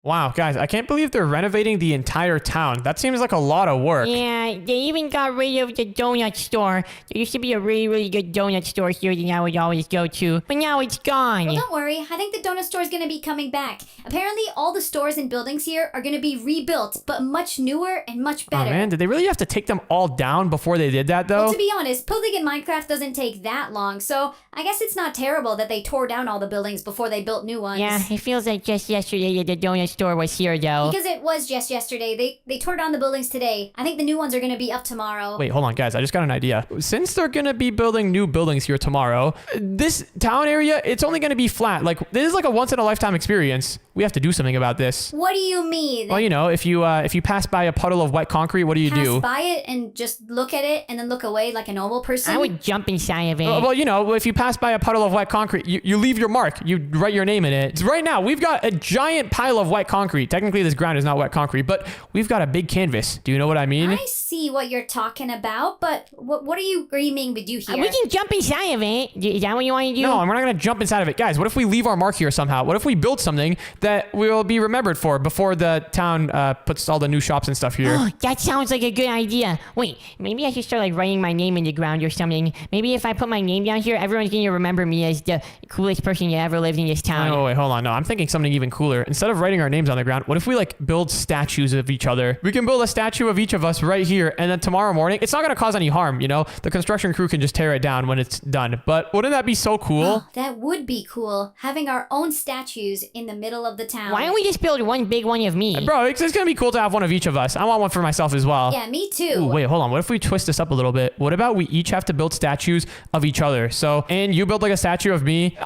Wow, guys, I can't believe they're renovating the entire town. That seems like a lot of work. Yeah, they even got rid of the donut store. There used to be a really, really good donut store here that I would always go to, but now it's gone. Well, don't worry. I think the donut store is going to be coming back. Apparently, all the stores and buildings here are going to be rebuilt, but much newer and much better. Oh, man, did they really have to take them all down before they did that, though? Well, to be honest, building in Minecraft doesn't take that long, so I guess it's not terrible that they tore down all the buildings before they built new ones. Yeah, it feels like just yesterday that the donut store was here, though. Because it was just yesterday. They tore down the buildings today. I think the new ones are going to be up tomorrow. Wait, hold on, guys. I just got an idea. Since they're going to be building new buildings here tomorrow, this town area, it's only going to be flat. Like, this is like a once-in-a-lifetime experience. We have to do something about this. What do you mean? Well, you know, if you pass by a puddle of wet concrete, what do you do? Pass by it and just look at it and then look away like a normal person? I would jump inside of it. Well, you know, if you pass by a puddle of wet concrete, you leave your mark. You write your name in it. Right now, we've got a giant pile of wet concrete. Technically, this ground is not wet concrete, but we've got a big canvas. Do you know what I mean? I see what you're talking about, but what are you agreeing to do here? We can jump inside of it. Is that what you want to do? No, we're not going to jump inside of it. Guys, what if we leave our mark here somehow? What if we build something that we'll be remembered for before the town puts all the new shops and stuff here? Oh, that sounds like a good idea. Wait, maybe I should start like writing my name in the ground or something. Maybe if I put my name down here, everyone's going to remember me as the coolest person that ever lived in this town. Oh, wait, hold on. No, I'm thinking something even cooler. Instead of writing our names on the ground, what if we like build statues of each other? We can build a statue of each of us right here, and then tomorrow morning, it's not going to cause any harm, you know? The construction crew can just tear it down when it's done. But wouldn't that be so cool? Oh, that would be cool, having our own statues in the middle of the town. Why don't we just build one big one of me? Bro, it's going to be cool to have one of each of us. I want one for myself as well. Yeah, me too. Ooh, wait, hold on. What if we twist this up a little bit? What about we each have to build statues of each other? So, Ann, you build like a statue of me.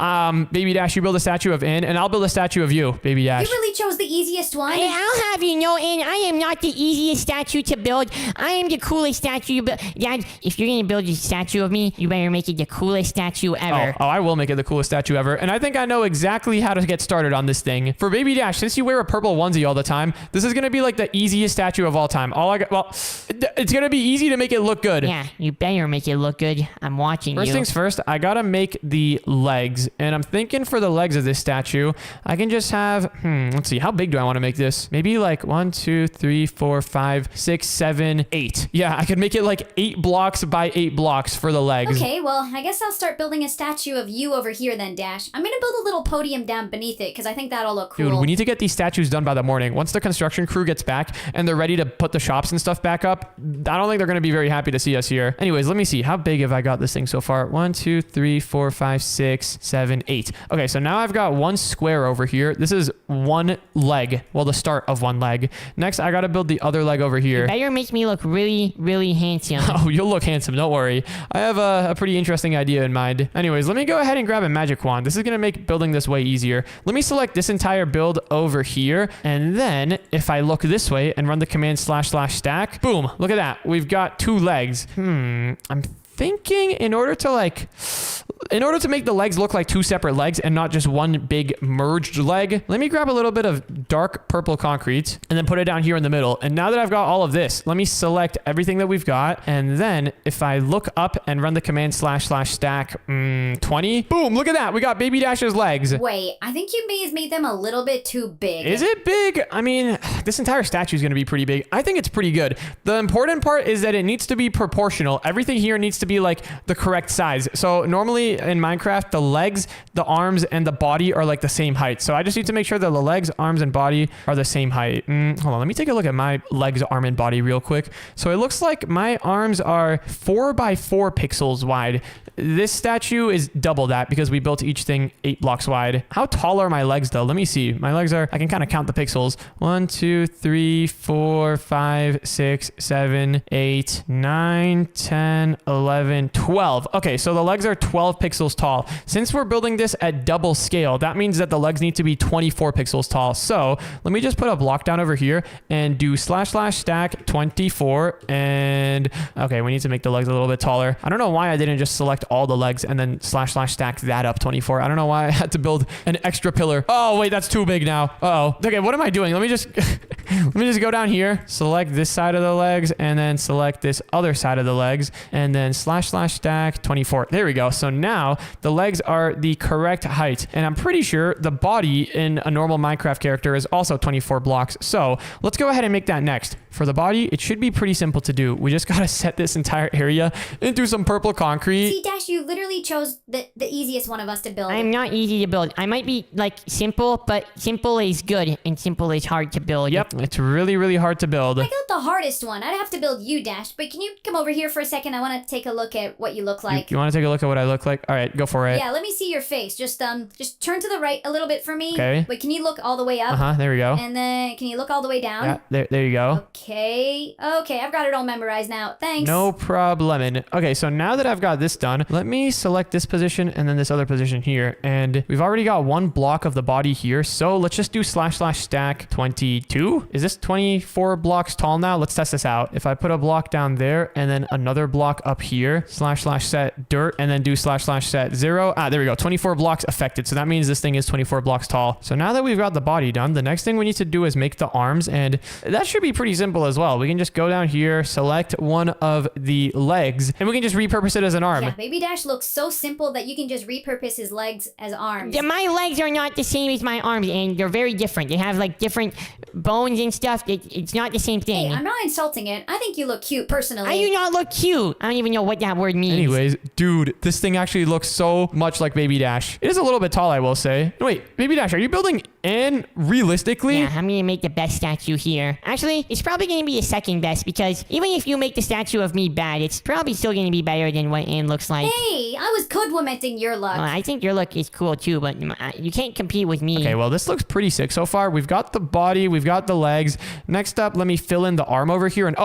Baby Dash, you build a statue of Ann, and I'll build a statue of you, Baby Dash. You really chose the easiest one? Hey, I'll have you know, Ann, I am not the easiest statue to build. I am the coolest statue to build. Dad, if you're going to build a statue of me, you better make it the coolest statue ever. Oh, I will make it the coolest statue ever. And I think I know exactly how to get started on this thing. For Baby Dash, since you wear a purple onesie all the time, this is going to be like the easiest statue of all time. It's going to be easy to make it look good. Yeah, you better make it look good. I'm watching First you. things first, I got to make the legs. And I'm thinking for the legs of this statue, I can just have, let's see, how big do I want to make this? Maybe like 1, 2, 3, 4, 5, 6, 7, 8. Yeah, I could make it like 8 blocks by 8 blocks for the legs. Okay, well, I guess I'll start building a statue of you over here then, Dash. I'm gonna build a little podium down beneath it, because I think that'll look cool. Dude, we need to get these statues done by the morning. Once the construction crew gets back and they're ready to put the shops and stuff back up, I don't think they're going to be very happy to see us here. Anyways, let me see. How big have I got this thing so far? 1, 2, 3, 4, 5, 6, 7, 8. Okay, so now I've got one square over here. This is one leg. Well, the start of one leg. Next, I got to build the other leg over here. You better make me look really, really handsome. Oh, you'll look handsome. Don't worry. I have a pretty interesting idea in mind. Anyways, let me go ahead and grab a magic wand. This is going to make building this way easier. Let me select this entire build over here. And then if I look this way and run the command / stack, boom, look at that. We've got 2 legs. I'm thinking in order to make the legs look like 2 separate legs and not just one big merged leg, let me grab a little bit of dark purple concrete and then put it down here in the middle. And now that I've got all of this, let me select everything that we've got. And then if I look up and run the command / stack 20, boom, look at that. We got Baby Dash's legs. Wait, I think you may have made them a little bit too big. Is it big? I mean, this entire statue is going to be pretty big. I think it's pretty good. The important part is that it needs to be proportional. Everything here needs to be like the correct size. So normally in Minecraft, the legs, the arms, and the body are like the same height. So I just need to make sure that the legs, arms, and body are the same height. Hold on, let me take a look at my legs, arm, and body real quick. So it looks like my arms are 4 by 4 pixels wide. This statue is double that because we built each thing 8 blocks wide. How tall are my legs though? Let me see. My legs are, I can kind of count the pixels. 1, 2, 3, 4, 5, 6, 7, 8, 9, 10, 11, 12. Okay, so the legs are 12 pixels tall. Since we're building this at double scale, that means that the legs need to be 24 pixels tall. So let me just put a block down over here and do / stack 24. And okay, we need to make the legs a little bit taller. I don't know why I didn't just select all the legs and then / stack that up 24. I don't know why I had to build an extra pillar. Oh, wait, that's too big now. Uh-oh. Okay, what am I doing? Let me just Let me just go down here, select this side of the legs, and then select this other side of the legs, and then //stack 24. There we go. So now the legs are the correct height, and I'm pretty sure the body in a normal Minecraft character is also 24 blocks. So let's go ahead and make that next. For the body, it should be pretty simple to do. We just gotta set this entire area into some purple concrete. See, Dash, you literally chose the easiest one of us to build. I'm not easy to build. I might be like simple, but simple is good and simple is hard to build. Yep, it's really, really hard to build. I got the hardest one. I'd have to build you, Dash. But can you come over here for a second? I want to take a look at what you look like. You want to take a look at what I look like? All right, go for it. Yeah, let me see your face. Just turn to the right a little bit for me. Okay. Wait, can you look all the way up? There we go. And then can you look all the way down? Yeah, there you go. Okay, I've got it all memorized now. Thanks. No problem. Okay, so now that I've got this done, let me select this position and then this other position here. And we've already got one block of the body here. So let's just do //stack 22. Is this 24 blocks tall now? Let's test this out. If I put a block down there and then another block up here, //set dirt, and then do //set 0. There we go. 24 blocks affected. So that means this thing is 24 blocks tall. So now that we've got the body done, the next thing we need to do is make the arms. And that should be pretty simple as well. We can just go down here, select one of the legs, and we can just repurpose it as an arm. Yeah, Baby Dash looks so simple that you can just repurpose his legs as arms. Yeah, my legs are not the same as my arms, and they're very different. They have like different bones and stuff. It's not the same thing. Hey, I'm not insulting it. I think you look cute, personally. I do not look cute. I don't even know what that word means. Anyways, dude, this thing actually looks so much like Baby Dash. It is a little bit tall, I will say. Wait, Baby Dash, are you building in realistically? Yeah, I'm gonna make the best statue here. Actually, it's probably gonna be the second best because even if you make the statue of me bad, it's probably still gonna be better than what Anne looks like. Hey, I was complimenting your look. I think your look is cool too, but you can't compete with me. Okay, well, this looks pretty sick so far. We've got the body, we've got the legs. Next up, let me fill in the arm over here. And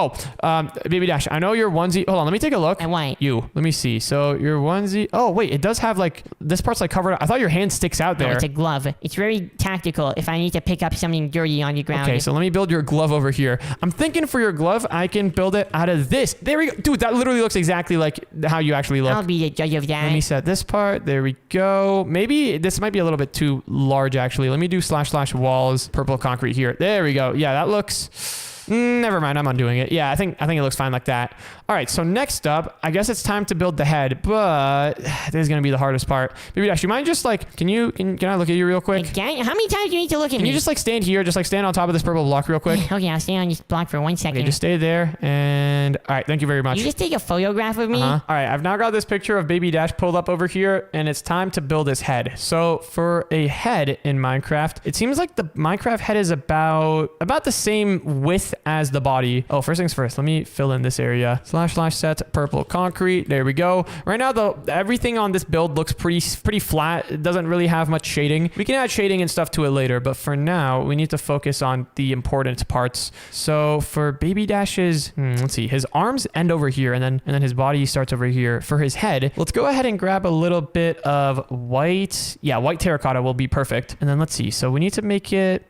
Baby Dash, I know your onesie. Hold on, let me take a look. And what? You. Let me see. So your onesie. Oh, wait, it does have like this part's like covered. I thought your hand sticks out there. No, it's a glove. It's very tactical if I need to pick up something dirty on the ground. Okay, so let me build your glove over here. I'm thinking for your glove, I can build it out of this. There we go. Dude, that literally looks exactly like how you actually look. I'll be the judge of that. Let me set this part. There we go. Maybe this might be a little bit too large, actually. Let me do //walls, purple concrete here. There we go. Yeah, that looks... Never mind, I'm undoing it. Yeah, I think it looks fine like that. All right, so next up, I guess it's time to build the head, but this is gonna be the hardest part. Baby Dash, you mind just like, can I look at you real quick? Again? How many times do you need to look at me? Can you just like stand here, just like stand on top of this purple block real quick? Okay, I'll stay on this block for 1 second. Okay, just stay there, and all right, thank you very much. You just take a photograph of me? All right, I've now got this picture of Baby Dash pulled up over here, and it's time to build his head. So for a head in Minecraft, it seems like the Minecraft head is about the same width as the body. Oh, first things first, let me fill in this area. //set purple concrete. There we go. Right now, though, everything on this build looks pretty flat. It doesn't really have much shading. We can add shading and stuff to it later, but for now, we need to focus on the important parts. So for Baby Dash's, let's see, his arms end over here, and then his body starts over here. For his head, let's go ahead and grab a little bit of white. Yeah, white terracotta will be perfect. And then let's see. So we need to make it.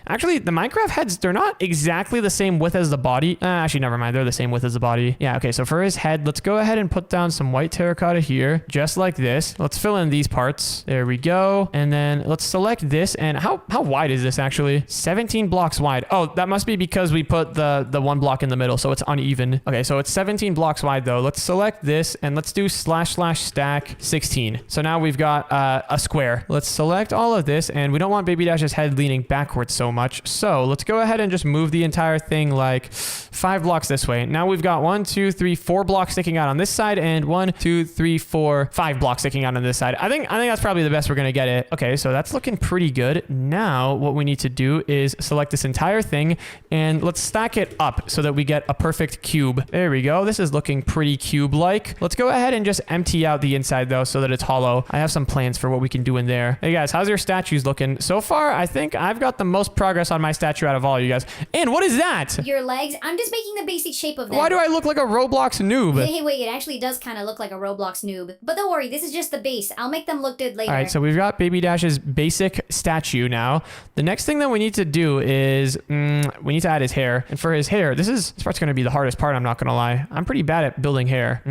Actually, the Minecraft heads, they're not exactly the same width as the body. Actually, never mind. They're the same width as the body. Yeah, okay. So for his head, let's go ahead and put down some white terracotta here, just like this. Let's fill in these parts. There we go. And then let's select this. And how wide is this actually? 17 blocks wide. Oh, that must be because we put the one block in the middle, so it's uneven. Okay, so it's 17 blocks wide though. Let's select this and let's do //stack 16. So now we've got a square. Let's select all of this, and we don't want Baby Dash's head leaning backwards so much. So let's go ahead and just move the entire thing like 5 blocks this way. Now we've got 1, 2, 3, 4 blocks sticking out on this side, and 1, 2, 3, 4, 5 blocks sticking out on this side. I think that's probably the best we're gonna get it. Okay, so that's looking pretty good. Now what we need to do is select this entire thing and let's stack it up so that we get a perfect cube. There we go. This is looking pretty cube-like. Let's go ahead and just empty out the inside though so that it's hollow. I have some plans for what we can do in there. Hey guys, how's your statues looking? So far, I think I've got the most progress on my statue out of all you guys. And what is is that? Your legs. I'm just making the basic shape of them. Why do I look like a Roblox noob? Hey, wait, it actually does kind of look like a Roblox noob. But don't worry, this is just the base. I'll make them look good later. All right, so we've got Baby Dash's basic statue now. The next thing that we need to do is we need to add his hair. And for his hair, this part's going to be the hardest part, I'm not going to lie. I'm pretty bad at building hair.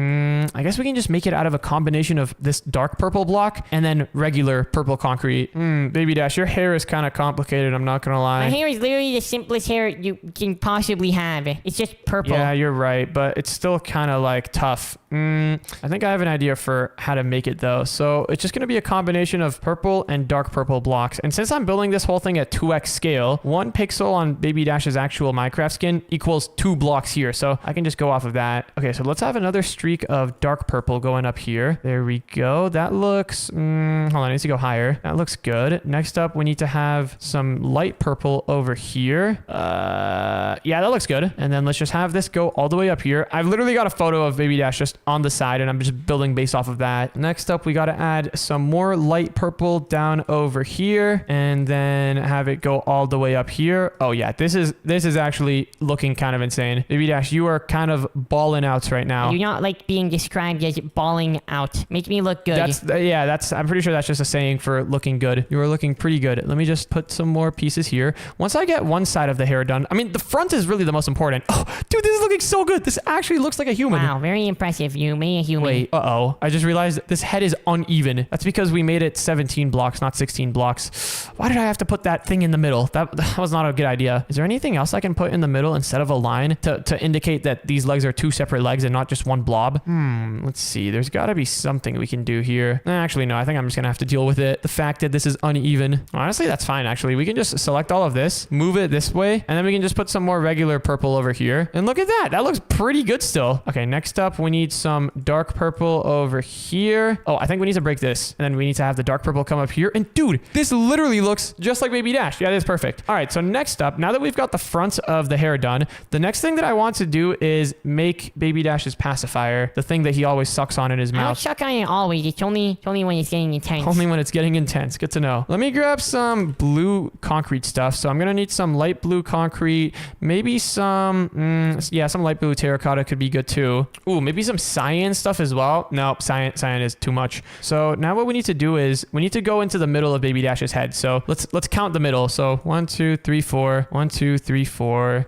I guess we can just make it out of a combination of this dark purple block and then regular purple concrete. Baby Dash, your hair is kind of complicated, I'm not going to lie. My hair is literally the simplest hair you can possibly have. It's just purple. Yeah, you're right, but it's still kind of like tough. I think I have an idea for how to make it though. So it's just going to be a combination of purple and dark purple blocks. And since I'm building this whole thing at 2x scale, 1 pixel on Baby Dash's actual Minecraft skin equals 2 blocks here. So I can just go off of that. Okay, so let's have another streak of dark purple going up here. There we go. That looks, hold on, it needs to go higher. That looks good. Next up, we need to have some light purple over here. Yeah, that looks good. And then let's just have this go all the way up here. I've literally got a photo of Baby Dash just on the side and I'm just building based off of that. Next up, we got to add some more light purple down over here and then have it go all the way up here. Oh yeah, this is actually looking kind of insane. Baby Dash, you are kind of balling out right now. You're not like being described as balling out. Make me look good. I'm pretty sure that's just a saying for looking good. You are looking pretty good. Let me just put some more pieces here. Once I get one side of the hair done, I mean, the front is really the most important. Oh, dude, this is looking so good. This actually looks like a human. Wow, very impressive. You made a human. Wait, I just realized this head is uneven. That's because we made it 17 blocks, not 16 blocks. Why did I have to put that thing in the middle? That was not a good idea. Is there anything else I can put in the middle instead of a line to indicate that these legs are 2 separate legs and not just one blob? Let's see. There's got to be something we can do here. Actually, no, I think I'm just going to have to deal with it. The fact that this is uneven. Honestly, that's fine, actually. We can just select all of this, move it this way, and then we can just put some more regular purple over here. And look at that. That looks pretty good still. Okay, next up, we need some dark purple over here. Oh, I think we need to break this. And then we need to have the dark purple come up here. And dude, this literally looks just like Baby Dash. Yeah, that is perfect. All right, so next up, now that we've got the front of the hair done, the next thing that I want to do is make Baby Dash's pacifier, the thing that he always sucks on in his I don't mouth. suck on it always. It's only when it's getting intense. Only when it's getting intense. Good to know. Let me grab some blue concrete stuff. So I'm going to need some light blue concrete, maybe some, some light blue terracotta could be good too. Ooh, maybe some cyan stuff as well. Nope, cyan is too much. So now what we need to do is we need to go into the middle of Baby Dash's head. So let's count the middle. So 1, 2, 3, 4, 1, 2, 3, 4.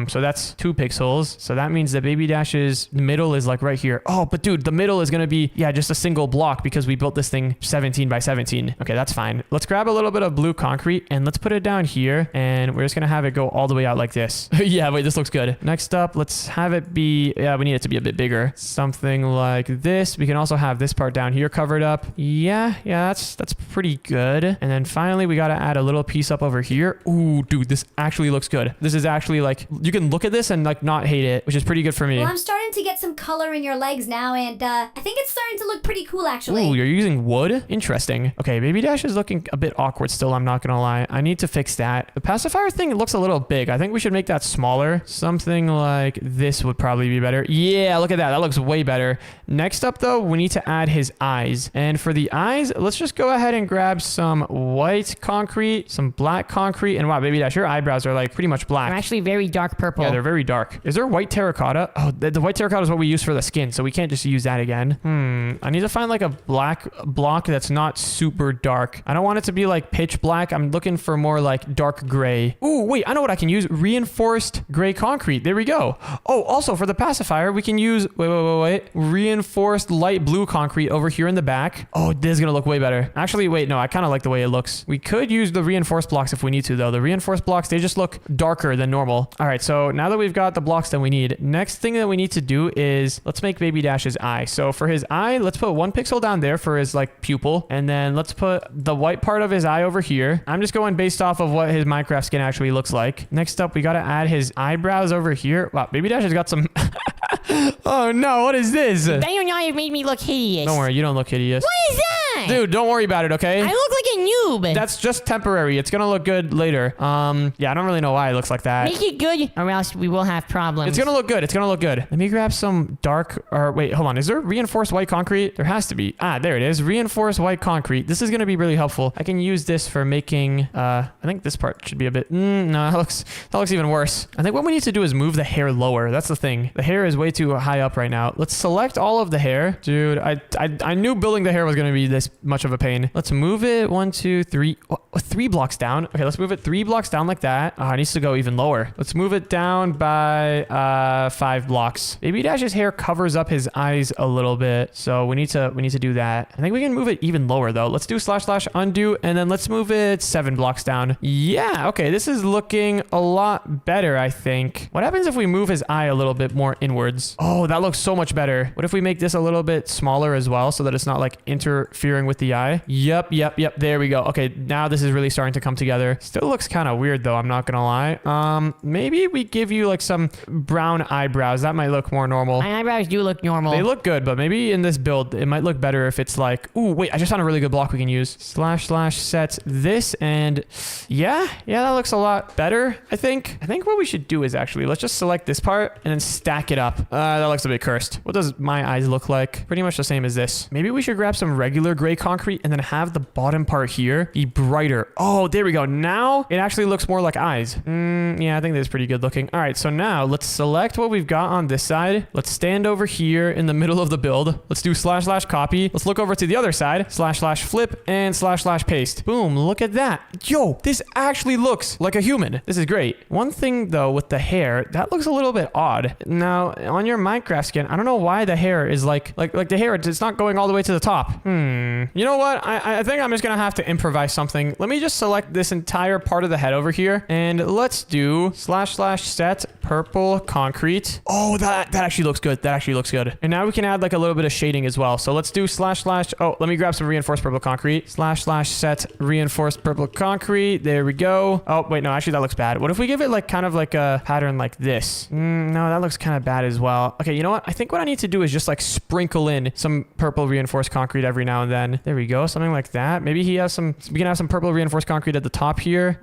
So that's 2 pixels. So that means that Baby Dash's middle is like right here. Oh, but dude, the middle is going to be, just a single block because we built this thing 17 by 17. Okay, that's fine. Let's grab a little bit of blue concrete and let's put it down here. And we're just going to have it go all the way out like this. Yeah, wait, this looks good. Next up, let's have it be, we need it to be a bit bigger. Something like this. We can also have this part down here covered up. Yeah, that's pretty good. And then finally, we got to add a little piece up over here. Ooh, dude, this actually looks good. This is actually like, you can look at this and like not hate it, which is pretty good for me. Well, I'm starting to get some color in your legs now, and I think it's starting to look pretty cool, actually. Ooh, you're using wood? Interesting. Okay, Baby Dash is looking a bit awkward still, I'm not gonna lie. I need to fix that. The pacifier thing looks a little big. I think we should make that smaller. Something like this would probably be better. Yeah, look at that. That looks way better. Next up, though, we need to add his eyes. And for the eyes, let's just go ahead and grab some white concrete, some black concrete, and wow, Baby Dash, your eyebrows are like pretty much black. They're actually very dark purple. Yeah, they're very dark. Is there white terracotta? Oh, the white terracotta is what we use for the skin, so we can't just use that again. I need to find like a black block that's not super dark. I don't want it to be like pitch black. I'm looking for more like dark gray. Ooh, wait, I know what I can use. Reinforced gray concrete. There we go. Oh, also for the pacifier, we can use, wait. Reinforced light blue concrete over here in the back. Oh, this is gonna look way better. Actually, wait, no, I kind of like the way it looks. We could use the reinforced blocks if we need to, though. The reinforced blocks, they just look darker than normal. All right, so now that we've got the blocks that we need, next thing that we need to do is let's make Baby Dash's eye. So for his eye, let's put 1 pixel down there for his like pupil, and then let's put the white part of his eye over here. I'm just going based off of what his Minecraft skin actually looks like. Next up, we got to add his eyebrows over here. Wow, Baby Dash has got some oh no, what is this? That you know, it made me look hideous. Don't worry, you don't look hideous. What is that? Dude, don't worry about it, okay? I look like a noob. That's just temporary. It's gonna look good later. Yeah, I don't really know why it looks like that. Make it good, or else we will have problems. It's gonna look good. It's gonna look good. Let me grab some dark, or wait, hold on. Is there reinforced white concrete? There has to be. Ah, there it is. Reinforced white concrete. This is gonna be really helpful. I can use this for making, I think this part should be a bit, no, that looks even worse. I think what we need to do is move the hair lower. That's the thing. The hair is way too high up right now. Let's select all of the hair. Dude, I knew building the hair was gonna be this much of a pain. Let's move it 1, 2, 3, 3 blocks down. Okay, let's move it 3 blocks down like that. Oh, it needs to go even lower. Let's move it down by 5 blocks. Baby Dash's hair covers up his eyes a little bit, so we need to do that. I think we can move it even lower though. Let's do / undo, and then let's move it 7 blocks down. Yeah, okay, this is looking a lot better, I think. What happens if we move his eye a little bit more inwards? Oh, that looks so much better. What if we make this a little bit smaller as well, so that it's not like interfering with the eye? Yep. There we go. Okay, now this is really starting to come together. Still looks kind of weird though, I'm not gonna lie. Maybe we give you like some brown eyebrows. That might look more normal. My eyebrows do look normal. They look good, but maybe in this build, it might look better if it's like, ooh, wait, I just found a really good block we can use. / set this, and yeah, that looks a lot better, I think. I think what we should do is actually, let's just select this part and then stack it up. That looks a bit cursed. What does my eyes look like? Pretty much the same as this. Maybe we should grab some regular gray concrete and then have the bottom part here be brighter. Oh, there we go. Now it actually looks more like eyes. Yeah, I think that's pretty good looking. All right, so now let's select what we've got on this side. Let's stand over here in the middle of the build. Let's do / copy. Let's look over to the other side. / flip and / paste. Boom, look at that. Yo, this actually looks like a human. This is great. One thing though with the hair, that looks a little bit odd. Now, on your Minecraft skin, I don't know why the hair is like the hair, it's not going all the way to the top. You know what? I think I'm just gonna have to improvise something. Let me just select this entire part of the head over here, and let's do / set purple concrete. Oh, that actually looks good. That actually looks good. And now we can add like a little bit of shading as well. So let's do / oh, let me grab some reinforced purple concrete. / set reinforced purple concrete. There we go. Oh, wait, no, actually that looks bad. What if we give it like kind of like a pattern like this? No, that looks kind of bad as well. Okay, you know what? I think what I need to do is just like sprinkle in some purple reinforced concrete every now and then. There we go. Something like that. Maybe we can have some purple reinforced concrete at the top here.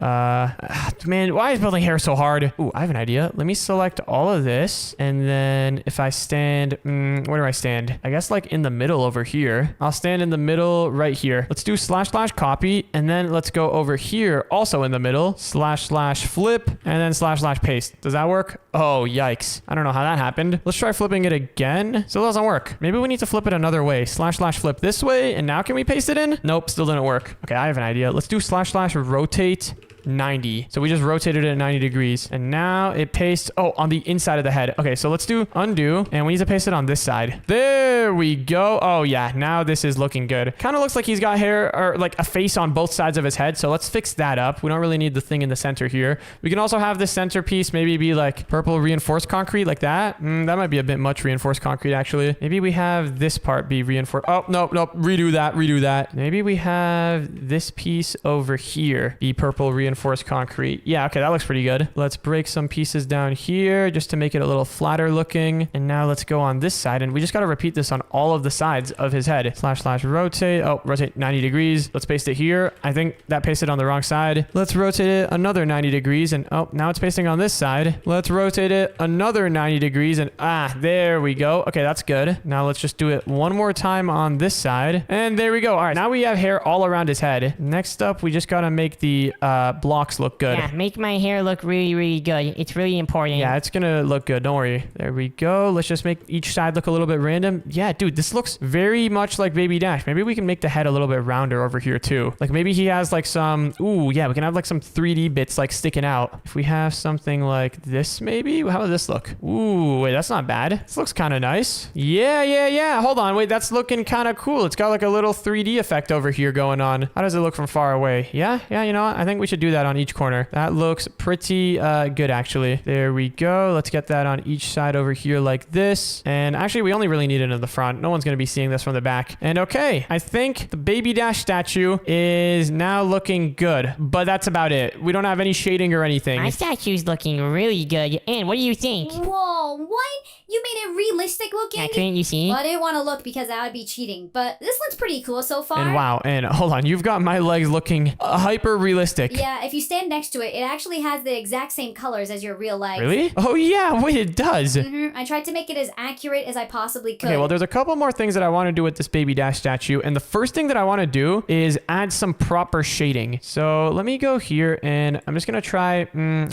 Man, why is building hair so hard? Ooh, I have an idea. Let me select all of this. And then if I stand, where do I stand? I guess like in the middle over here. I'll stand in the middle right here. Let's do / copy. And then let's go over here also in the middle. / flip and then / paste. Does that work? Oh, yikes. I don't know how that happened. Let's try flipping it again. Still doesn't work. Maybe we need to flip it another way. / flip this way. And now can we paste it in? Nope, still didn't work. Okay, I have an idea. Let's do / rotate 90. So we just rotated it at 90 degrees. And now it pastes, on the inside of the head. Okay, so let's do undo. And we need to paste it on this side. There we go. Oh yeah, now this is looking good. Kind of looks like he's got hair or like a face on both sides of his head. So let's fix that up. We don't really need the thing in the center here. We can also have this centerpiece maybe be like purple reinforced concrete like that. That might be a bit much reinforced concrete actually. Maybe we have this part be reinforced. Oh, nope. Redo that. Maybe we have this piece over here be purple reinforced concrete. Yeah, okay, that looks pretty good. Let's break some pieces down here just to make it a little flatter looking. And now let's go on this side, and we just got to repeat this on all of the sides of his head. / rotate. Oh, rotate 90 degrees. Let's paste it here. I think that pasted on the wrong side. Let's rotate it another 90 degrees, and now it's pasting on this side. Let's rotate it another 90 degrees, and there we go. Okay, that's good. Now let's just do it one more time on this side, and there we go. All right, now we have hair all around his head. Next up, we just got to make the blocks look good. Yeah, make my hair look really, really good. It's really important. Yeah, it's gonna look good. Don't worry. There we go. Let's just make each side look a little bit random. Yeah, dude, this looks very much like Baby Dash. Maybe we can make the head a little bit rounder over here too. Like maybe he has like some, ooh, yeah, we can have like some 3D bits like sticking out. If we have something like this, maybe, how would this look? Ooh, wait, that's not bad. This looks kind of nice. Yeah. Hold on. Wait, that's looking kind of cool. It's got like a little 3D effect over here going on. How does it look from far away? Yeah, you know what? I think we should do that on each corner. That looks pretty good actually. There we go. Let's get that on each side over here like this. And actually we only really need it in the front front. No one's going to be seeing this from the back. And okay, I think the Baby Dash statue is now looking good, but that's about it. We don't have any shading or anything. My statue's looking really good. And what do you think? Whoa, what? You made it realistic looking? Yeah, couldn't you see? Well, I didn't want to look because that would be cheating, but this looks pretty cool so far. And wow, and hold on, you've got my legs looking hyper realistic. Yeah, if you stand next to it, it actually has the exact same colors as your real legs. Really? Oh yeah, wait, it does. I tried to make it as accurate as I possibly could. Okay, well, there's a couple more things that I want to do with this Baby Dash statue, and the first thing that I want to do is add some proper shading. So let me go here, and I'm just gonna try.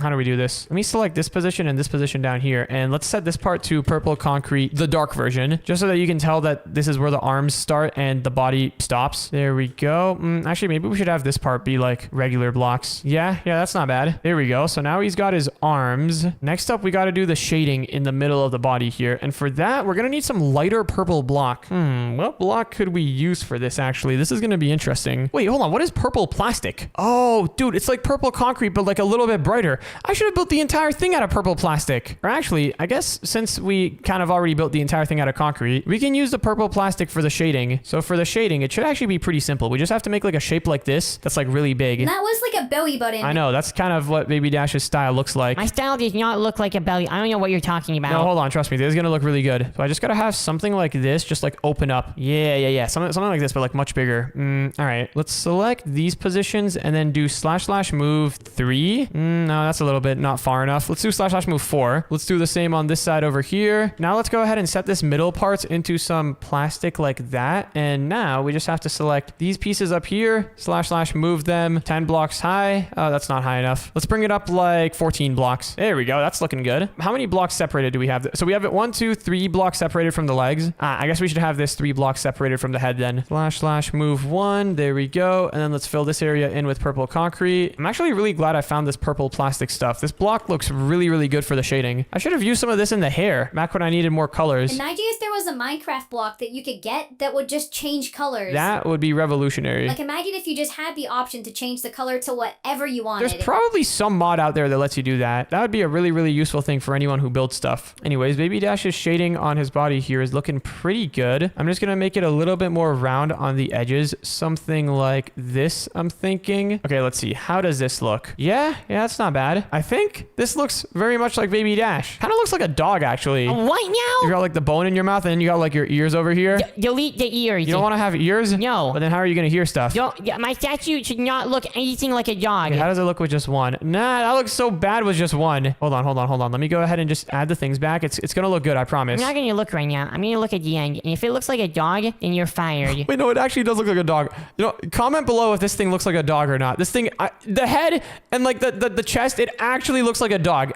How do we do this? Let me select this position and this position down here, and let's set this part to purple concrete, the dark version, just so that you can tell that this is where the arms start and the body stops. There we go. Actually, maybe we should have this part be like regular blocks. Yeah, that's not bad. There we go. So now he's got his arms. Next up, we got to do the shading in the middle of the body here, and for that, we're gonna need some lighter purple block. What block could we use for this? Actually, this is gonna be interesting. Wait, hold on. What is purple plastic? Oh, dude, it's like purple concrete, but like a little bit brighter. I should have built the entire thing out of purple plastic. Or actually, I guess since we kind of already built the entire thing out of concrete, we can use the purple plastic for the shading. So for the shading, it should actually be pretty simple. We just have to make like a shape like this that's like really big. That was like a belly button. I know, that's kind of what Baby Dash's style looks like. My style does not look like a belly. I don't know what you're talking about. No, hold on, trust me, this is gonna look really good. So I just gotta have something like this, just like open up. Yeah. Something like this, but like much bigger. All right, let's select these positions and then do / move 3. No, that's a little bit not far enough. Let's do / move 4. Let's do the same on this side over here. Now let's go ahead and set this middle parts into some plastic like that. And now we just have to select these pieces up here, / move them 10 blocks high. Oh, that's not high enough. Let's bring it up like 14 blocks. There we go. That's looking good. How many blocks separated do we have? So we have it 1, 2, 3 blocks separated from the legs. I guess we should have this 3 blocks separated from the head then. / move 1. There we go. And then let's fill this area in with purple concrete. I'm actually really glad I found this purple plastic stuff. This block looks really, really good for the shading. I should have used some of this in the hair back when I needed more colors. Imagine if there was a Minecraft block that you could get that would just change colors. That would be revolutionary. Like imagine if you just had the option to change the color to whatever you wanted. There's probably some mod out there that lets you do that. That would be a really, really useful thing for anyone who builds stuff. Anyways, Baby Dash's shading on his body here is looking pretty good. I'm just gonna make it a little bit more round on the edges. Something like this, I'm thinking. Okay, let's see. How does this look? Yeah, that's not bad. I think this looks very much like Baby Dash. Kind of looks like a dog, actually. What You now? got like the bone in your mouth and then you got like your ears over here. Delete the ears. You don't want to have ears? No. But then how are you going to hear stuff? My statue should not look anything like a dog. How does it look with just one? Nah, that looks so bad with just one. Hold on. Let me go ahead and just add the things back. It's going to look good, I promise. I'm not going to look right now. I'm going to look at the end. And if it looks like a dog, then you're fired. Wait, no, it actually does look like a dog. You know, comment below if this thing looks like a dog or not. This thing, the head and like the chest, it actually looks like a dog.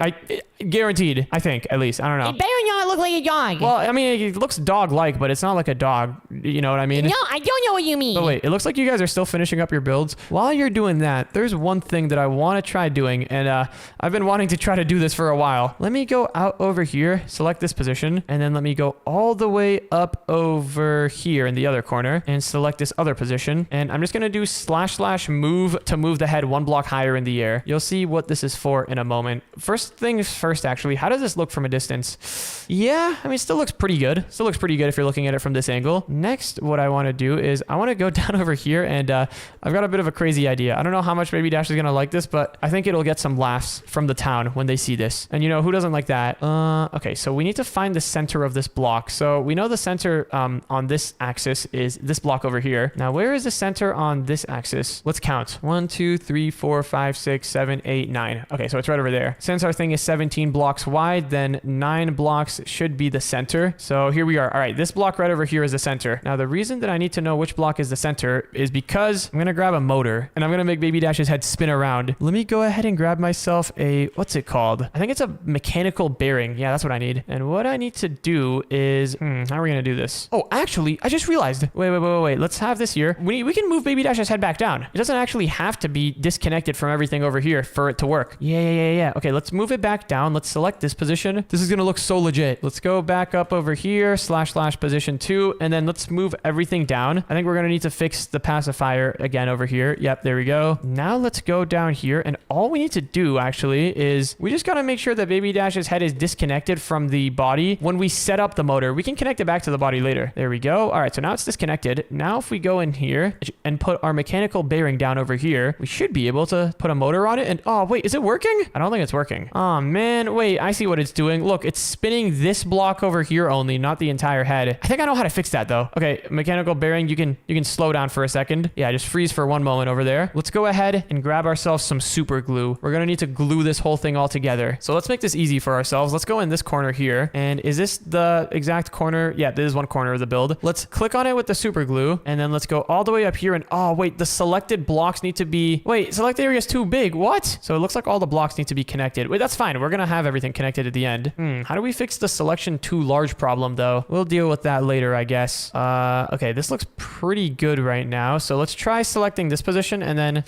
Guaranteed, I think, at least. I don't know. It better not look like a dog. Well, I mean, it looks dog-like, but it's not like a dog. You know what I mean? No, I don't know what you mean. But wait, it looks like you guys are still finishing up your builds. While you're doing that, there's one thing that I want to try doing, and I've been wanting to try to do this for a while. Let me go out over here, select this position, and then let me go all the way up over here in the other corner, and select this other position. And I'm just going to do / move to move the head 1 block higher in the air. You'll see what this is for in a moment. First things first, actually, how does this look from a distance? Yeah, I mean, it still looks pretty good. Still looks pretty good if you're looking at it from this angle. Next, what I want to do is I want to go down over here, and I've got a bit of a crazy idea. I don't know how much Baby Dash is going to like this, but I think it'll get some laughs from the town when they see this. And you know, who doesn't like that? Okay, so we need to find the center of this block. So we know the center on this axis is this block over here. Now, where is the center on this axis? Let's count. 1, 2, 3, 4, 5, 6, 7, 8, 9. Okay, so it's right over there. Since our thing is 17 blocks wide, then 9 blocks should be the center. So here we are. All right, this block right over here is the center. Now, the reason that I need to know which block is the center is because I'm going to grab a motor and I'm going to make Baby Dash's head spin around. Let me go ahead and grab myself a, what's it called? I think it's a mechanical bearing. Yeah, that's what I need. And what I need to do is, how are we going to do this? Oh, actually, I just realized. Wait. Let's have this here. We can move Baby Dash's head back down. It doesn't actually have to be disconnected from everything over here for it to work. Yeah. Okay, let's move it back down. Let's select this position. This is going to look so legit. Let's go back up over here, / position 2, and then let's move everything down. I think we're going to need to fix the pacifier again over here. Yep, there we go. Now let's go down here, and all we need to do actually is we just got to make sure that Baby Dash's head is disconnected from the body when we set up the motor. We can connect connect it back to the body later. There we go. All right, so now it's disconnected. Now if we go in here and put our mechanical bearing down over here, we should be able to put a motor on it. And oh, wait, is it working? I don't think it's working. Oh, man. Wait, I see what it's doing. Look, it's spinning this block over here only, not the entire head. I think I know how to fix that, though. Okay, mechanical bearing, you can slow down for a second. Yeah, just freeze for one moment over there. Let's go ahead and grab ourselves some super glue. We're going to need to glue this whole thing all together. So let's make this easy for ourselves. Let's go in this corner here. And is this the exact corner? Yeah, this is one corner of the build. Let's click on it with the super glue. And then let's go all the way up here. And oh, wait, the selected blocks need to be... Wait, selected area is too big. What? So it looks like all the blocks need to be connected. Wait, that's fine. We're going to have everything connected at the end. How do we fix the selection too large problem, though? We'll deal with that later, I guess. Okay, this looks pretty good right now. So let's try selecting this position and then...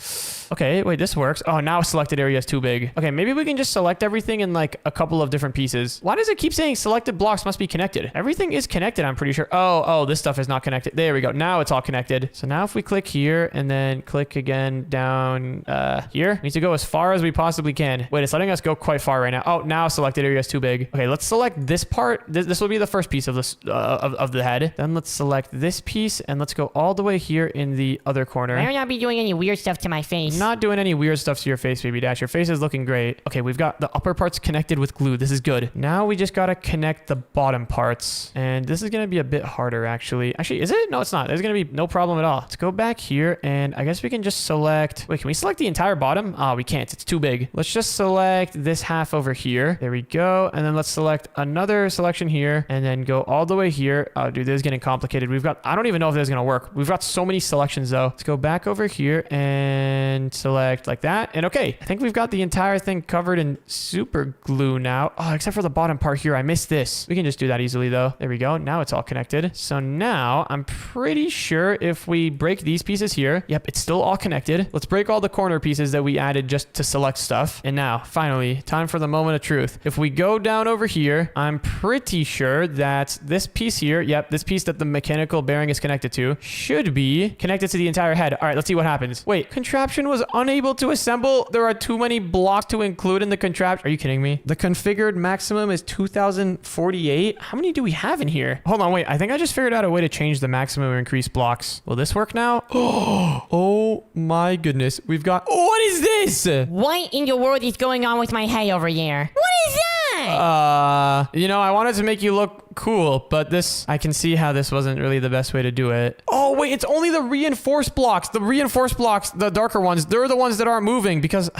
Okay, wait, this works. Oh, now selected area is too big. Okay, maybe we can just select everything in like a couple of different pieces. Why does it keep saying selected blocks must be connected? Everything is connected, I'm pretty sure. Oh, this stuff is not connected. There we go. Now it's all connected. So now if we click here and then click again down here, we need to go as far as we possibly can. Wait, it's letting us go quite far right now. Oh, now selected area is too big. Okay, let's select this part. This will be the first piece of this of the head. Then let's select this piece and let's go all the way here in the other corner. I will not be doing any weird stuff to my face. Not doing any weird stuff to your face, Baby Dash. Your face is looking great. Okay, we've got the upper parts connected with glue. This is good. Now we just gotta connect the bottom parts. And this is gonna be a bit harder, actually. Actually, is it? No, it's not. There's gonna be no problem at all. Let's go back here, and I guess we can just select... Wait, can we select the entire bottom? Oh, we can't. It's too big. Let's just select this half over here. There we go. And then let's select another selection here, and then go all the way here. Oh, dude, this is getting complicated. We've got... I don't even know if this is gonna work. We've got so many selections, though. Let's go back over here and select like that. And okay, I think we've got the entire thing covered in super glue now. Oh, except for the bottom part here. I missed this. We can just do that easily though. There we go. Now it's all connected. So now I'm pretty sure if we break these pieces here, yep, it's still all connected. Let's break all the corner pieces that we added just to select stuff. And now finally, time for the moment of truth. If we go down over here, I'm pretty sure that this piece here, yep, this piece that the mechanical bearing is connected to should be connected to the entire head. All right, let's see what happens. Wait, contraption was unable to assemble. There are too many blocks to include in the contraption. Are you kidding me? The configured maximum is 2048. How many do we have in here? Hold on, wait. I think I just figured out a way to change the maximum or increase blocks. Will this work now? Oh my goodness. We've got... What is this? What in the world is going on with my head over there? What is that? You know, I wanted to make you look cool, but this... I can see how this wasn't really the best way to do it. Oh, wait. It's only the reinforced blocks. The reinforced blocks, the darker ones, they're the ones that aren't moving because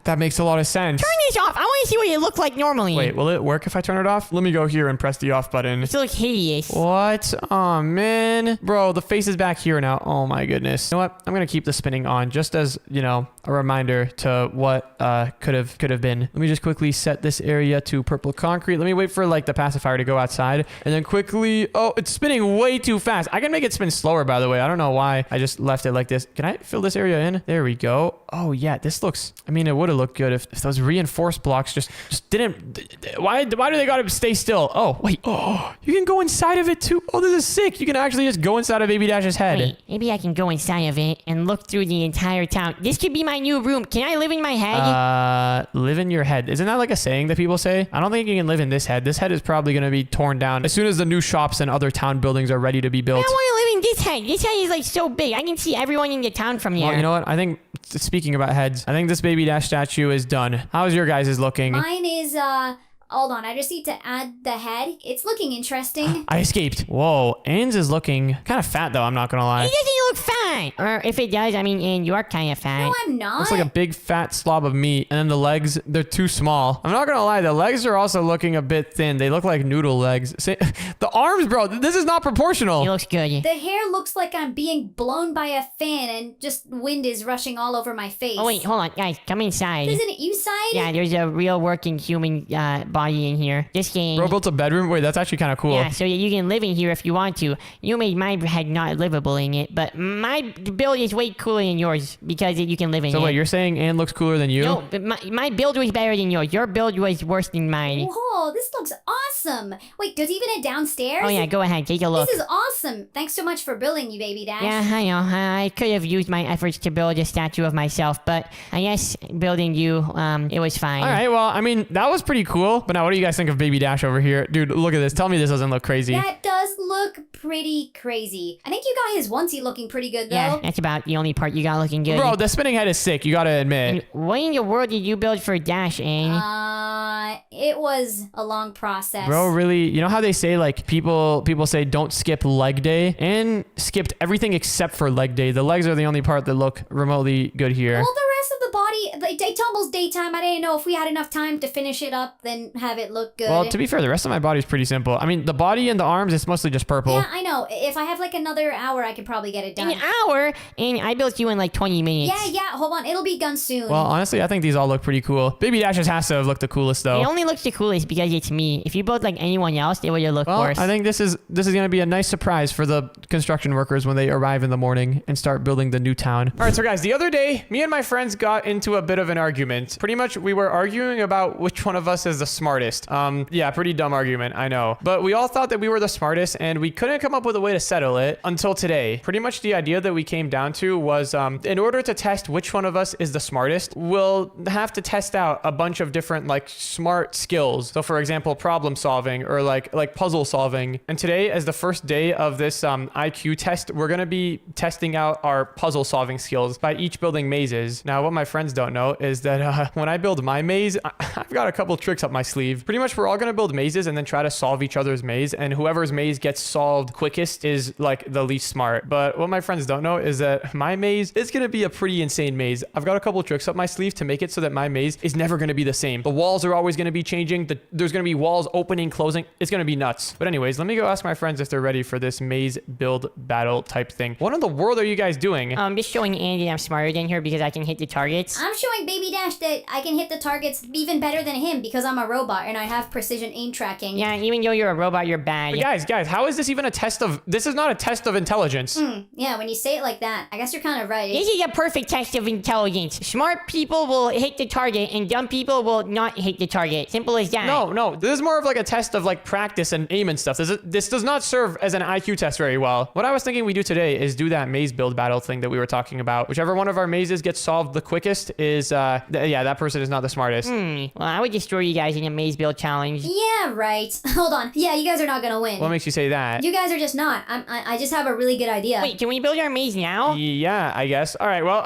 that makes a lot of sense. Turn this off. I want to see what it looked like normally. Wait, will it work if I turn it off? Let me go here and press the off button. It looks hideous. What? Oh, man. Bro, the face is back here now. Oh, my goodness. You know what? I'm going to keep the spinning on just as, you know, a reminder to what could have been. Let me just quickly set this area to purple concrete. Let me wait for, like, the pacifier to go outside. And then quickly... Oh, it's spinning way too fast. I can make it spin slower, by the way. I don't know why I just left it like this. Can I fill this area in? There we go. Oh, yeah. This looks... I mean, it would have looked good if those reinforced blocks just didn't... Why do they gotta stay still? Oh, wait. Oh, you can go inside of it, too. Oh, this is sick. You can actually just go inside of Baby Dash's head. Wait, maybe I can go inside of it and look through the entire town. This could be my new room. Can I live in my head? Live in your head. Isn't that like a saying that people say? I don't think you can live in this head. This head is probably going to be torn down as soon as the new shops and other town buildings are ready to be built. I don't want to live in this head. This head is like so big. I can see everyone in the town from here. Well, you know what? I think, speaking about heads, I think this Baby Dash statue is done. How's your guys' looking? Mine is, hold on. I just need to add the head. It's looking interesting. I escaped. Whoa. Anne's is looking kind of fat, though. I'm not going to lie. It doesn't look fat. Or if it does, I mean, Anne, you are kind of fat. No, I'm not. Looks like a big fat slob of meat. And then the legs, they're too small. I'm not going to lie. The legs are also looking a bit thin. They look like noodle legs. The arms, bro. This is not proportional. It looks good. The hair looks like I'm being blown by a fan and just wind is rushing all over my face. Oh, wait. Hold on. Guys, come inside. Isn't it you side? Yeah, there's a real working human body in here. This game. Bro built a bedroom? Wait, that's actually kind of cool. Yeah, so you can live in here if you want to. You made my head not livable in it, but my build is way cooler than yours because you can live in it. So wait, you're saying Anne looks cooler than you? No, but my build was better than yours. Your build was worse than mine. Whoa, this looks awesome. Wait, does even a downstairs? Oh yeah, go ahead, take a look. This is awesome. Thanks so much for building you, Baby Dash. Yeah, I know. I could have used my efforts to build a statue of myself, but I guess building you, it was fine. All right, well, I mean, that was pretty cool. But now what do you guys think of Baby Dash over here? Dude, look at this. Tell me this doesn't look crazy. That does look pretty crazy. I think you got his onesie looking pretty good, though. Yeah, that's about the only part you got looking good. Bro, the spinning head is sick. You gotta admit. And what in the world did you build for Dash, Aang? It was a long process. Bro, really, you know how they say like people say don't skip leg day, and skipped everything except for leg day. The legs are the only part that look remotely good here. Well, the rest of the body, it's almost daytime. I didn't know if we had enough time to finish it up, then have it look good. Well, to be fair, the rest of my body is pretty simple. I mean, the body and the arms, it's mostly just purple. Yeah, I know. If I have like another hour, I could probably get it done. An hour? And I built you in like 20 minutes. Yeah, hold on. It'll be done soon. Well, honestly, I think these all look pretty cool. Baby Dash just has to have looked the coolest though. It only looks the coolest because it's me. If you built like anyone else, it would have looked Well, worse. I think this is gonna be a nice surprise for the construction workers when they arrive in the morning and start building the new town. All right, so guys, the other day, me and my friends got into a bit of an argument. Pretty much, we were arguing about which one of us is the smartest. Yeah, pretty dumb argument, I know. But we all thought that we were the smartest, and we couldn't come up with a way to settle it until today. Pretty much the idea that we came down to was, in order to test which one of us is the smartest, we'll have to test out a bunch of different like smart skills. So for example, problem solving or like puzzle solving. And today, as the first day of this IQ test, we're gonna be testing out our puzzle solving skills by each building mazes. Now, what my friends don't know is that when I build my maze, I've got a couple tricks up my sleeve. Pretty much, we're all gonna build mazes and then try to solve each other's maze, and whoever's maze gets solved quickest is like the least smart. But what my friends don't know is that my maze is gonna be a pretty insane maze. I've got a couple tricks up my sleeve to make it so that my maze is never gonna be the same. The walls are always gonna be changing. There's gonna be walls opening, closing. It's gonna be nuts. But anyways, let me go ask my friends if they're ready for this maze build battle type thing. What in the world are you guys doing? Just showing Andy I'm smarter than her because I can hit the targets. I'm showing Baby Dash that I can hit the targets even better than him because I'm a robot and I have precision aim tracking. Yeah, even though you're a robot, you're bad. But guys, how is this even a test of... This is not a test of intelligence. Yeah, when you say it like that, I guess you're kind of right. This is a perfect test of intelligence. Smart people will hit the target and dumb people will not hit the target. Simple as that. No, this is more of like a test of like practice and aim and stuff. This does not serve as an IQ test very well. What I was thinking we do today is do that maze build battle thing that we were talking about. Whichever one of our mazes gets solved the quickest is, yeah, that person is not the smartest. Well, I would destroy you guys in a maze build challenge. Yeah, right. Hold on. Yeah, you guys are not gonna win. What makes you say that? You guys are just not. I just have a really good idea. Wait, can we build our maze now? Yeah, I guess. All right, well,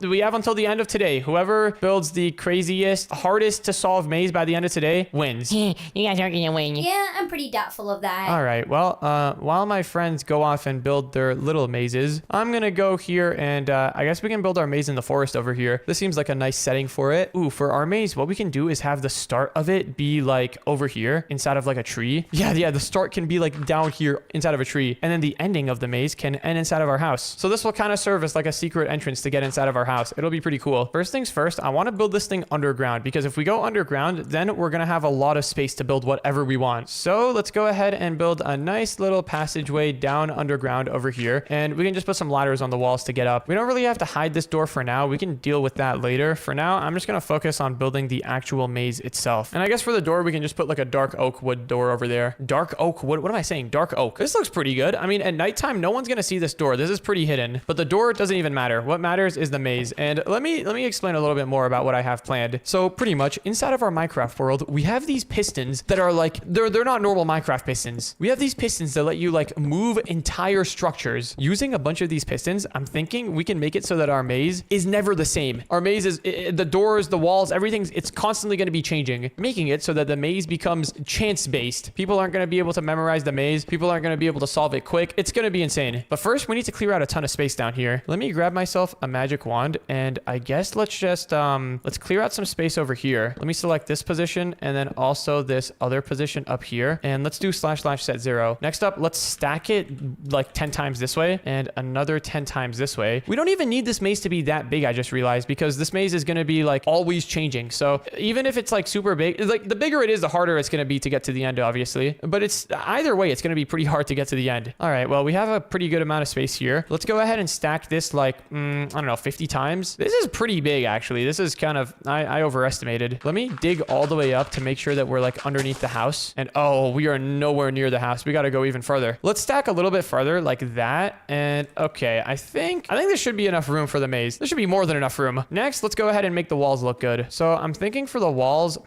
we have until the end of today. Whoever builds the craziest, hardest to solve maze by the end of today wins. You guys aren't gonna win. Yeah, I'm pretty doubtful of that. All right, well, while my friends go off and build their little mazes, I'm gonna go here and I guess we can build our maze in the forest over here. This seems like a nice setting for it. Ooh, for our maze, what we can do is have the start of it be like over here inside of like a tree. Yeah, the start can be like down here inside of a tree, and then the ending of the maze can end inside of our house. So this will kind of serve as like a secret entrance to get inside of our house. It'll be pretty cool. First things first, I want to build this thing underground because if we go underground, then we're gonna have a lot of space to build whatever we want. So let's go ahead and build a nice little passageway down underground over here, and we can just put some ladders on the walls to get up. We don't really have to hide this door for now. We can deal with that later. For now, I'm just gonna focus on building the actual maze itself. And I guess for the door, we can just put like a dark oak wood door over there. Dark oak wood? What am I saying? Dark oak. This looks pretty good. I mean, at nighttime, no one's gonna see this door. This is pretty hidden, but the door doesn't even matter. What matters is the maze. And let me explain a little bit more about what I have planned. So pretty much inside of our Minecraft world, we have these pistons that are like, they're not normal Minecraft pistons. We have these pistons that let you like move entire structures. Using a bunch of these pistons, I'm thinking we can make it so that our maze is never the same. Our maze is, the doors, the walls, everything's, it's constantly going to be changing, making it so that the maze becomes chance-based. People aren't going to be able to memorize the maze. People aren't going to be able to solve it quick. It's going to be insane. But first, we need to clear out a ton of space down here. Let me grab myself a magic wand, and I guess let's just, let's clear out some space over here. Let me select this position, and then also this other position up here, and let's do // set 0. Next up, let's stack it like 10 times this way, and another 10 times this way. We don't even need this maze to be that big, I just realized, because this maze is going to be like always changing. So even if it's like super big, like the bigger it is, the harder it's going to be to get to the end, obviously. But it's either way, it's going to be pretty hard to get to the end. All right, well, we have a pretty good amount of space here. Let's go ahead and stack this like, I don't know, 50 times. This is pretty big, actually. This is kind of, I overestimated. Let me dig all the way up to make sure that we're like underneath the house. And oh, we are nowhere near the house. We got to go even further. Let's stack a little bit further like that. And okay, I think there should be enough room for the maze. There should be more than enough enough room. Next, let's go ahead and make the walls look good. So I'm thinking for the walls,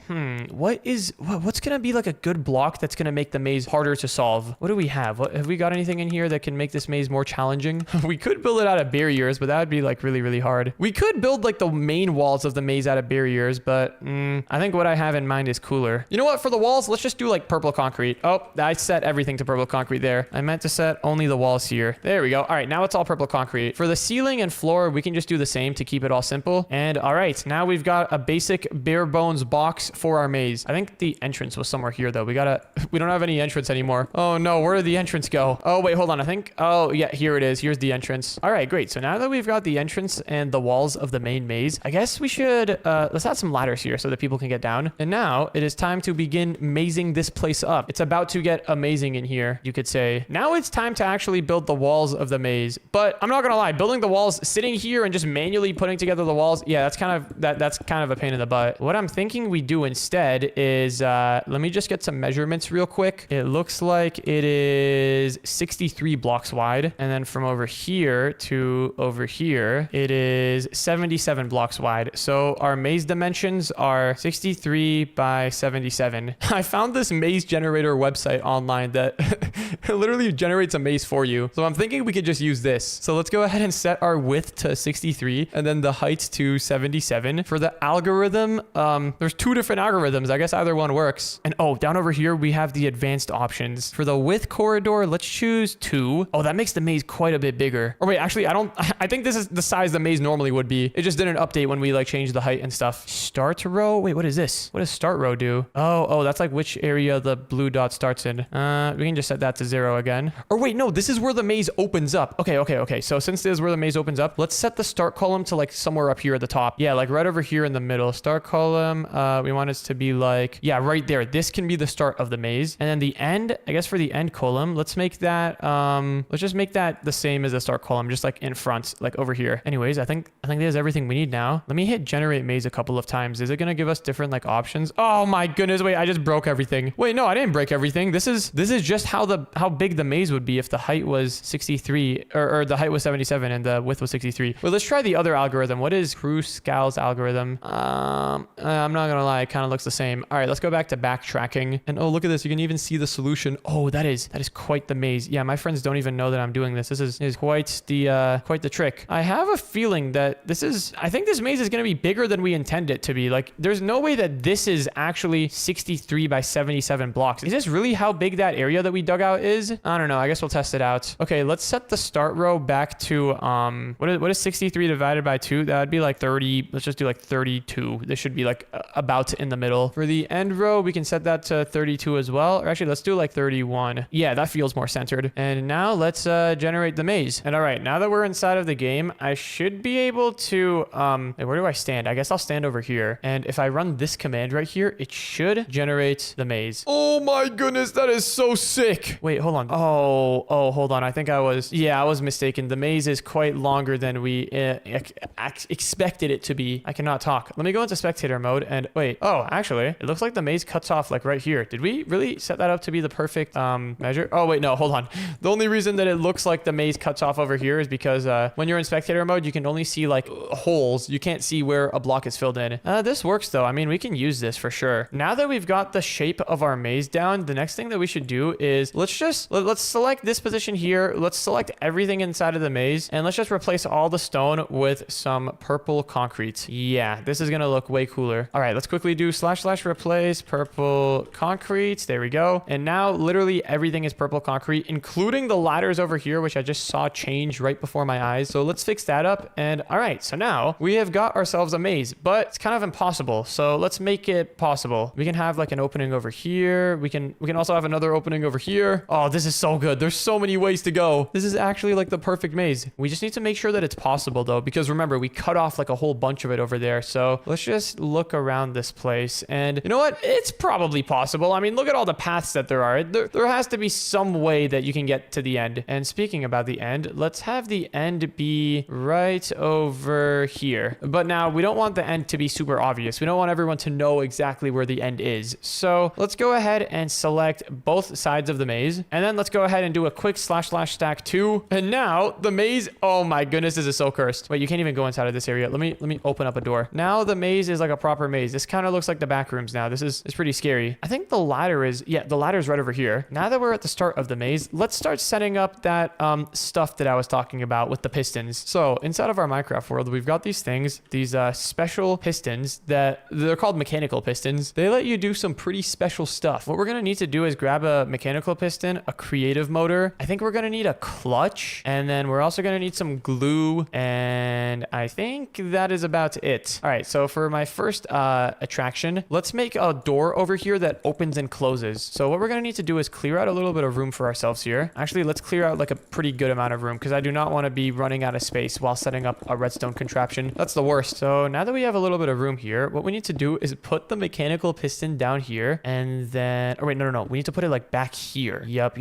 what's gonna be like a good block that's gonna make the maze harder to solve? What do we have? Have we got anything in here that can make this maze more challenging? We could build it out of barriers, but that would be like really, really hard. We could build like the main walls of the maze out of barriers, but I think what I have in mind is cooler. You know what? For the walls, let's just do like purple concrete. Oh, I set everything to purple concrete there. I meant to set only the walls here. There we go. All right, now it's all purple concrete. For the ceiling and floor, we can just do the same to keep it all simple. And all right, now we've got a basic bare bones box for our maze. I think the entrance was somewhere here though. We don't have any entrance anymore. Oh no, where did the entrance go? Oh wait, hold on. Oh yeah, here it is. Here's the entrance. All right, great. So now that we've got the entrance and the walls of the main maze, I guess we should, let's add some ladders here so that people can get down. And now it is time to begin mazing this place up. It's about to get amazing in here, you could say. Now it's time to actually build the walls of the maze. But I'm not gonna lie, building the walls, sitting here and just manually putting together the walls, yeah, that's kind of a pain in the butt. What I'm thinking we do instead is, let me just get some measurements real quick. It looks like it is 63 blocks wide. And then from over here to over here, it is 77 blocks wide. So our maze dimensions are 63 by 77. I found this maze generator website online that literally generates a maze for you. So I'm thinking we could just use this. So let's go ahead and set our width to 63 and then the height to 77. For the algorithm, there's two different algorithms. I guess either one works. And oh, down over here, we have the advanced options. For the width corridor, let's choose 2. Oh, that makes the maze quite a bit bigger. Or wait, actually, I think this is the size the maze normally would be. It just didn't update when we like changed the height and stuff. Start row? Wait, what is this? What does start row do? Oh, that's like which area the blue dot starts in. We can just set that to 0 again. Or wait, no, this is where the maze opens up. Okay. So since this is where the maze opens up, let's set the start column to like somewhere up here at the top. Yeah, like right over here in the middle. Start column, we want it to be like, yeah, right there. This can be the start of the maze. And then the end, I guess for the end column, let's make that, let's just make that the same as the start column, just like in front, like over here. Anyways, I think there's everything we need now. Let me hit generate maze a couple of times. Is it going to give us different like options? Oh my goodness. Wait, I just broke everything. Wait, no, I didn't break everything. This is just how big the maze would be if the height was 63 or the height was 77 and the width was 63. Well, let's try the other algorithm. What is Kruskal's algorithm? I'm not going to lie. It kind of looks the same. All right, let's go back to backtracking. And oh, look at this. You can even see the solution. Oh, that is quite the maze. Yeah, my friends don't even know that I'm doing this. This is quite the trick. I have a feeling that I think this maze is going to be bigger than we intend it to be. Like, there's no way that this is actually 63 by 77 blocks. Is this really how big that area that we dug out is? I don't know. I guess we'll test it out. Okay, let's set the start row back to, what is 63 divided by 2? That would be like 30. Let's just do like 32. This should be like about in the middle. For the end row, we can set that to 32 as well. Or actually, let's do like 31. Yeah, that feels more centered. And now let's generate the maze. And all right, now that we're inside of the game, I should be able to, where do I stand? I guess I'll stand over here. And if I run this command right here, it should generate the maze. Oh my goodness, that is so sick. Wait, hold on. Oh, hold on. I think I was mistaken. The maze is quite longer than we expected it to be. I cannot talk. Let me go into spectator mode and wait. Oh, actually, it looks like the maze cuts off like right here. Did we really set that up to be the perfect measure? Oh, wait, no, hold on. The only reason that it looks like the maze cuts off over here is because when you're in spectator mode, you can only see like holes. You can't see where a block is filled in. This works though. I mean, we can use this for sure. Now that we've got the shape of our maze down, the next thing that we should do is let's select this position here. Let's select everything inside of the maze and let's just replace all the stone with some purple concrete. Yeah, this is gonna look way cooler. All right, let's quickly do / replace purple concrete. There we go. And now literally everything is purple concrete, including the ladders over here, which I just saw change right before my eyes. So let's fix that up. And all right, so now we have got ourselves a maze, but it's kind of impossible. So let's make it possible. We can have like an opening over here. We can also have another opening over here. Oh, this is so good. There's so many ways to go. This is actually like the perfect maze. We just need to make sure that it's possible though, because remember, we cut off like a whole bunch of it over there. So let's just look around this place. And you know what? It's probably possible. I mean, look at all the paths that there are. There has to be some way that you can get to the end. And speaking about the end, let's have the end be right over here. But now we don't want the end to be super obvious. We don't want everyone to know exactly where the end is. So let's go ahead and select both sides of the maze. And then let's go ahead and do a quick / stack 2. And now the maze, oh my goodness, this is so cursed. Wait, you can't even go inside of this area. Let me open up a door. Now the maze is like a proper maze. This kind of looks like the back rooms now. This is pretty scary. I think the ladder is, yeah, the ladder is right over here. Now that we're at the start of the maze, let's start setting up that stuff that I was talking about with the pistons. So inside of our Minecraft world, we've got these things, these special pistons that they're called mechanical pistons. They let you do some pretty special stuff. What we're going to need to do is grab a mechanical piston, a creative motor. I think we're going to need a clutch, and then we're also going to need some glue, and I think that is about it. All right, so for my first attraction, let's make a door over here that opens and closes. So what we're going to need to do is clear out a little bit of room for ourselves here. Actually, let's clear out like a pretty good amount of room because I do not want to be running out of space while setting up a redstone contraption. That's the worst. So now that we have a little bit of room here, what we need to do is put the mechanical piston down here, and then, oh wait, no. We need to put it like back here. Yep.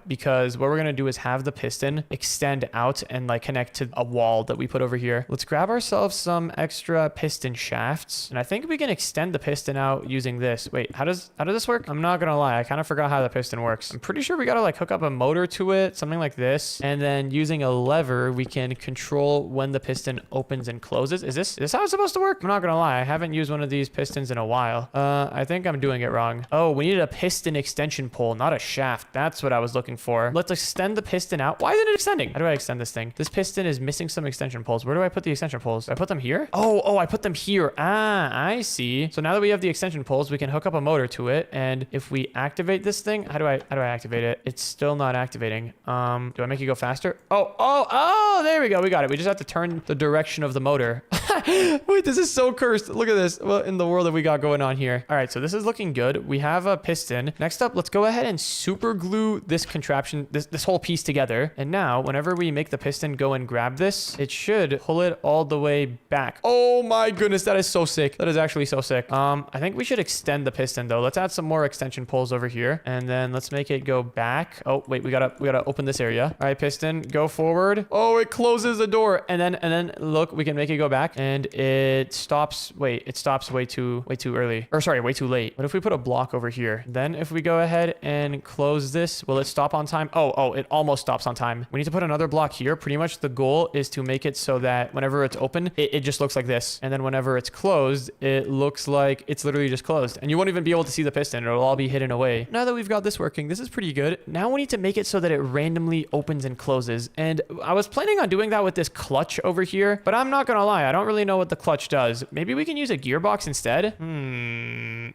Because what we're going to do is have the piston extend out and like connect to a wall that we put over here. Let's grab ourselves some extra piston shafts, and I think we can extend the piston out using this. Wait, how does this work? I'm not gonna lie, I kind of forgot how the piston works. I'm pretty sure we gotta like hook up a motor to it, something like this, and then using a lever we can control when the piston opens and closes. Is this how it's supposed to work? I'm not gonna lie, I haven't used one of these pistons in a while. I think I'm doing it wrong. Oh, we needed a piston extension pole, not a shaft. That's what I was looking for. Let's extend the piston out. Why isn't it extending? How do I extend this thing? This piston is missing some extension poles. Where do I put the extension poles? Do I put them here? Oh, I put them here. Ah, I see. So now that we have the extension poles, we can hook up a motor to it, and if we activate this thing, how do I activate it? It's still not activating. Do I make it go faster? Oh, there we go. We got it. We just have to turn the direction of the motor. Wait, this is so cursed. Look at this. What in the world have we got going on here? All right, so this is looking good. We have a piston. Next up, let's go ahead and super glue this contraption, this whole piece together. And now, whenever we make the piston go and grab this, it should pull it all the way back. Oh my goodness, that is so sick. That is actually so sick. I think we should extend the piston though. Let's add some more extension poles over here, and then let's make it go back. Oh wait, we gotta open this area. All right, piston, go forward. Oh, it closes the door, and then look, we can make it go back, and it stops. Wait, it stops way too early, or sorry, way too late. What if we put a block over here? Then if we go ahead and close this, will it stop on time? Oh, it almost stops on time. We need to put another block here. Pretty much the goal is to make it so that whenever it's open, it just looks like this, and then whenever it's closed, it looks like it's literally just closed, and you won't even be able to see the piston. It'll all be hidden away. Now that we've got this working, this is pretty good. Now we need to make it so that it randomly opens and closes, and I was planning on doing that with this clutch over here, but I'm not gonna lie, I don't really know what the clutch does. Maybe we can use a gearbox instead.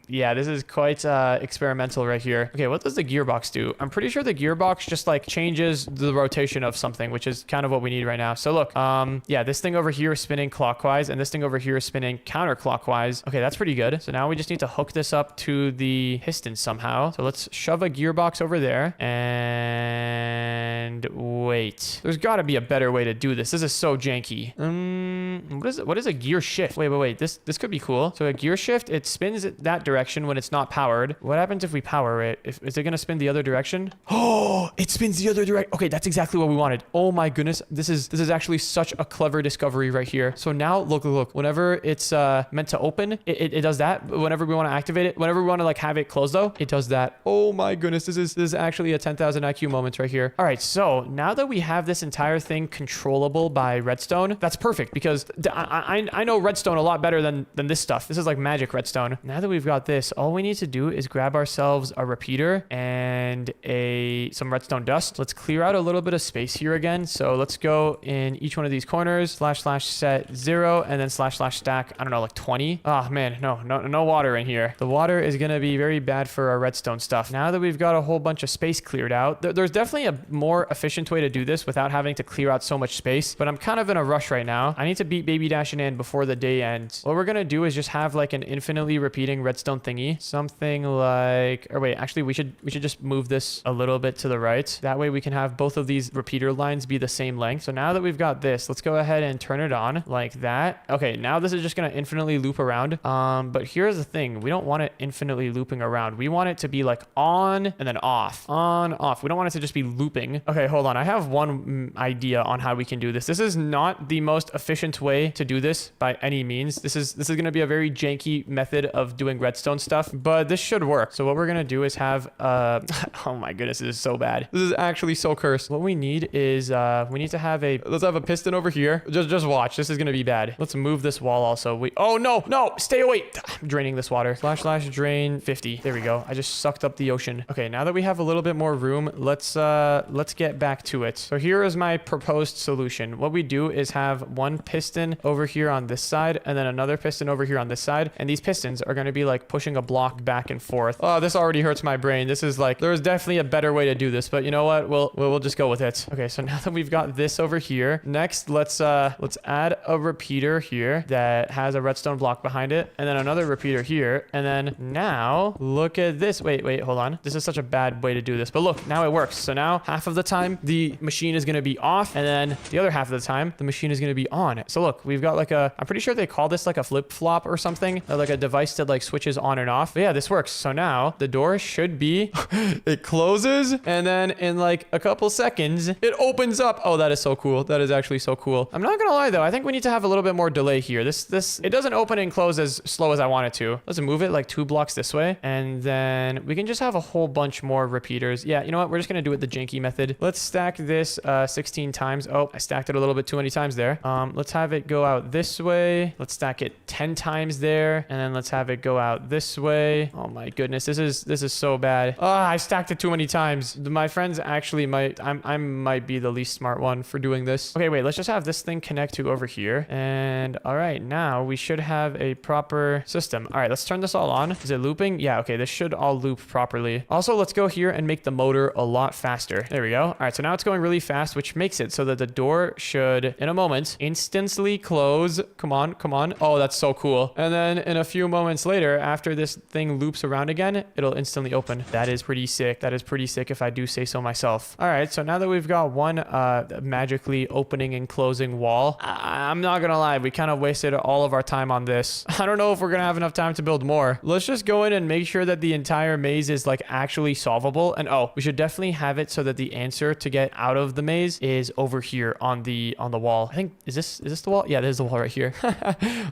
Yeah, this is quite experimental right here. Okay, what does the gearbox do? I'm pretty sure the gearbox just like changes the rotation of something, which is kind of what we need right now. So look, yeah, this thing over here is spinning clockwise, and this thing over here is spinning counterclockwise. Okay, that's pretty good. So now we just need to hook this up to the piston somehow. So let's shove a gearbox over there, and wait. There's got to be a better way to do this. This is so janky. What is a gear shift? Wait. This could be cool. So a gear shift, it spins it that direction when it's not powered. What happens if we power it? Is it going to spin the other direction? Oh, it spins the other direction. Okay, that's exactly what we wanted. Oh my goodness. This is actually such a clever discovery right here. So now look. Whenever it's meant to open, it does that. Whenever we want to activate it, whenever we want to like have it closed though, it does that. Oh my goodness. This is actually a 10,000 IQ moment right here. All right. So now that we have this entire thing controllable by redstone, that's perfect because I know redstone a lot better than this stuff. This is like magic redstone. Now that we've got this, all we need to do is grab ourselves a repeater and some redstone dust. Let's clear out a little bit of space here again. So let's go in each one of these corners, / set 0, and then / stack, I don't know, like 20. Oh man, no water in here. The water is going to be very bad for our redstone stuff. Now that we've got a whole bunch of space cleared out, there's definitely a more efficient way to do this without having to clear out so much space, but I'm kind of in a rush right now. I need to beat Baby Dash and Ann before the day ends. What we're going to do is just have like an infinitely repeating redstone thingy. Something like, or wait, actually we should just move this a little bit to the right. That way we can have both of these repeater lines be the same length. So now that we've got this, let's go ahead and turn it on like that. Okay, now this is just going to infinitely loop around. But here's the thing. We don't want it infinitely looping around. We want it to be like on and then off. On, off. We don't want it to just be looping. Okay, hold on. I have one idea on how we can do this. This is not the most efficient way to do this by any means. This is going to be a very janky method of doing redstone stuff, but this should work. So what we're going to do is have, oh my goodness, this is so bad. This is actually so cursed. What we need is we need to have let's have a piston over here. Just watch. This is gonna be bad. Let's move this wall also. Oh no, stay away. I'm draining this water. Slash drain 50. There we go. I just sucked up the ocean. Okay, now that we have a little bit more room, let's get back to it. So here is my proposed solution. What we do is have one piston over here on this side and then another piston over here on this side, and these pistons are going to be like pushing a block back and forth. Oh, this already hurts my brain. This is like, there's definitely a better way to do this, but you know what? We'll just go with it. Okay, so now that we've got this over here, next let's add a repeater here that has a redstone block behind it, and then another repeater here, and then now look at this. Wait, hold on. This is such a bad way to do this, but look, now it works. So now half of the time the machine is going to be off, and then the other half of the time the machine is going to be on. So look, we've got like I'm pretty sure they call this like a flip-flop or something, or like a device that like switches on and off. But yeah, this works. So now the door should be it closes, and then in like a couple seconds it opens up. Oh, that is so cool. That is actually so cool. I'm not gonna lie though, I think we need to have a little bit more delay here. This it doesn't open and close as slow as I want it to. Let's move it like 2 blocks this way, and then we can just have a whole bunch more repeaters. Yeah, you know what, we're just gonna do it the janky method. Let's stack this 16 times. Oh, I stacked it a little bit too many times there. Let's have it go out this way. Let's stack it 10 times there, and then let's have it go out this way. Oh my goodness, this is so bad. Oh, I stacked it too many times. My friends actually I might be the least smart one for doing this. Okay, wait, let's just have this thing connect to over here. And all right, now we should have a proper system. All right, let's turn this all on. Is it looping? Yeah, okay, this should all loop properly. Also, let's go here and make the motor a lot faster. There we go. All right, so now it's going really fast, which makes it so that the door should, in a moment, instantly close. Come on. Oh, that's so cool. And then in a few moments later, after this thing loops around again, it'll instantly open. That is pretty sick. That is pretty sick if I do say so myself. All right, so now that we've got one magically opening and closing wall, I'm not gonna lie, we kind of wasted all of our time on this. I don't know if we're gonna have enough time to build more. Let's just go in and make sure that the entire maze is like actually solvable. And oh, we should definitely have it so that the answer to get out of the maze is over here on the wall. I think, is this the wall? Yeah, this is the wall right here.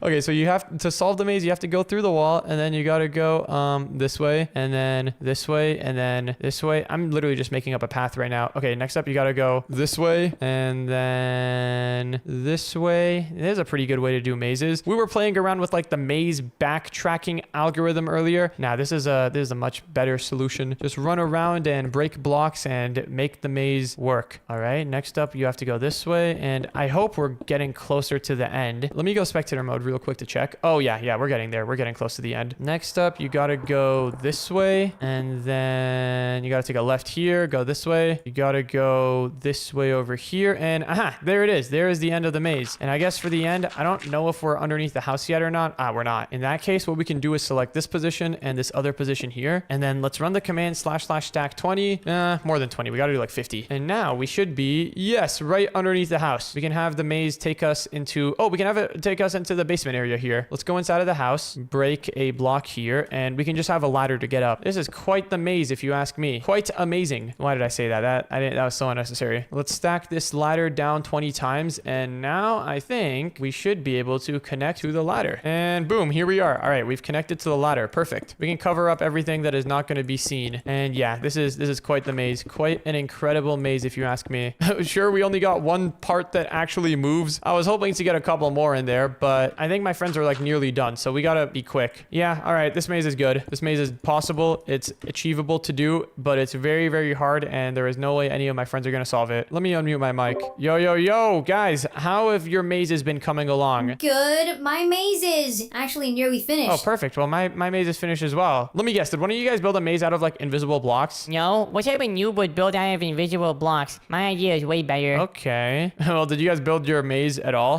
Okay, so you have to solve the maze, you have to go through the wall, and then you gotta go this way, and then this way, and then this way. I'm literally just making up a path right now. Okay, next up you gotta go this way, and then this way. There's a pretty good way to do mazes. We were playing around with like the maze backtracking algorithm earlier. Now this is a much better solution. Just run around and break blocks and make the maze work. All right, next up you have to go this way, and I hope we're getting closer to the end. Let me go spectator mode real quick to check. Oh yeah, we're getting there. We're getting close to the end. Next up you gotta go this way, and then you gotta take a left here, go this way. You gotta go this way over here, and aha, there it is. There is the end of the maze. And I guess for the end, I don't know if we're underneath the house yet or not. We're not. In that case, what we can do is select this position and this other position here, and then let's run the command / stack 20. More than 20. We gotta do like 50. And now we should be, yes, right underneath the house. We can have the maze take us into, we can have it take us into the basement area here. Let's go inside of the house, break a block here, and we can just have a ladder to get up. This is quite the maze if you ask me. Quite amazing. Why did I say that? That was so unnecessary. Let's stack this ladder down 20 times, and now I think we should be able to connect to the ladder. And boom, here we are. All right, we've connected to the ladder. Perfect. We can cover up everything that is not going to be seen. And yeah, this is quite the maze. Quite an incredible maze if you ask me. Sure, we only got one part that actually moves. I was hoping to get a couple more in there, but I think my friends are like nearly done, so we gotta be quick. Yeah, all right, this maze is good. This maze is possible. It's achievable to do, but it's very, very hard, and there is no way any of my friends are gonna solve it. Let me unmute my mic. Yo, guys, how have your mazes been coming along? Good. My maze is actually nearly finished. Oh, perfect. Well, my maze is finished as well. Let me guess, did one of you guys build a maze out of like invisible blocks? No, what type of noob would build out of invisible blocks? My idea is way better. Okay. Well, did you guys build your maze at all?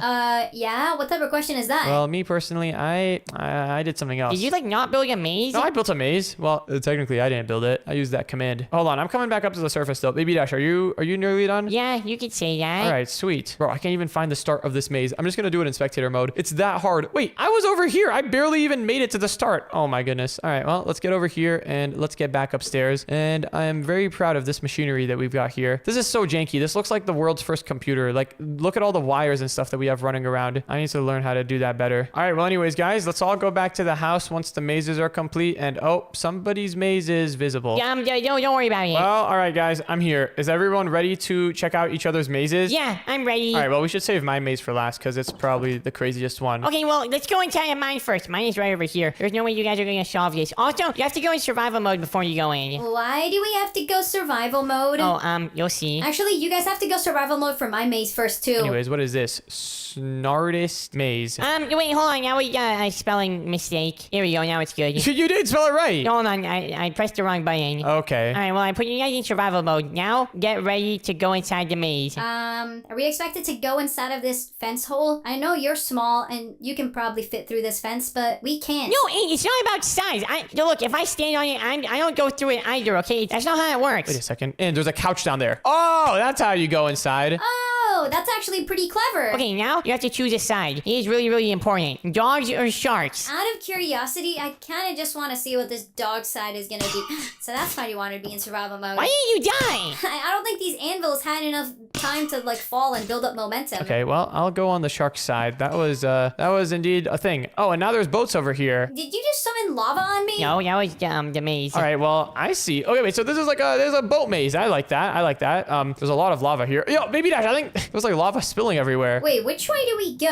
Yeah. What type of question is that? Well, me personally, I did something else. Did you like not build a maze? No, I built a maze. Well, technically, I didn't build it. I used that command. Hold on, I'm coming back up to the surface still. Baby Dash, are you nearly done? Yeah, you could say that. All right, sweet. Bro, I can't even find the start of this maze. I'm just gonna do it in spectator mode. It's that hard. Wait, I was over here. I barely even made it to the start. Oh my goodness. All right, well, let's get over here and let's get back upstairs. And I am very proud of this machinery that we've got here. This is so janky. This looks like the world's first computer. Like, look at all the wires and stuff that we have running around. I need to learn how to do that better. All right, well, anyways, guys, let's all go back to the house once the mazes are complete. And oh, somebody's maze is visible. I'm the good. Don't worry about it. Well, all right, guys, I'm here. Is everyone ready to check out each other's mazes? Yeah, I'm ready. All right, well, we should save my maze for last because it's probably the craziest one. Okay, well, let's go inside of mine first. Mine is right over here. There's no way you guys are gonna solve this. Also, you have to go in survival mode before you go in. Why do we have to go survival mode? Oh, you'll see. Actually, you guys have to go survival mode for my maze first, too. Anyways, what is this? Snartist maze. Wait, hold on. Now we got a spelling mistake. Here we go. Now it's good. You did spell it right. Hold on. I pressed the wrong button. Okay. All right, well, I put you guys in survival mode. Now, get ready to go inside the maze. Are we expected to go inside of this fence hole? I know you're small and you can probably fit through this fence, but we can't. No, it's not about size. Look, if I stand on it, I don't go through it either, okay? That's not how it works. Wait a second. And there's a couch down there. Oh, that's how you go inside. Oh, that's actually pretty clever. Okay, now you have to choose a side. It is really, really important. Dogs or sharks? Out of curiosity, I kind of just want to see what this dog side is going to be. So that's why you want to be in survival mode. Why didn't you die? I don't think these anvils had enough time to like fall and build up momentum. Okay, well, I'll go on the shark side. That was indeed a thing. Oh, and now there's boats over here. Did you just summon lava on me? No, that was the maze. All right, well, I see. Okay, wait, so this is like there's a boat maze. I like that. There's a lot of lava here. Yo, Baby Dash, I think there's like lava spilling everywhere. Wait, which way do we go?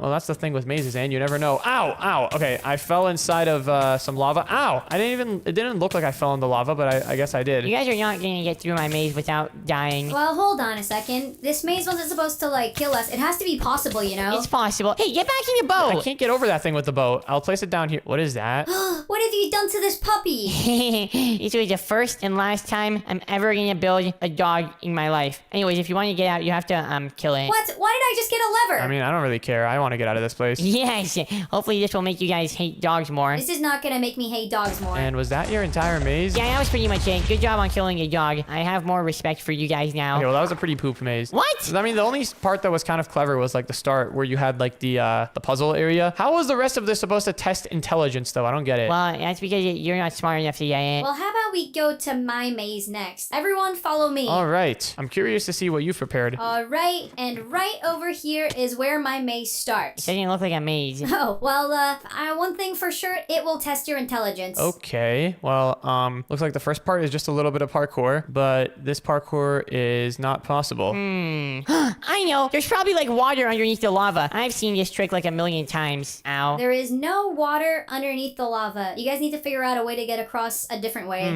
Well, that's the thing with mazes, and you never know. Ow. Okay, I fell inside of some lava. Ow. It didn't look like I fell in the lava, but I guess I did. You guys are not gonna get through my maze without dying. Well, hold on a second. This maze wasn't supposed to like kill us. It has to be possible, you know? It's possible. Hey, get back in the I boat! can't get over that thing with the boat. I'll place it down here. What is that? What have you done to this puppy? This was the first and last time I'm ever gonna build a dog in my life. Anyways, if you want to get out, you have to kill it. What? Why did I just get a lever? I mean, I don't really care. I want to get out of this place. Yes. Hopefully this will make you guys hate dogs more. This is not gonna make me hate dogs more. And was that your entire maze? Yeah, that was pretty much it. Good job on killing a dog. I have more respect for you guys now. Okay, well, that was a pretty poop maze. What? I mean, the only part that was kind of clever was like the start where you had like the puzzle area. How was the rest of this supposed to test intelligence, though? I don't get it. Well, that's because you're not smart enough to get it. Well, how about we go to my maze next? Everyone follow me. All right. I'm curious to see what you've prepared. All right, and right over here is where my maze starts. It doesn't look like a maze. Oh, well, one thing for sure, it will test your intelligence. Okay. Well, looks like the first part is just a little bit of parkour, but this parkour is not possible. I know. There's probably like water underneath the lava. I've seen this trick like a million times. Ow. There is no water underneath the lava. You guys need to figure out a way to get across a different way.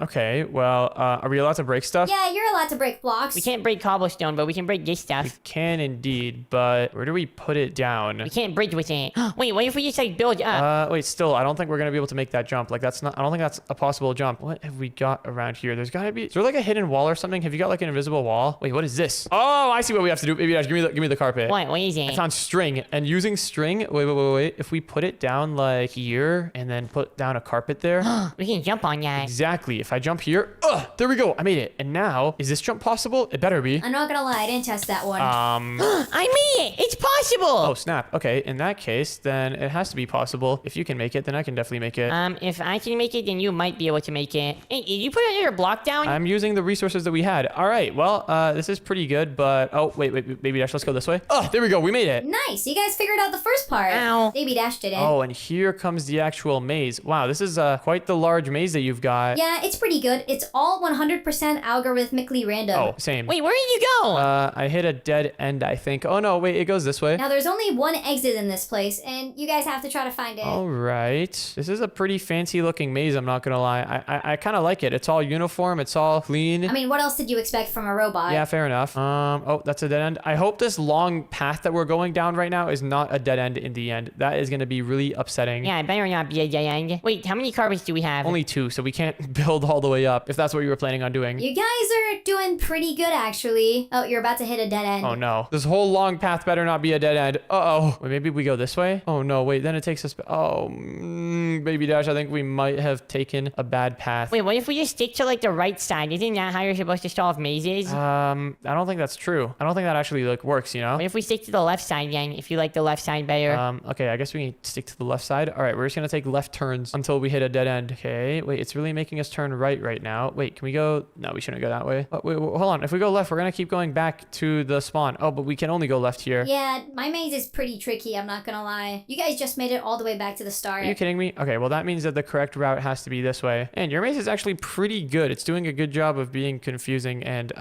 Okay. Well, are we allowed to break stuff? Yeah, you're allowed to break blocks. We can't break cobblestone, but we can break this stuff. Can indeed, but where do we put it down? We can't bridge with it. Wait, what if we just like build up? Wait, still, I don't think we're gonna be able to make that jump. Like, I don't think that's a possible jump. What have we got around here? There's gotta be, is there like a hidden wall or something? Have you got like an invisible wall? Wait, what is this? Oh, I see what we have to do. Baby Dash, give me the carpet. What is I it? found string, and using string, wait. If we put it down like here and then put down a carpet there. We can jump on that. Exactly. If I jump here, there we go. I made it. And now, is this jump possible? It better be. I'm not gonna lie, I didn't test that one. I made it! It's possible! Oh, snap. Okay, in that case, then it has to be possible. If you can make it, then I can definitely make it. If I can make it, then you might be able to make it. Hey, did you put another block down? I'm using the resources that we had. All right, well, this is pretty good, but... Oh, wait, Baby Dash, let's go this way. Oh, there we go. We made it. Nice, you guys figured out the first part. Ow. Baby Dash did it. Oh, and here comes the actual maze. Wow, this is quite the large maze that you've got. Yeah, it's pretty good. It's all 100% algorithmically random. Oh, same. Wait, where did you go? I hit a dead end, I think. Oh, no, wait, it goes this way. Now there's only one exit in this place, and you guys have to try to find it. All right. This is a pretty fancy looking maze, I'm not gonna lie. I kind of like it. It's all uniform. It's all clean. I mean, what else did you expect from a robot? Yeah, fair enough. Oh, that's a dead end. I hope this long path that we're going down right now is not a dead end in the end. That is gonna be really upsetting. Yeah, it better not be a dead end. Wait, how many carpets do we have? Only 2, so we can't build all the way up if that's what you were planning on doing. You guys are doing pretty good, actually. Oh, you're about to hit a dead end. Oh no. This whole long path better not be a dead end. Uh-oh. Wait, maybe we go this way? Oh no, wait, then it takes us... Oh, Baby Dash, I think we might have taken a bad path. Wait, what if we just stick to like the right side? Isn't that how you're supposed to solve mazes? I don't think that's true. true. I don't think that actually like works, you know? What if we stick to the left side then, if you like the left side better? Okay, I guess we can stick to the left side. All right, we're just gonna take left turns until we hit a dead end. Okay, wait, it's really making us turn right now. Wait, can we go? No, we shouldn't go that way. Oh, wait, hold on. If we go left, we're gonna keep going back to the spawn. Oh, but we can only go left here. Yeah, my maze is pretty tricky, I'm not gonna lie. You guys just made it all the way back to the start. Are you kidding me? Okay, well that means that the correct route has to be this way. And your maze is actually pretty good. It's doing a good job of being confusing and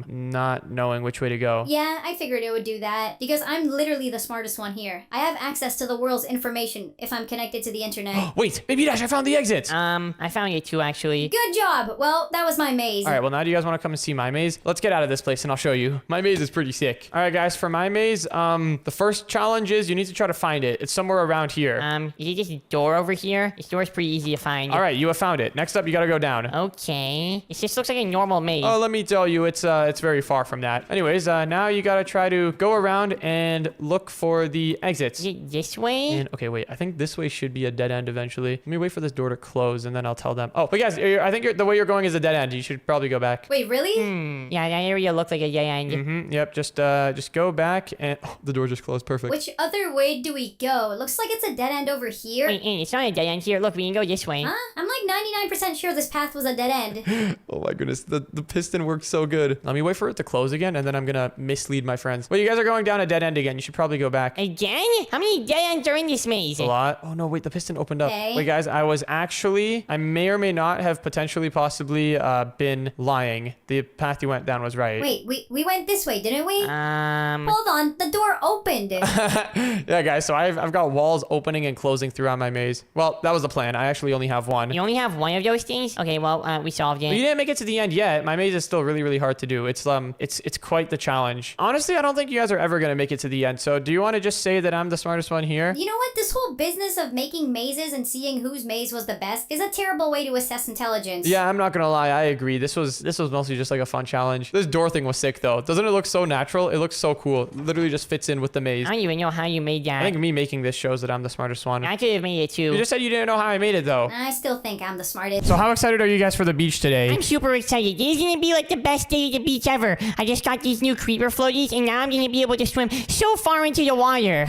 not knowing which way to go. Yeah, I figured it would do that because I'm literally the smartest one here. I have access to the world's information if I'm connected to the internet. Wait, Baby Dash, I found the exit. I found it too, actually. Good job. Well, that was my maze. All right, well now do you guys want to come and see my maze? Let's get out of this place and I'll show you. My maze is pretty sick. All right, guys, for my maze, the first challenge is you need to try to find it. It's somewhere around here. Is it just a door over here? This door's pretty easy to find. All right, you have found it. Next up, you gotta go down. Okay. It just looks like a normal maze. Oh, let me tell you, it's very far from that. Anyways, now you gotta try to go around and look for the exits. Is it this way? And okay, wait. I think this way should be a dead end eventually. Let me wait for this door to close, and then I'll tell them. Oh, but guys, I think the way you're going is a dead end. You should probably go back. Wait, really? Yeah, that area looked like a dead end. Yep. Just go back, and the door just closed. Perfect. Which other way do we go? It looks like it's a dead end over here. Wait, it's not a dead end here. Look, we can go this way. Huh? I'm like 99% sure this path was a dead end. Oh my goodness, the piston works so good. Let me wait for it to close again, and then I'm gonna mislead my friends. Well, you guys are going down a dead end again. You should probably go back. Again? How many dead ends are in this maze? A lot. Oh no, wait, the piston opened up. Okay. Wait, guys, I may or may not have potentially possibly been lying. The path you went down was right. Wait, we went this way, didn't we? Hold Hold on, the door opened. Yeah, guys, so I've got walls opening and closing throughout my maze. Well, that was the plan. I actually only have one. You only have one of those things? Okay, well, we solved But you it. didn't make it to the end yet. My maze is still really, really hard to do. It's quite the challenge. Honestly, I don't think you guys are ever gonna make it to the end. So do you want to just say that I'm the smartest one here? You know what? This whole business of making mazes and seeing whose maze was the best is a terrible way to assess intelligence. Yeah, I'm not gonna lie. I agree. This was mostly just like a fun challenge. This door thing was sick though. Doesn't it look so natural? It looks so cool. It literally just fits in with the maze. I don't even know how you made that. I think me making this shows that I'm the smartest one. I could have made it too. You just said you didn't know how I made it though. I still think I'm the smartest. So how excited are you guys for the beach today? I'm super excited. This is gonna be like the best day at the beach ever. I just got these new creeper floaties, and now I'm gonna be able to swim so far into the water.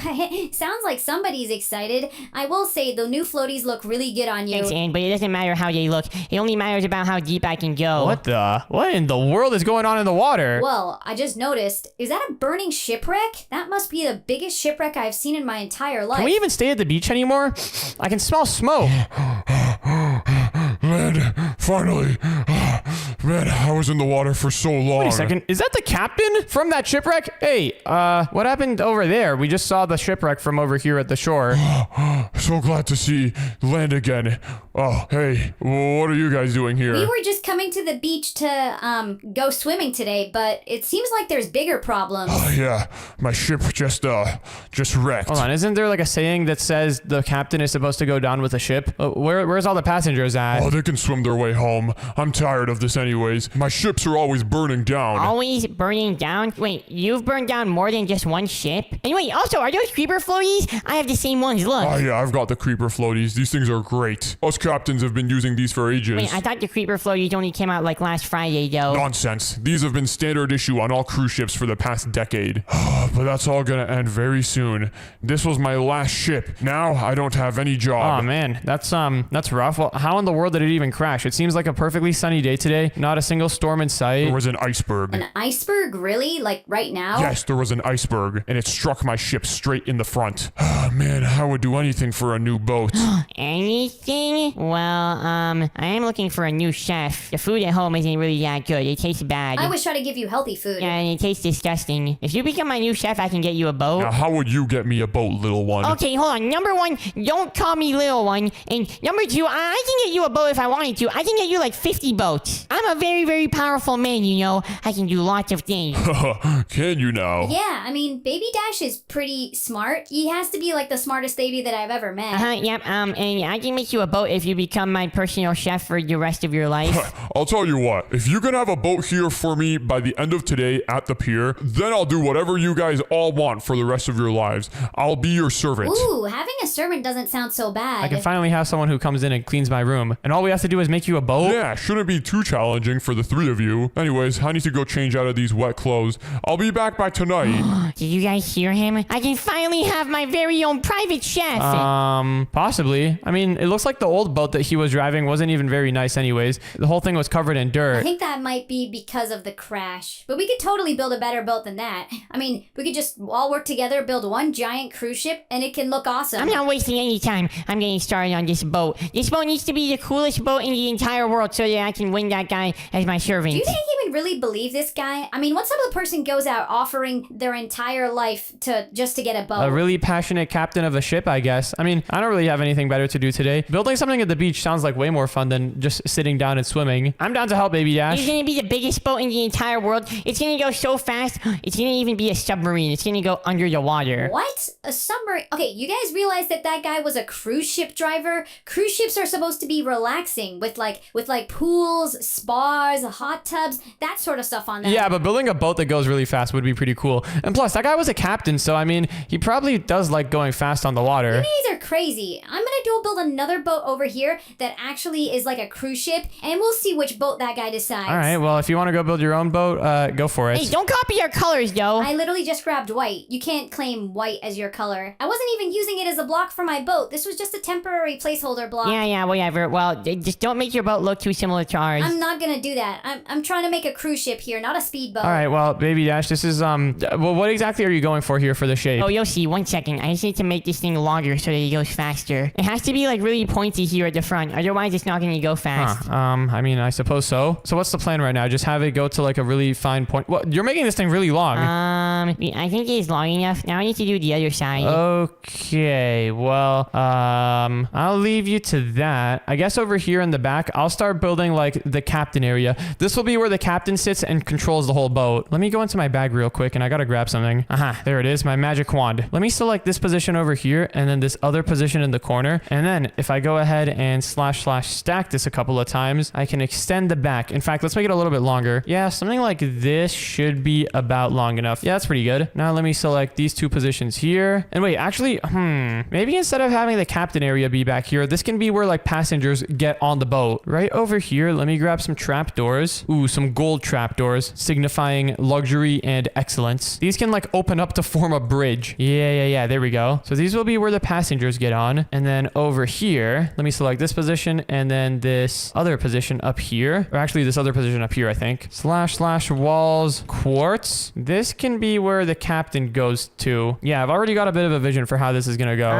Sounds like somebody's excited. I will say the new floaties look really good on you. Thanks, Ann, but it doesn't matter how they look. It only matters about how deep I can go. What in the world is going on in the water? Well, I just noticed. Is that a burning shipwreck? That must be the biggest shipwreck I've seen in my entire life. Can we even stay at the beach anymore? I can smell smoke. Man, finally. Man, I was in the water for so long. Wait a second. Is that the captain from that shipwreck? Hey, what happened over there? We just saw the shipwreck from over here at the shore. So glad to see land again. Oh, hey, what are you guys doing here? We were just coming to the beach to go swimming today, but it seems like there's bigger problems. Yeah, my ship just wrecked. Hold on, isn't there like a saying that says the captain is supposed to go down with the ship? Where's all the passengers at? Oh, they can swim their way home. I'm tired of this anyways. My ships are always burning down. Always burning down? Wait, you've burned down more than just one ship? And wait, also, are those creeper floaties? I have the same ones, look. Oh yeah, I've got the creeper floaties. These things are great. Us captains have been using these for ages. Wait, I thought the creeper floaties only came out like last Friday, though. Nonsense. These have been standard issue on all cruise ships for the past decade. But that's all gonna end very soon. This was my last ship. Now I don't have any job. Oh man, that's rough. Well, how in the world did it even crash? It seems like a perfectly sunny day today. Not a single storm in sight. There was an iceberg. An iceberg? Really? Like right now? Yes, there was an iceberg, and it struck my ship straight in the front. Man, I would do anything for a new boat. Anything? Well, I am looking for a new chef. The food at home isn't really that good. It tastes bad. I was trying to give you healthy food. Yeah, and it tastes disgusting. If you become my new chef, I can get you a boat. Now, how would you get me a boat, little one? Okay, hold on. Number one, don't call me little one. And number two, I can get you a boat if I wanted to. I can get you like 50 boats. I'm a very, very powerful man, you know. I can do lots of things. Can you now? Yeah, I mean, Baby Dash is pretty smart. He has to be like the smartest baby that I've ever met. Yep, and I can make you a boat if you become my personal chef for the rest of your life. I'll tell you what, if you can have a boat here for me by the end of today at the pier, then I'll do whatever you guys all want for the rest of your lives. I'll be your servant. Ooh, having a servant doesn't sound so bad. I can finally have someone who comes in and cleans my room. And all we have to do is make you a boat? Yeah, shouldn't be too challenging. challenging for the 3 of you. Anyways, I need to go change out of these wet clothes. I'll be back by tonight. Did you guys hear him? I can finally have my very own private chef. Possibly. I mean, it looks like the old boat that he was driving wasn't even very nice anyways. The whole thing was covered in I dirt. think that might be because of the crash. But we could totally build a better boat than that. I mean, we could just all work together, build one giant cruise ship, and it can look awesome. I'm not wasting any time. I'm getting started on this boat. This boat needs to be the coolest boat in the entire world so that I can win that guy as my servant. Do you think he would really believe this guy? I mean, what type of person goes out offering their entire life just to get a boat? A really passionate captain of a ship, I guess. I mean, I don't really have anything better to do today. Building something at the beach sounds like way more fun than just sitting down and swimming. I'm down to help, Baby Dash. It's gonna be the biggest boat in the entire world. It's gonna go so fast. It's gonna even be a submarine. It's gonna go under the water. What? A submarine? Okay, you guys realize that guy was a cruise ship driver? Cruise ships are supposed to be relaxing with like pools, spas, hot tubs, that sort of stuff on them. Yeah, but building a boat that goes really fast would be pretty cool. And plus, that guy was a captain, so I mean, he probably does like going fast on the water. You guys are crazy. I'm gonna build another boat over here that actually is like a cruise ship, and we'll see which boat that guy decides. All right, well, if you want to go build your own boat, go for it. Hey, don't copy our colors, though. I literally just grabbed white. You can't claim white as your color. I wasn't even using it as a block for my boat. This was just a temporary placeholder block. Yeah, whatever. Well, just don't make your boat look too similar to ours. I'm not gonna do that. I'm trying to make a cruise ship here, not a speedboat. All right, well, Baby Dash, this is, well, what exactly are you going for here for the shape? Oh, you'll see. 1 second. I just need to make this thing longer so that it goes faster. It has to be like really pointy here at the front. Otherwise, it's not going to go fast. I mean, I suppose so. So what's the plan right now? Just have it go to like a really fine point. Well, you're making this thing really long. I think it's long enough. Now I need to do the other side. Okay, well, I'll leave you to that. I guess over here in the back, I'll start building like the captain area. This will be where the captain sits and controls the whole boat. Let me go into my bag real quick and I gotta grab something. There it is, my magic wand. Let me select this position over here and then this other position in the corner. And then if I go ahead and / stack this a couple of times, I can extend the back. In fact, let's make it a little bit longer. Yeah, something like this should be about long enough. Yeah, that's pretty good. Now let me select these 2 positions here. And wait, actually, maybe instead of having the captain area be back here, this can be where like passengers get on the boat. Right over here, let me grab some trapdoors. Ooh, some gold trapdoors signifying luxury and excellence. These can like open up to form a bridge. Yeah, there we go. So these will be where the passengers get on. And then over here, let me select this position and then this other position up here. Or actually this other position up here, I think. / walls, quartz. This can be where the captain goes to. Yeah, I've already got a bit of a vision for how this is gonna go.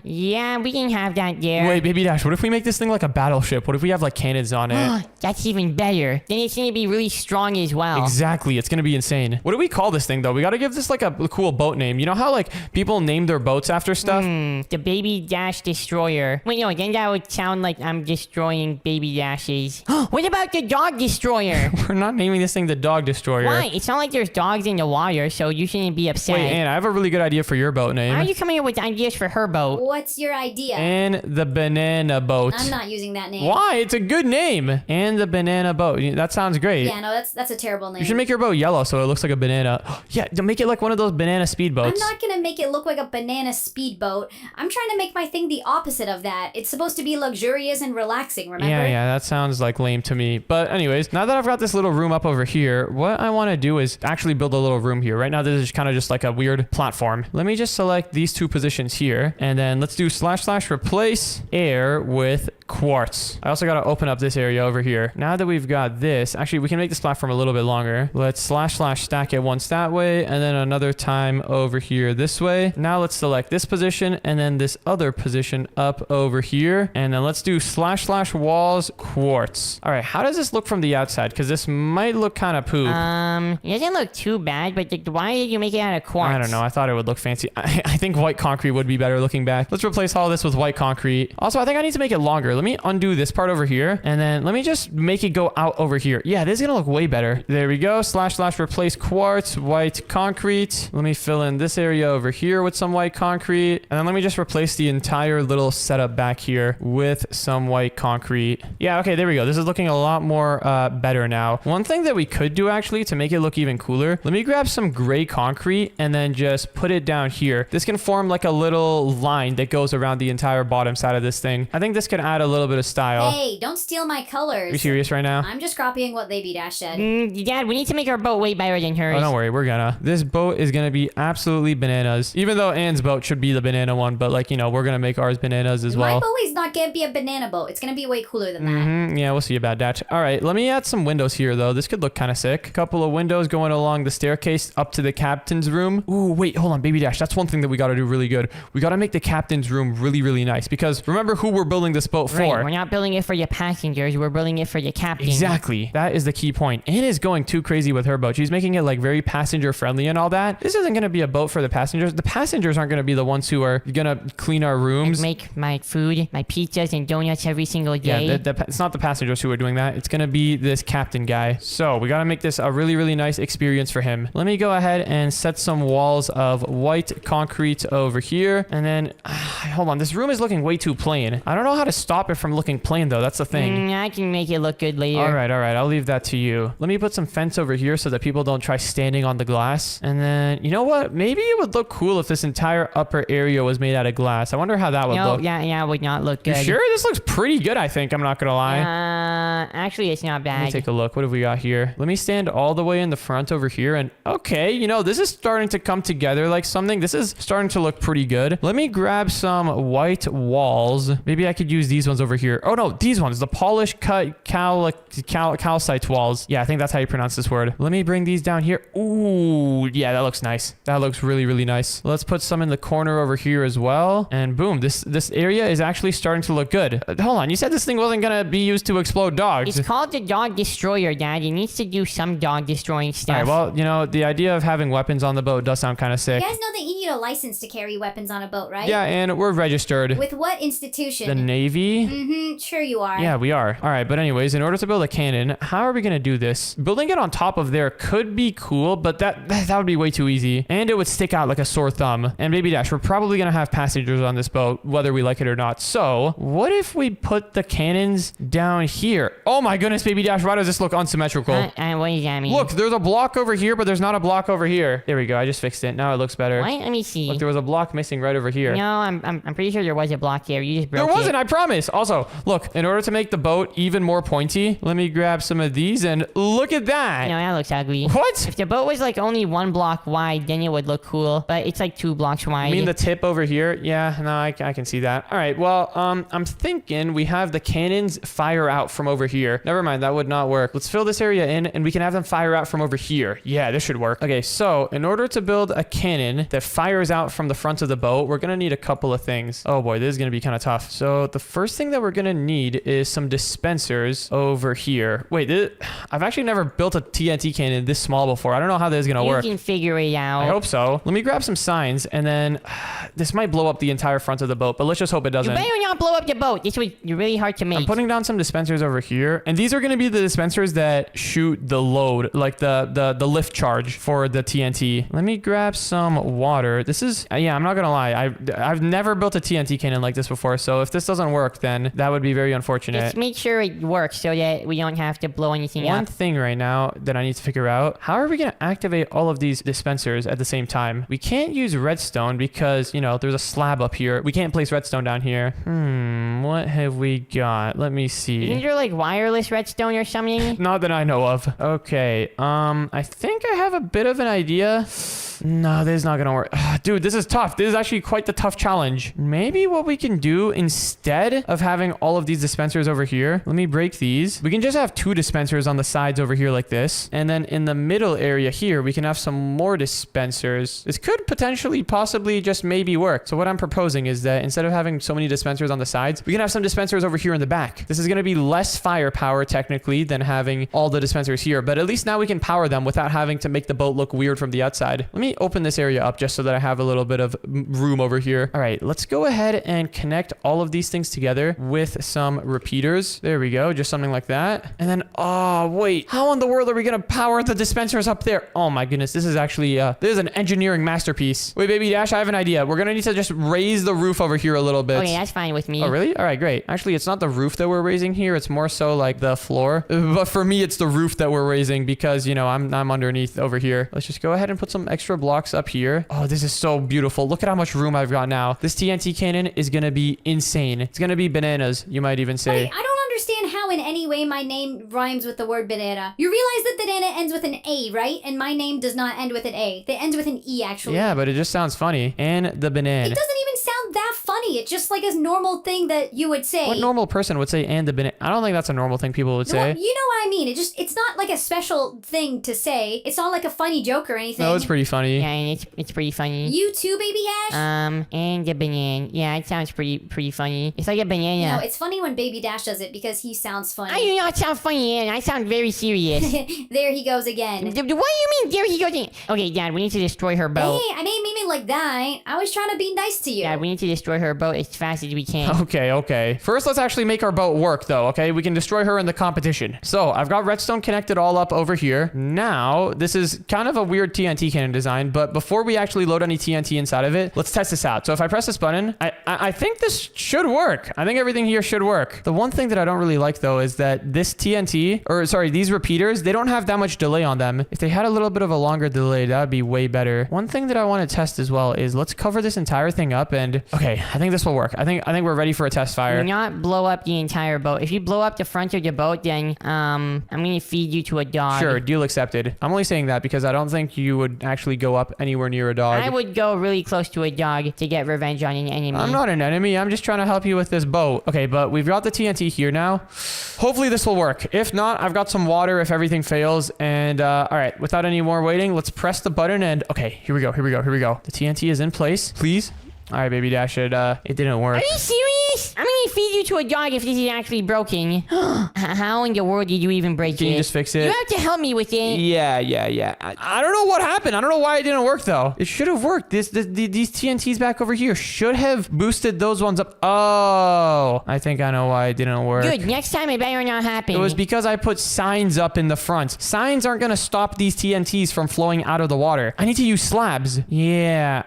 Yeah, we can have that there. Wait, Baby Dash, what if we make this thing like a battleship? What if we have like cannons on it? That's even better. Then it's gonna be really strong as well. Exactly, it's gonna be insane. What do we call this thing though? We gotta give this like a cool boat name. You know how like people name their boats after stuff? The Baby Dash Destroyer. Wait, no, then that would sound like I'm destroying Baby Dashes. What about the Dog Destroyer? We're not naming this thing the Dog Destroyer. Why? It's not like there's dogs in the water, so you shouldn't be upset. Wait, Anne, I have a really good idea for your boat name. Why are you coming up with ideas for her boat? What's your idea? Anne the Banana Boat. I'm not using that name. Why? It's a good name. Anne the Banana Boat. That sounds great. Yeah, no, that's a terrible name. You should make your boat yellow so it looks like a banana. Yeah, make it like one of those banana speedboats. I'm not gonna make it look like a banana speedboat. I'm trying to make my thing the opposite of that. It's supposed to be luxurious and relaxing, remember? Yeah, that sounds like lame to me. But anyways, now that I've got this little room up over here, what I want to do is actually build a little room here. Right now, this is kind of just like a weird platform. Let me just select these 2 positions here, and then let's do / replace air with quartz. I also got to open up this area over here. Now that we've got this, actually, we can make this platform a little bit longer. Let's / stack it once that way, and then another time over here this way. Now let's select this position, and then this other position up over here. And then let's do / walls quartz. All right, how does this look from the outside? Because this might look kind of poop. It doesn't look too bad, but why did you make it out of quartz? I don't know. I thought it would look fancy. I think white concrete would be better looking back. Let's replace all this with white concrete. Also, I think I need to make it longer. Let me undo this part over here, and then let me just make it go out over here. Yeah, this is gonna look way better. There we go. / replace quartz, white concrete. Let me fill in this area over here with some white concrete, and then let me just replace the entire little setup back here with some white concrete. Yeah, okay, there we go. This is looking a lot more better now. One thing that we could do actually to make it look even cooler, let me grab some gray concrete and then just put it down here. This can form like a little line that goes around the entire bottom side of this thing. I think this could add add a little bit of style. Hey, don't steal my Are you colors. serious right now? I'm just copying what Baby Dash said. Dad, we need to make our boat way better than hers. Oh, don't worry, we're gonna. This boat is gonna be absolutely bananas. Even though Anne's boat should be the banana one, but like, you know, we're gonna make ours bananas as My well. boat is not gonna be a banana boat. It's gonna be way cooler than that. Yeah, we'll see about that. All right, let me add some windows here, though. This could look kind of sick. A couple of windows going along the staircase up to the captain's room. Ooh, wait, hold on, Baby Dash. That's one thing that we got to do really good. We got to make the captain's room really, really nice because remember who we're building this boat for. Right, we're not building it for your passengers. We're building it for your captain. Exactly. That is the key point. Anne is going too crazy with her boat. She's making it like very passenger friendly and all that. This isn't going to be a boat for the passengers. The passengers aren't going to be the ones who are going to clean our rooms. Make my food, my pizzas and donuts every single day. Yeah, it's not the passengers who are doing that. It's going to be this captain guy. So we got to make this a really, really nice experience for him. Let me go ahead and set some walls of white concrete over here. And then, hold on. This room is looking way too plain. I don't know how to stop it from looking plain, though. That's the thing. I can make it look good later. All right. I'll leave that to you. Let me put some fence over here so that people don't try standing on the glass. And then, you know what? Maybe it would look cool if this entire upper area was made out of glass. I wonder how that would No, look. yeah, it would not look You good. sure? This looks pretty good, I think. I'm not going to lie. Actually, it's not Let me bad. take a look. What have we got here? Let me stand all the way in the front over here. And okay, you know, this is starting to come together like something. This is starting to look pretty good. Let me grab some white walls. Maybe I could use these ones over here. Oh no, these ones. The polished cut calcite walls. Yeah, I think that's how you pronounce this word. Let me bring these down here. Ooh, yeah, that looks nice. That looks really, really nice. Let's put some in the corner over here as well. And boom, this area is actually starting to look good. Hold on, you said this thing wasn't gonna be used to explode dogs. It's called the Dog Destroyer, Dad. It needs to do some dog destroying stuff. All right, well, you know, the idea of having weapons on the boat does sound kind of sick. You guys know that you need a license to carry weapons on a boat, right? Yeah, and we're registered. With what institution? The Navy? Sure you are. Yeah, we are. All right, but anyways, in order to build a cannon, how are we going to do this? Building it on top of there could be cool, but that would be way too easy. And it would stick out like a sore thumb. And Baby Dash, we're probably going to have passengers on this boat, whether we like it or not. So, what if we put the cannons down here? Oh my goodness, Baby Dash, why does this look unsymmetrical? What does that mean? Look, there's a block over here, but there's not a block over here. There we go. I just fixed it. Now it looks better. What? Let me see. Look, there was a block missing right over here. No, I'm pretty sure there was a block there. You just broke There wasn't, it. I promise. Also, look, in order to make the boat even more pointy, let me grab some of these and look at that. No, that looks ugly. What? If the boat was like only 1 block wide, then it would look cool. But it's like 2 blocks wide. I mean the tip over here? Yeah, no, I can see that. All right, well, I'm thinking we have the cannons fire out from over here. Never mind, that would not work. Let's fill this area in and we can have them fire out from over here. Yeah, this should work. Okay, so in order to build a cannon that fires out from the front of the boat, we're gonna need a couple of things. Oh boy, this is gonna be kind of tough. So the first thing that we're gonna need is some dispensers over here. Wait, I've actually never built a TNT cannon this small before. I don't know how this is gonna work. You can figure it out. I hope so. Let me grab some signs and then this might blow up the entire front of the boat, but let's just hope it You doesn't. better not blow up the boat. This was really hard to make. I'm putting down some dispensers over here, and these are going to be the dispensers that shoot the load, like the lift charge for the TNT. Let me grab some water. This is, yeah, I'm not going to lie. I've never built a TNT cannon like this before, so if this doesn't work, then that would be very unfortunate. Just make sure it works so that we don't have to blow anything One up. thing right now that I need to figure out, how are we going to activate all of these dispensers at the same time? We can't use redstone because, you know, there's a slab up here. We can't place redstone down here. What have we got? Let me see. Isn't there like wireless redstone or something? Not that I know of. Okay, I think I have a bit of an idea. No, this is not gonna work. Dude, this is tough. This is actually quite the tough challenge. Maybe what we can do instead of having all of these dispensers over here, let me break these. We can just have 2 dispensers on the sides over here like this. And then in the middle area here, we can have some more dispensers. This could potentially, possibly just maybe work. So what I'm proposing is that instead of having so many dispensers on the sides, we can have some dispensers over here in the back. This is gonna be less firepower technically than having all the dispensers here, but at least now we can power them without having to make the boat look weird from the outside. Let me open this area up just so that I have a little bit of room over here. All right, let's go ahead and connect all of these things together with some repeaters. There we go, just something like that. And then, oh, wait, how in the world are we gonna power the dispensers up there? Oh my goodness, this is actually, this is an engineering masterpiece. Wait, Baby Dash, I have an idea. We're gonna need to just raise the roof over here a little bit. Okay, that's fine with me. Oh, really? All right, great. Actually, it's not the roof that we're raising here. It's more so like the floor. But for me, it's the roof that we're raising because, you know, I'm underneath over here. Let's just go ahead and put some extra blocks up here. Oh, this is so beautiful. Look at how much room I've got now. This TNT cannon is going to be insane. It's going to be bananas, you might even say. Wait, I don't understand how in any way my name rhymes with the word banana. You realize that banana ends with an A, right? And my name does not end with an A. It ends with an E, actually. Yeah, but it just sounds funny. And the banana. It doesn't even sound that funny. It's just like a normal thing that you would say. What normal person would say and the banana? I don't think that's a normal thing people would say. Well, you know what I mean. It's not like a special thing to say. It's not like a funny joke or anything. No, it's pretty funny. Yeah, and it's pretty funny. You too, Baby Dash? And the banana. Yeah, it sounds pretty funny. It's like a banana. No, it's funny when Baby Dash does it because he sounds funny. I do not sound funny, and I sound very serious. There he goes again. What do you mean, there he goes again? Okay, Dad, we need to destroy her boat. Hey, I didn't mean it like that. I was trying to be nice to you. Dad, we need to destroy her boat as fast as we can. Okay. First, let's actually make our boat work, though, okay? We can destroy her in the competition. So, I've got redstone connected all up over here. Now, this is kind of a weird TNT cannon design, but before we actually load any TNT inside of it, let's test this out. So, if I press this button, I think this should work. I think everything here should work. The one thing that I don't really like, though, is that this TNT, or sorry, these repeaters, they don't have that much delay on them. If they had a little bit of a longer delay, that would be way better. One thing that I want to test as well is let's cover this entire thing up and okay, I think this will work. I think we're ready for a test fire. Do not blow up the entire boat. If you blow up the front of the boat, then I'm gonna feed you to a dog. Sure, deal accepted. I'm only saying that because I don't think you would actually go up anywhere near a dog. I would go really close to a dog to get revenge on an enemy. I'm not an enemy. I'm just trying to help you with this boat. Okay, but we've got the TNT here now. Hopefully this will work. If not, I've got some water if everything fails. And all right, without any more waiting, let's press the button and okay, here we go. The TNT is in place. Please. All right, Baby Dash, it didn't work. Are you serious? I'm gonna feed you to a dog if this is actually broken. How in the world did you even break it? Can you just fix it? You have to help me with it. Yeah. I don't know what happened. I don't know why it didn't work though. It should have worked. These TNTs back over here should have boosted those ones up. Oh, I think I know why it didn't work. Good. Next time it better not happen. It was because I put signs up in the front. Signs aren't gonna stop these TNTs from flowing out of the water. I need to use slabs. Yeah.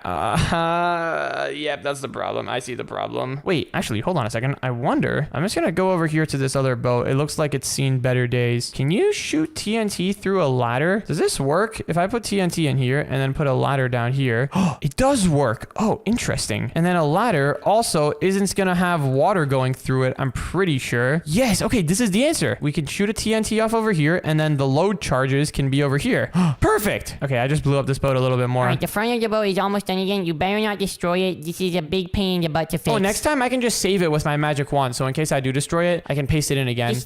Yep, that's the problem. I see the problem. Wait, actually, hold on a second. I wonder. I'm just gonna go over here to this other boat. It looks like it's seen better days. Can you shoot TNT through a ladder? Does this work? If I put TNT in here and then put a ladder down here, it does work. Oh, interesting. And then a ladder also isn't gonna have water going through it, I'm pretty sure. Yes, okay, this is the answer. We can shoot a TNT off over here and then the load charges can be over here. Perfect. Okay, I just blew up this boat a little bit more. All right, the front of the boat is almost done again. You better not destroy it. This is a big pain in the butt to fix. Oh, next time I can just save it with my magic wand. So in case I do destroy it, I can paste it in again.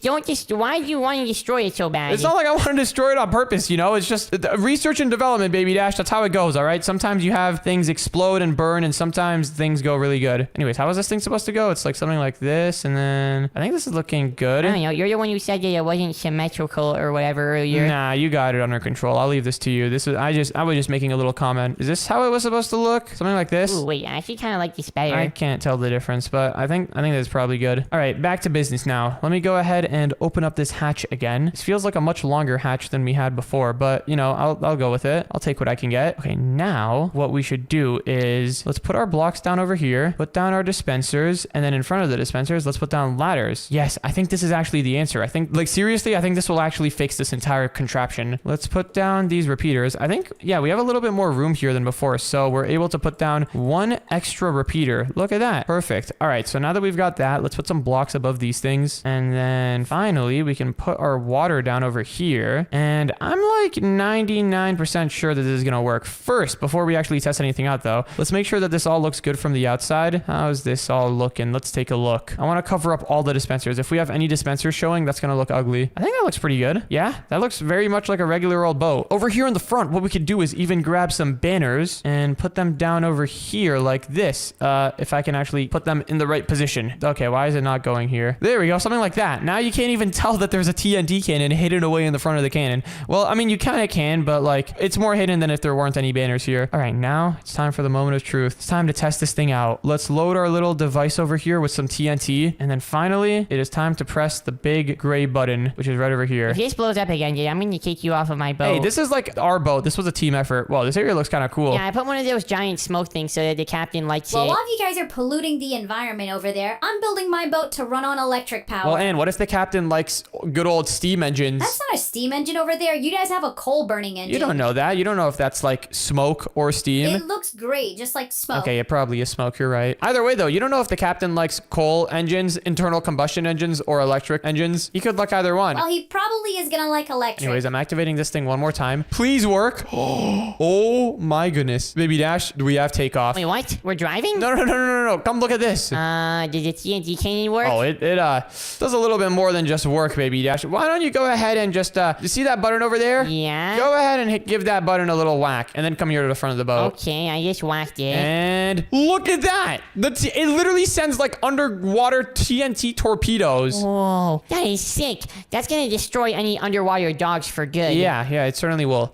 Why do you want to destroy it so bad? It's not like I want to destroy it on purpose, you know? It's just research and development, Baby Dash. That's how it goes, all right? Sometimes you have things explode and burn, and sometimes things go really good. Anyways, how is this thing supposed to go? It's like something like this, and then I think this is looking good. I don't know. You're the one who said that it wasn't symmetrical or whatever earlier. Nah, you got it under control. I'll leave this to you. I was just making a little comment. Is this how it was supposed to look? Something like this? Ooh, wait, I actually kind of like this better. I can't tell the difference, but I think that's probably good. All right, back to business now. Let me go ahead and open up this hatch again. This feels like a much longer hatch than we had before, but you know, I'll go with it. I'll take what I can get. Okay, now what we should do is let's put our blocks down over here, put down our dispensers, and then in front of the dispensers, let's put down ladders. Yes, I think this is actually the answer. I think, like seriously, I think this will actually fix this entire contraption. Let's put down these repeaters. I think, yeah, we have a little bit more room here than before, so we're able to put down one extra repeater. Look at that. Perfect. All right, so now that we've got that, let's put some blocks above these things. And then finally, we can put our water down over here. And I'm like 99% sure that this is going to work. First, before we actually test anything out though, let's make sure that this all looks good from the outside. How's this all looking? Let's take a look. I want to cover up all the dispensers. If we have any dispensers showing, that's going to look ugly. I think that looks pretty good. Yeah, that looks very much like a regular old boat. Over here in the front, what we could do is even grab some banners and put them down over here like this. If I can actually put them in the right position. Okay, why is it not going here? There we go, something like that. Now you can't even tell that there's a TNT cannon hidden away in the front of the cannon. Well, I mean, you kind of can, but like, it's more hidden than if there weren't any banners here. All right, now it's time for the moment of truth. It's time to test this thing out. Let's load our little device over here with some TNT. And then finally, it is time to press the big gray button, which is right over here. If this blows up again, dude, I'm going to take you off of my boat. Hey, this is like our boat. This was a team effort. Well, this area looks kind of cool. Yeah, I put one of those giant smoke things so that the captain lights Well, it. while you guys are polluting the environment over there, I'm building my boat to run on electric power. Well, and what if the captain likes good old steam engines? That's not a steam engine over there. You guys have a coal burning engine. You don't know that. You don't know if that's like smoke or steam. It looks great, just like smoke. Okay, it probably is smoke. You're right. Either way, though, you don't know if the captain likes coal engines, internal combustion engines, or electric engines. He could like either one. Well, he probably is gonna like electric. Anyways, I'm activating this thing one more time. Please work. Oh my goodness. Baby Dash, do we have takeoff? Wait, what? We're driving? No. Come look at this. Does the TNT cannon work? Oh, it does a little bit more than just work, Baby Dash. Why don't you go ahead and just, you see that button over there? Yeah. Go ahead and give that button a little whack, and then come here to the front of the boat. Okay, I just whacked it. And look at that. It literally sends like underwater TNT torpedoes. Whoa, that is sick. That's gonna destroy any underwater dogs for good. Yeah, it certainly will.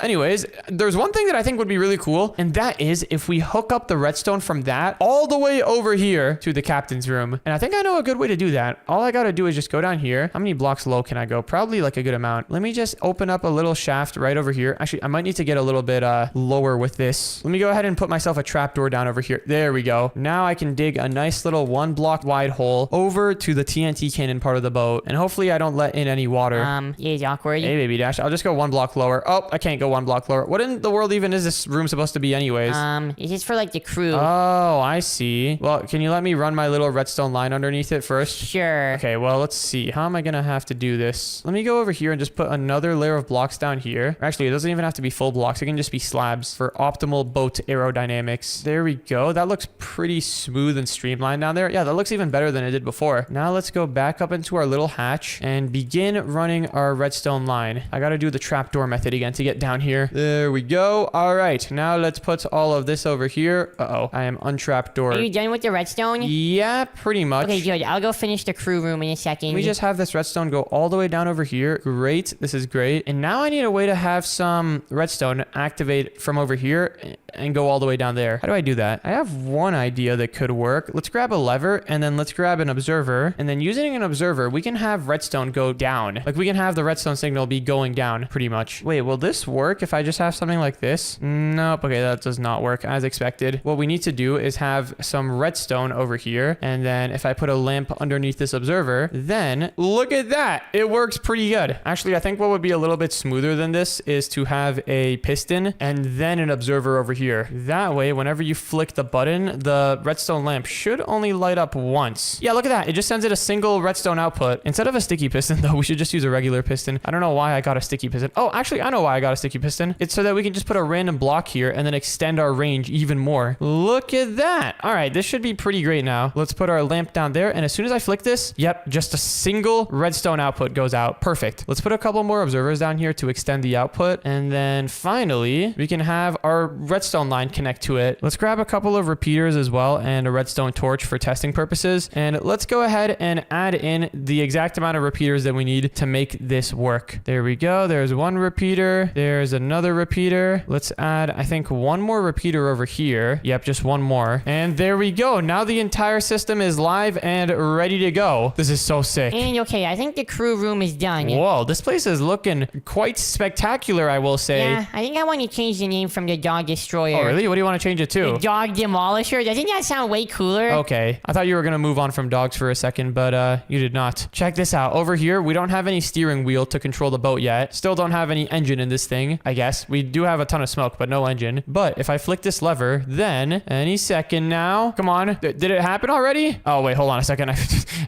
Anyways, there's one thing that I think would be really cool, and that is if we hook up the redstone from that all the way over here to the captain's room. And I think I know a good way to do that. All I gotta do is just go down here. How many blocks low can I go? Probably like a good amount. Let me just open up a little shaft right over here. Actually, I might need to get a little bit lower with this. Let me go ahead and put myself a trapdoor down over here. There we go. Now I can dig a nice little 1 block wide hole over to the TNT cannon part of the boat. And hopefully I don't let in any water. It is awkward. Hey, Baby Dash. I'll just go 1 block lower. Oh, I can't go 1 block lower. What in the world even is this room supposed to be anyways? Is this for like the crew? Oh, I see. Well, can you let me run my little redstone line underneath it first? Sure. Okay, well, let's see. How am I gonna have to do this? Let me go over here and just put another layer of blocks down here. Actually, it doesn't even have to be full blocks. It can just be slabs for optimal boat aerodynamics. There we go. That looks pretty smooth and streamlined down there. Yeah, that looks even better than it did before. Now let's go back up into our little hatch and begin running our redstone line. I gotta do the trapdoor method again to get down here. There we go. All right, now let's put all of this over here. Uh-oh, I am untrapped door. Are you done with the redstone? Yeah, pretty much. Okay, good. I'll go finish the crew room in a second. We just have this redstone go all the way down over here. Great. This is great. And now I need a way to have some redstone activate from over here and go all the way down there. How do I do that? I have one idea that could work. Let's grab a lever and then let's grab an observer. And then using an observer, we can have redstone go down. Like we can have the redstone signal be going down pretty much. Wait, will this work if I just have something like this? Nope. Okay, that does not work as expected. What we need to do is have some redstone over here. And then if I put a lamp underneath this observer, then look at that. It works pretty good. Actually, I think what would be a little bit smoother than this is to have a piston and then an observer over here. That way, whenever you flick the button, the redstone lamp should only light up once. Yeah, look at that. It just sends it a single redstone output. Instead of a sticky piston, though, we should just use a regular piston. I don't know why I got a sticky piston. Oh, actually, I know why I got a sticky piston. It's so that we can just put a random block here and then extend our range even more. Look at that. All right, this should be pretty great now. Let's put our lamp down there. And as soon as I flick this, yep, just a single redstone output goes out. Perfect. Let's put a couple more observers down here to extend the output. And then finally, we can have our redstone line connect to it. Let's grab a couple of repeaters as well and a redstone torch for testing purposes. And let's go ahead and add in the exact amount of repeaters that we need to make this work. There we go. There's one repeater. There's another repeater. Let's add, I think, one more repeater over here. Yep, just one more. And there we go. Now the entire system is live and ready to go. This is so sick. And okay, I think the crew room is done. Whoa, this place is looking quite spectacular, I will say. Yeah, I think I want to change the name from the Dog Destroyer. Oh, really? What do you want to change it to? The Dog Demolisher. Doesn't that sound way cooler? Okay. I thought you were going to move on from dogs for a second, but you did not. Check this out. Over here, we don't have any steering wheel to control the boat yet. Still don't have any engine in this thing, I guess. We do have a ton of smoke, but no engine. But if I flick this lever, then any second now. Come on. Did it happen already? Oh, wait, hold on a second.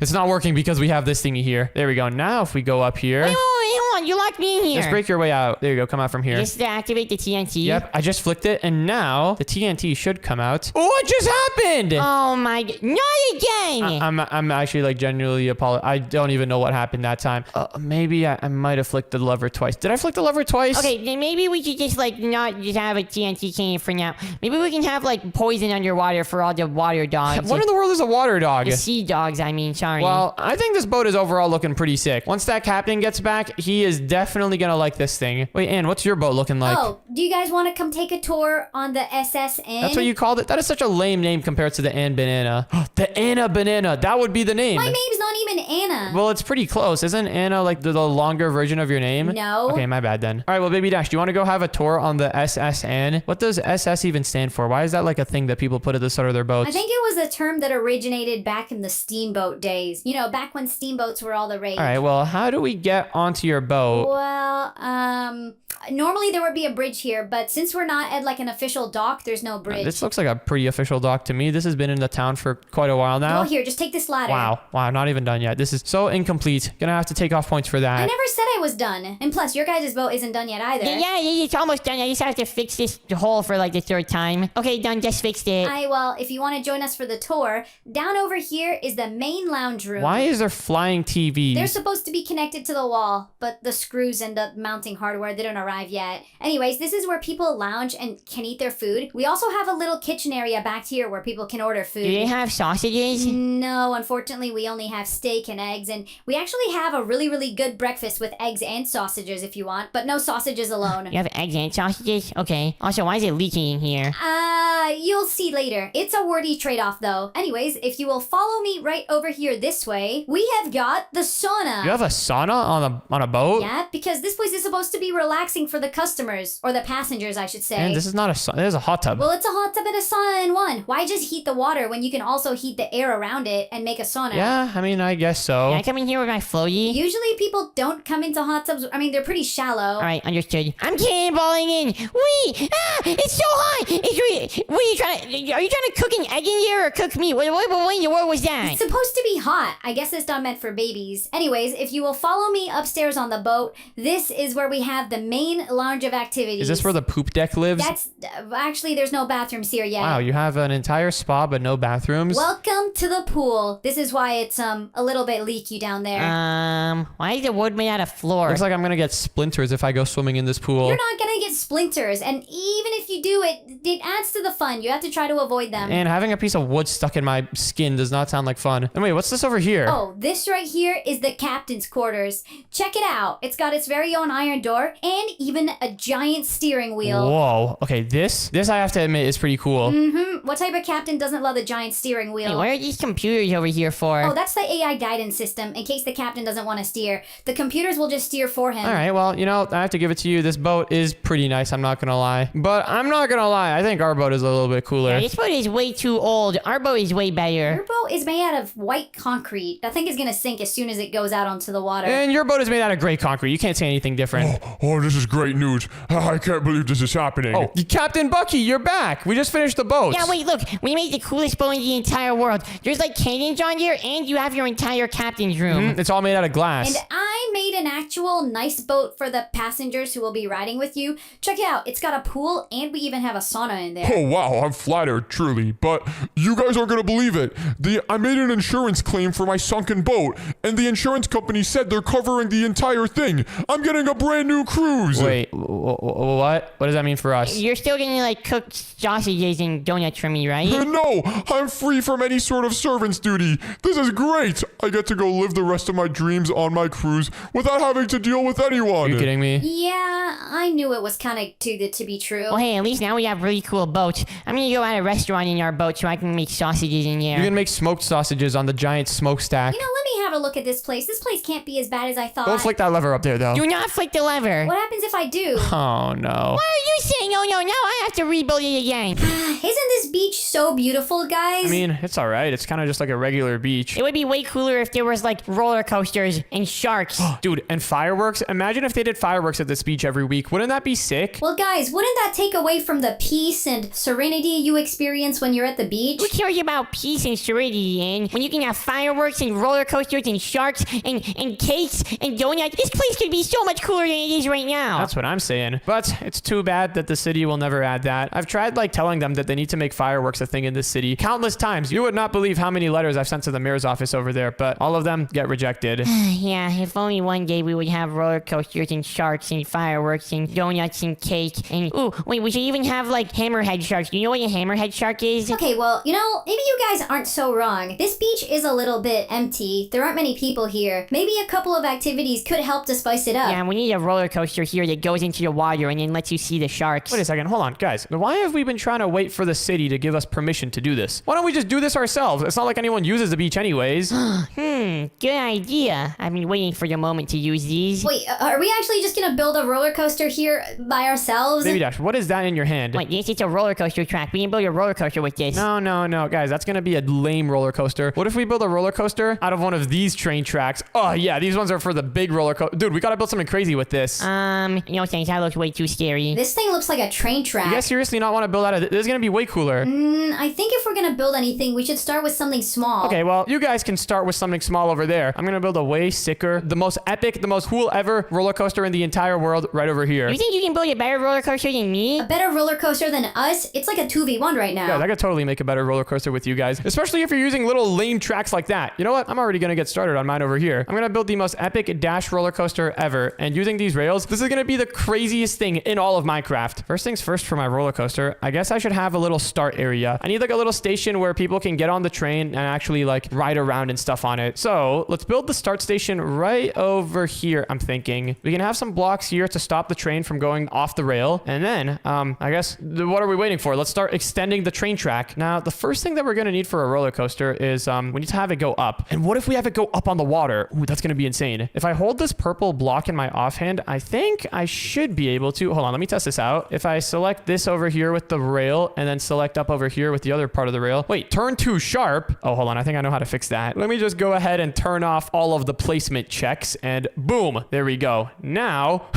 It's not working because we have this thingy here. There we go. Now if we go up here. Wait, hold on. You locked me in here. Just break your way out. There you go. Come out from here. Just to activate the TNT? Yep. I just flicked it, and now the TNT should come out. Oh, what just happened? Oh my god. Not again! I'm actually like genuinely apologizing. I don't even know what happened that time. Maybe I might have flicked the lever twice. Did I flick the lever twice? Okay, then maybe we should just like not just have a TNT cannon for now. Maybe we can have like poison underwater for all the water dogs. What in the world is a water dog? The sea dogs, I mean, sorry. Well, I think this boat is overall looking pretty sick. Once that captain gets back, he is definitely gonna like this thing. Wait, Ann, what's your boat looking like? Oh, do you guys want to come take a tour on the SSN? That's what you called it? That is such a lame name compared to the Ann Banana. The Anna Banana. That would be the name. My name's not name in Anna. Well, it's pretty close. Isn't Anna like the longer version of your name? No. Okay, my bad then. All right, well, Baby Dash, do you want to go have a tour on the SSN? What does SS even stand for? Why is that like a thing that people put at the start of their boats? I think it was a term that originated back in the steamboat days. You know, back when steamboats were all the rage. All right, well, how do we get onto your boat? Well, normally there would be a bridge here, but since we're not at like an official dock, there's no bridge. This looks like a pretty official dock to me. This has been in the town for quite a while now. Oh, here, just take this ladder. Wow, not even done yet. This is so incomplete. Gonna have to take off points for that. I never said I was done. And plus, your guys' boat isn't done yet either. Yeah, it's almost done. I just have to fix this hole for like the third time. Okay, done. Just fixed it. Well, if you want to join us for the tour, down over here is the main lounge room. Why is there flying TVs? They're supposed to be connected to the wall, but the screws end up mounting hardware. They don't arrive yet. Anyways, this is where people lounge and can eat their food. We also have a little kitchen area back here where people can order food. Do they have sausages? No, unfortunately, we only have steak and eggs, and we actually have a really, really good breakfast with eggs and sausages if you want, but no sausages alone. You have eggs and sausages? Okay. Also, why is it leaking in here? You'll see later. It's a wordy trade-off, though. Anyways, if you will follow me right over here this way, we have got the sauna. You have a sauna on a boat? Yeah, because this place is supposed to be relaxing for the customers, or the passengers, I should say. And this is not a sauna. This is a hot tub. Well, it's a hot tub and a sauna in one. Why just heat the water when you can also heat the air around it and make a sauna? Yeah, I mean, I guess so. Can I come in here with my floaty? Usually people don't come into hot tubs. I mean, they're pretty shallow. All right, understood. I'm cannonballing in. Wee! Ah! It's so hot! Are you trying to cook an egg in here or cook meat? What was that? It's supposed to be hot. I guess it's not meant for babies. Anyways, if you will follow me upstairs on the boat, this is where we have the main lounge of activities. Is this where the poop deck lives? That's actually there's no bathrooms here yet. Wow, you have an entire spa but no bathrooms? Welcome to the pool. This is why it's a little bit leaky down there. Why is the wood made out of floor? Looks like I'm gonna get splinters if I go swimming in this pool. You're not gonna get splinters, and even if you do, it adds to the fun. You have to try to avoid them. And having a piece of wood stuck in my skin does not sound like fun. And wait, what's this over here? Oh, this right here is the captain's quarters. Check it out. It's got its very own iron door and even a giant steering wheel. Whoa. Okay, this I have to admit is pretty cool. What type of captain doesn't love a giant steering wheel? Hey, what are these computers over here for? Oh, that's the AI guidance system in case the captain doesn't want to steer. The computers will just steer for him. All right, well, I have to give it to you. This boat is pretty nice, I'm not gonna lie. But I'm not gonna lie, I think our boat is a little bit cooler. Yeah, this boat is way too old. Our boat is way better. Your boat is made out of white concrete. That thing is going to sink as soon as it goes out onto the water. And your boat is made out of gray concrete. You can't say anything different. Oh, this is great news. I can't believe this is happening. Oh, Captain Bucky, you're back. We just finished the boat. Yeah, wait, look. We made the coolest boat in the entire world. There's like cannons on here, and you have your entire captain's room. It's all made out of glass. And I made an actual nice boat for the passengers who will be riding with you. Check it out. It's got a pool, and we even have a sauna in there. Oh, wow, I'm flattered, truly. But you guys aren't going to believe it. I made an insurance claim for my sunken boat, and the insurance company said they're covering the entire thing. I'm getting a brand new cruise. Wait, what? What does that mean for us? You're still gonna like cook sausages and donuts for me, right? No, I'm free from any sort of servant's duty. This is great. I get to go live the rest of my dreams on my cruise without having to deal with anyone. Are you kidding me? Yeah, I knew it was kind of too good to be true. Well, hey, at least now we have really cool boats. I'm gonna go at a restaurant in our boat so I can make sausages in there. You're gonna make smoked sausages on the giant smokestack. You know, let me have a look at this place. This place can't be as bad as I thought. Don't flick that lever up there, though. Do not flick the lever. What happens if I do? Oh, no. Why are you saying, oh no, now I have to rebuild it again? Isn't this beach so beautiful, guys? I mean, it's all right. It's kind of just like a regular beach. It would be way cooler if there was like roller coasters and sharks. Dude, and fireworks? Imagine if they did fireworks at this beach every week. Wouldn't that be sick? Well, guys, wouldn't that take away from the peace and serenity you experience when you're at the beach? Who cares about peace and serenity, and when you can have fireworks and roller coasters and sharks and cakes and donuts? This place could be so much cooler than it is right now. That's what I'm saying. But it's too bad that the city will never add that. I've tried telling them that they need to make fireworks a thing in this city countless times. You would not believe how many letters I've sent to the mayor's office over there, but all of them get rejected. Yeah, if only one day we would have roller coasters and sharks and fireworks and donuts and cake and... Ooh, wait, we should even have hammerhead sharks sharks. Do you know what a hammerhead shark is? Okay, well, you know, maybe you guys aren't so wrong. This beach is a little bit empty. There aren't many people here. Maybe a couple of activities could help to spice it up. Yeah, we need a roller coaster here that goes into the water and then lets you see the sharks. Wait a second, hold on, guys. Why have we been trying to wait for the city to give us permission to do this? Why don't we just do this ourselves? It's not like anyone uses the beach anyways. Good idea. I've been waiting for the moment to use these. Wait, are we actually just gonna build a roller coaster here by ourselves? Baby Dash, what is that in your hand? Wait, this is a roller coaster track. We can build a roller coaster with this. No, guys, that's gonna be a lame roller coaster. What if we build a roller coaster out of one of these train tracks? Oh yeah, these ones are for the big roller coaster. Dude, we gotta build something crazy with this. No thanks. That looks way too scary. This thing looks like a train track. You guys seriously not want to build out of this? This is gonna be way cooler. I think if we're gonna build anything, we should start with something small. Okay, well, you guys can start with something small over there. I'm gonna build a way sicker, the most epic, the most cool ever roller coaster in the entire world right over here. You think you can build a better roller coaster than me? A better roller coaster than us? It's like a 2v1 right now. Guys, I could totally make a better roller coaster with you guys, especially if you're using little lame tracks like that. You know what? I'm already gonna get started on mine over here. I'm gonna build the most epic dash roller coaster ever, and using these rails, this is gonna be the craziest thing in all of Minecraft. First things first for my roller coaster, I guess I should have a little start area. I need like a little station where people can get on the train and actually like ride around and stuff on it. So let's build the start station right over here, I'm thinking. We can have some blocks here to stop the train from going off the rail. And then, I guess, what are we waiting for? Let's start extending the train track. Now, the first thing that we're gonna need for a roller coaster is we need to have it go up. And what if we have it go up on the water? Ooh, that's gonna be insane. If I hold this purple block in my offhand, I think I should be able to. Hold on, let me test this out. If I select this over here with the rail and then select up over here with the other part of the rail. Wait, turn too sharp. Oh, hold on, I think I know how to fix that. Let me just go ahead and turn off all of the placement checks and boom, there we go. Now,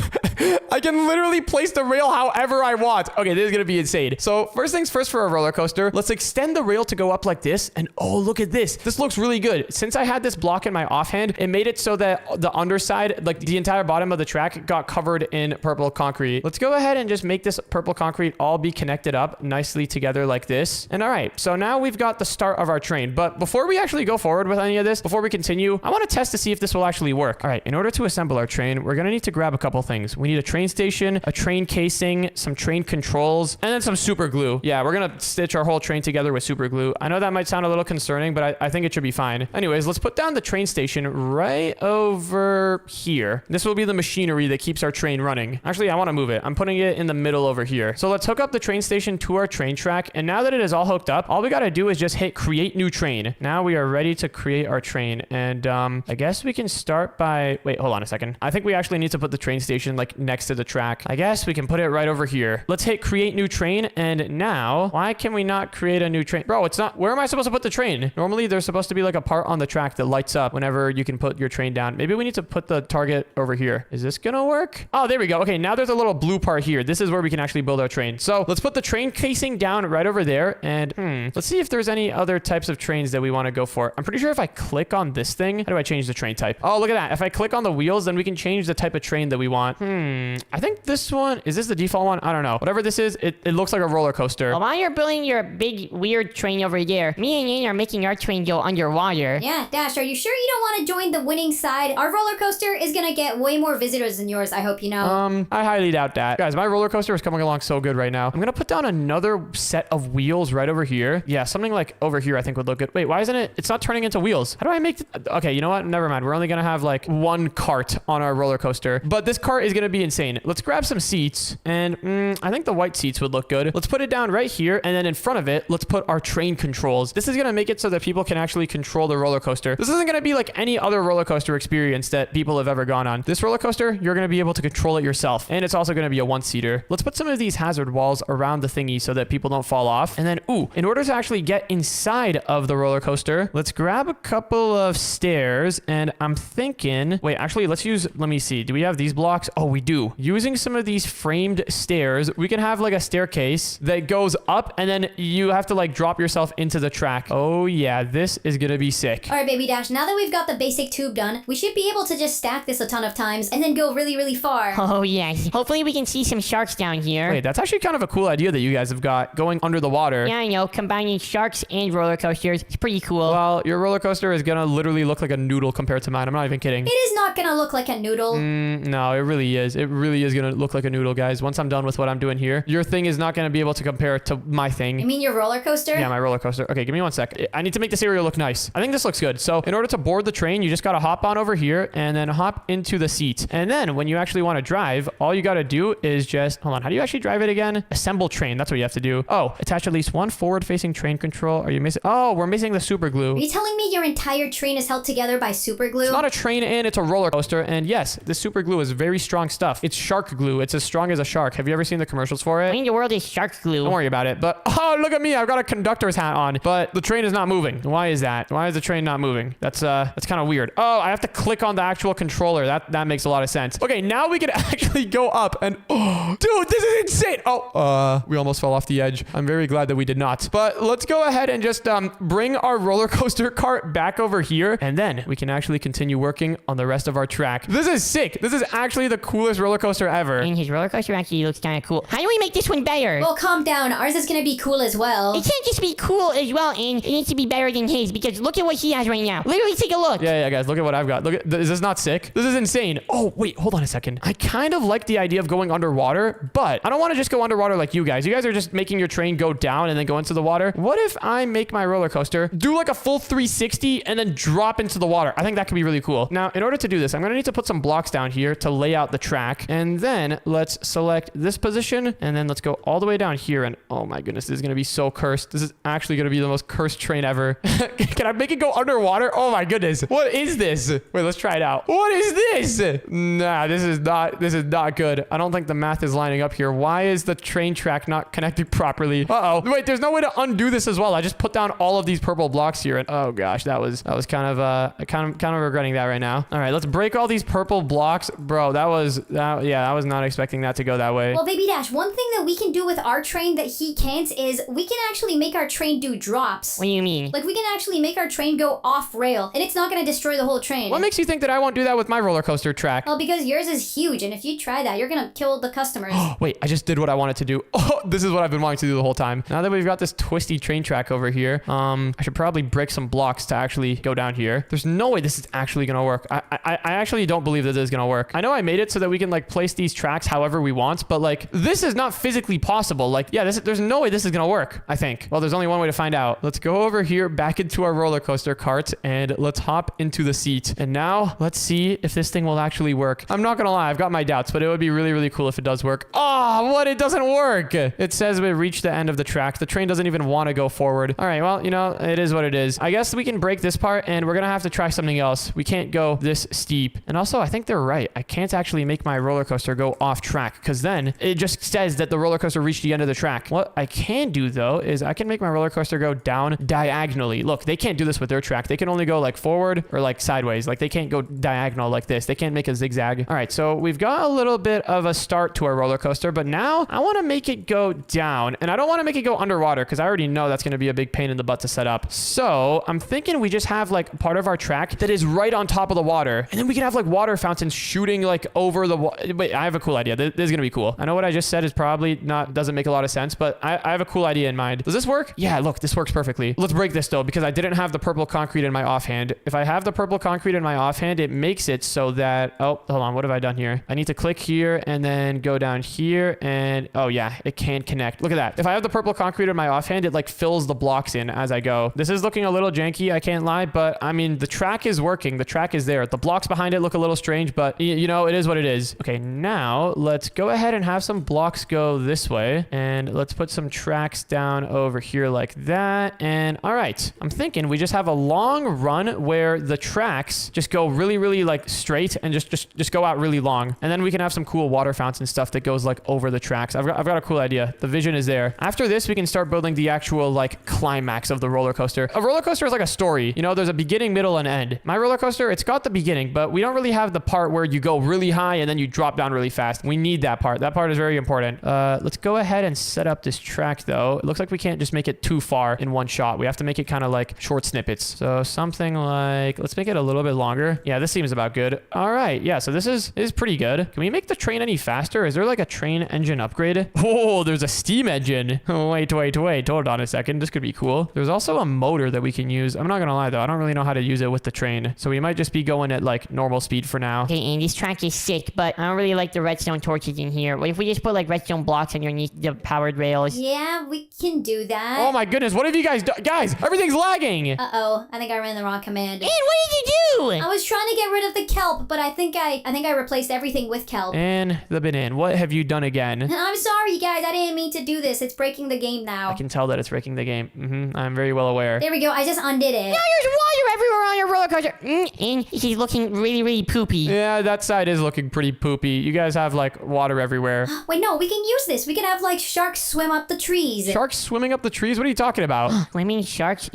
I can literally place the rail however I want. Okay, this is gonna be insane. So first things first for a roller coaster, let's extend the rail to go up like this. And oh, look at this. This looks really good. Since I had this block in my offhand, it made it so that the underside, like the entire bottom of the track got covered in purple concrete. Let's go ahead and just make this purple concrete all be connected up nicely together like this. And all right, so now we've got the start of our train. But before we actually go forward with any of this, before we continue, I want to test to see if this will actually work. All right, in order to assemble our train, we're gonna need to grab a couple things. We need a train station, a train casing, some train controls, and then some super glue. Yeah, we're gonna stitch our whole train together with super glue. I know that might sound a little concerning, but I think it should be fine. Anyways, let's put down the train station right over here. This will be the machinery that keeps our train running. Actually, I want to move it. I'm putting it in the middle over here. So let's hook up the train station to our train track. And now that it is all hooked up, all we got to do is just hit create new train. Now we are ready to create our train. And I guess we can start by, wait, hold on a second. I think we actually need to put the train station like next to the track. I guess we can put it right over here. Let's hit create new train. And now, why can we not create a new train? Bro, it's not, where am I supposed to put the train? Normally there's supposed to be like a part on the track that lights up whenever you can put your train down. Maybe we need to put the target over here. Is this gonna work? Oh, there we go. Okay, now there's a little blue part here. This is where we can actually build our train. So let's put the train casing down right over there. And let's see if there's any other types of trains that we want to go for. I'm pretty sure if I click on this thing, how do I change the train type? Oh, look at that. If I click on the wheels, then we can change the type of train that we want. I think this one, is this the default one? I don't know. Whatever this is, it looks like a roller coaster. Well, while you're building your big weird train over there, me and Ian are making our train go underwater. Yeah, Dash, are you sure you don't want to join the winning side? Our roller coaster is gonna get way more visitors than yours, I hope you know. I highly doubt that. Guys, my roller coaster is coming along so good right now. I'm gonna put down another set of wheels right over here. Yeah, something like over here I think would look good. Wait, why isn't it? It's not turning into wheels. How do I make okay, you know what? Never mind. We're only gonna have like one cart on our roller coaster. But this cart is gonna be insane. Let's grab some seats. And I think the white seats would look good. Let's put it down right here. And then in front of it, let's put our train controls. This is gonna make it so that people can actually control the roller coaster. This isn't gonna be like any other roller coaster experience that people have ever gone on. This roller coaster, you're gonna be able to control it yourself. And it's also gonna be a one-seater. Let's put some of these hazard walls around the thingy so that people don't fall off. And then, in order to actually get inside of the roller coaster, let's grab a couple of stairs. And I'm thinking, wait, actually, let me see. Do we have these blocks? Oh, we do. Using some of these framed stairs, we can have like a staircase that goes up and then you have to like drop yourself into the track. Oh yeah, this is gonna be sick. All right, Baby Dash, now that we've got the basic tube done, we should be able to just stack this a ton of times and then go really, really far. Oh, yes. Hopefully we can see some sharks down here. Wait, that's actually kind of a cool idea that you guys have got, going under the water. Yeah, I know. Combining sharks and roller coasters. It's pretty cool. Well, your roller coaster is gonna literally look like a noodle compared to mine. I'm not even kidding. It is not gonna look like a noodle. No, it really is. is. It really is gonna look like a noodle, guys. Once I'm done with what I'm doing here, your thing is not gonna be able to compare to my thing. You mean your roller coaster? Yeah, my roller coaster. Okay, give me 1 sec. I need to make this area look nice. I think this looks good. So in order to board the train, you just gotta hop on over here and then hop into the seat. And then when you actually want to drive, all you gotta do is just, hold on, how do you actually drive it again? Assemble train. That's what you have to do. Oh, attach at least one forward-facing train control. Are you missing? Oh, we're missing the super glue. Are you telling me your entire train is held together by super glue? It's not a train and it's a roller coaster. And yes, this super glue is very strong stuff. It's shark glue. It's as strong as a shark. Have you ever seen the commercials for What it? in the world is shark glue? Don't worry about it. But, oh, look at me. I've got a conductor's hat on. But the train is not moving. Why is that? Why is the train not moving? That's kind of weird. Oh, I have to click on the actual controller. That makes a lot of sense. Okay, now we can actually go up and, oh, dude, this is insane. Oh, we almost fell off the edge. I'm very glad that we did not. But let's go ahead and just bring our roller coaster cart back over here. And then we can actually continue working on the rest of our track. This is sick. This is actually the coolest roller coaster ever. And his roller coaster actually looks kind of cool. How do we make this one better? Well, calm down. Ours is gonna be cool as well. It can't just be cool as well, and it needs to be better than his, because look at what he has right now. Literally, take a look. Yeah, guys, look at what I've got. Look at, is this not sick? This is insane. Oh, wait, hold on a second. I kind of like the idea of going underwater, but I don't want to just go underwater like you guys. You guys are just making your train go down and then go into the water. What if I make my roller coaster do like a full 360 and then drop into the water? I think that could be really cool. Now, in order to do this, I'm going to need to put some blocks down here to lay out the track. And then let's select this position and then let's go all the way down here. And oh my goodness, this is going to be so cursed. This is actually going to be the most cursed train ever. Can I make it go underwater? Oh my goodness. What is this? Wait, let's try it out. What is this? Nah, this is not good. I don't think the math is lining up here. Why is the train track not connected properly? Uh-oh. Wait, there's no way to undo this as well. I just put down all of these purple blocks here and oh gosh, that was kind of regretting that right now. All right, let's break all these purple blocks. Bro, I was not expecting that to go that way. Well, Baby Dash, one thing that we can do with our train that he can't is we can actually make our train do drops. What do you mean? Like, we can actually make our train go off rail, and it's not going to destroy the whole train. What makes you think that I won't do that with my roller coaster track? Well, because yours is huge, and if you try that, you're going to kill the customers. Wait, I just did what I wanted to do. Oh, this is what I've been wanting to do the whole time. Now that we've got this twisty train track over here, I should probably break some blocks to actually go down here. There's no way this is actually going to work. I actually don't believe that this is going to work. I know I made it so that we can like place these tracks however we want, but like this is not physically possible. Like, yeah, there's no way this is going to work, I think. Well, there's only one way to find out. Let's go over here back into our roller coaster cart and let's hop into the seat. And now let's see if this thing will actually work. I'm not going to lie, I've got my doubts, but it would be really, really cool if it does work. Oh, what? It doesn't work. It says we reached the end of the track. The train doesn't even want to go forward. All right, well, you know, it is what it is. I guess we can break this part and we're going to have to try something else. We can't go this steep. And also, I think they're right. I can't actually make my roller coaster go off track because then it just says that the roller coaster reached the end of the track. What I can do though is I can make my roller coaster go down diagonally. Look, they can't do this with their track. They can only go like forward or like sideways. Like they can't go diagonal like this. They can't make a zigzag. All right, so we've got a little bit of a start to our roller coaster, but now I want to make it go down and I don't want to make it go underwater because I already know that's going to be a big pain in the butt to set up. So I'm thinking we just have like part of our track that is right on top of the water and then we can have like water fountains shooting like over the water. Wait, I have a cool idea. This is going to be cool. I know what I just said is probably doesn't make a lot of sense, but I have a cool idea in mind. Does this work? Yeah, look, this works perfectly. Let's break this though, because I didn't have the purple concrete in my offhand. If I have the purple concrete in my offhand, it makes it so that, oh, hold on. What have I done here? I need to click here and then go down here and, oh yeah, it can connect. Look at that. If I have the purple concrete in my offhand, it like fills the blocks in as I go. This is looking a little janky, I can't lie, but I mean, the track is working. The track is there. The blocks behind it look a little strange, but you know, it is what it is. Okay, now let's go ahead and have some blocks go this way and let's put some tracks down over here like that. And all right, I'm thinking we just have a long run where the tracks just go really, really like straight and just go out really long. And then we can have some cool water fountain stuff that goes like over the tracks. I've got a cool idea. The vision is there. After this, we can start building the actual like climax of the roller coaster. A roller coaster is like a story. You know, there's a beginning, middle, and end. My roller coaster, it's got the beginning, but we don't really have the part where you go really high and then you drop down really fast. We need that part. That part is very important. Let's go ahead and set up this track though. It looks like we can't just make it too far in one shot. We have to make it kind of like short snippets. So something like, let's make it a little bit longer. Yeah, this seems about good. All right. Yeah, so this is pretty good. Can we make the train any faster? Is there like a train engine upgrade? Oh, there's a steam engine. Oh, wait. Hold on a second. This could be cool. There's also a motor that we can use. I'm not gonna lie though. I don't really know how to use it with the train. So we might just be going at like normal speed for now. Okay, and this track is sick, but I don't really like the redstone torches in here. What if we just put like redstone blocks underneath the powered rails? Yeah, we can do that. Oh my goodness, what have you guys done? Guys, everything's lagging. Uh-oh, I think I ran the wrong command. Man, what did you do? I was trying to get rid of the kelp, but I think I replaced everything with kelp. And the banana, what have you done again? I'm sorry, guys. I didn't mean to do this. It's breaking the game now. I can tell that it's breaking the game. I'm very well aware. There we go. I just undid it. Now there's water everywhere on your roller coaster. And she's looking really, really poopy. Yeah, that side is looking pretty poopy. You guys have like water everywhere. Wait, no, we can use this. We can have like sharks swim up the trees. Sharks swimming up the trees? What are you talking about? I mean, sharks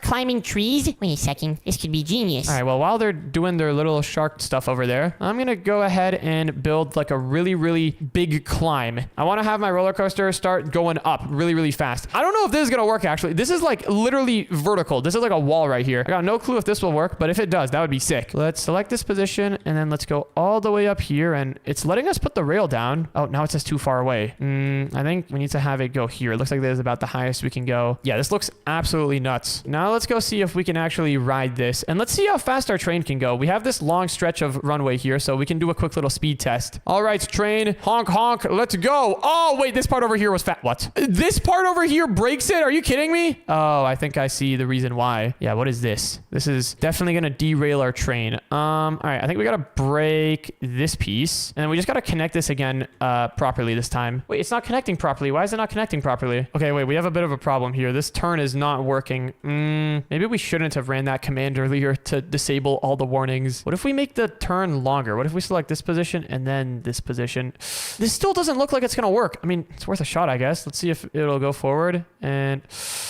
climbing trees? Wait a second. This could be genius. All right, well, while they're doing their little shark stuff over there, I'm going to go ahead and build like a really, really big climb. I want to have my roller coaster start going up really, really fast. I don't know if this is going to work, actually. This is like literally vertical. This is like a wall right here. I got no clue if this will work, but if it does, that would be sick. Let's select this position, and then let's go all the way up here, and it's letting us put the rail down. Oh, now it says too far away. I think we need to have it go here. It looks like this is about the highest we can go. Yeah, this looks absolutely nuts. Now let's go see if we can actually ride this, and let's see how fast our train can go. We have this long stretch of runway here, so we can do a quick little speed test. All right, train, honk, honk, let's go. Oh, wait, this part over here was fat. What? This part over here breaks it? Are you kidding me? Oh, I think I see the reason why. Yeah, what is this? This is definitely gonna derail our train. All right, I think we gotta break this piece, and then we just gotta connect this again properly this time. Wait, it's not connecting properly. Why is it not connecting properly? Okay, wait, we have a bit of a problem here. This turn is not working. Maybe we shouldn't have ran that command earlier to disable all the warnings. What if we make the turn longer? What if we select this position and then this position? This still doesn't look like it's gonna work. I mean, it's worth a shot, I guess. Let's see if it'll go forward, and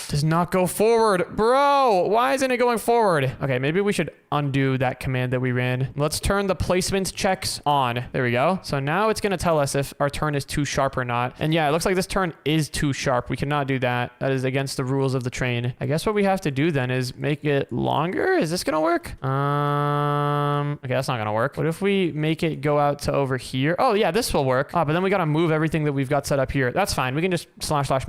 does not go forward. Bro, why isn't it going forward? Okay, maybe we should undo that command that we ran. Let's turn the placement checks on. There we go. So now it's gonna tell us if our turn is too sharp or not. And yeah, it looks like this turn is too sharp. We cannot do that. That is against the rules of the train. I guess what we have to do then is make it longer. Is this gonna work? Okay, that's not gonna work. What if we make it go out to over here? Oh yeah, this will work. Oh, but then we gotta move everything that we've got set up here. That's fine. We can just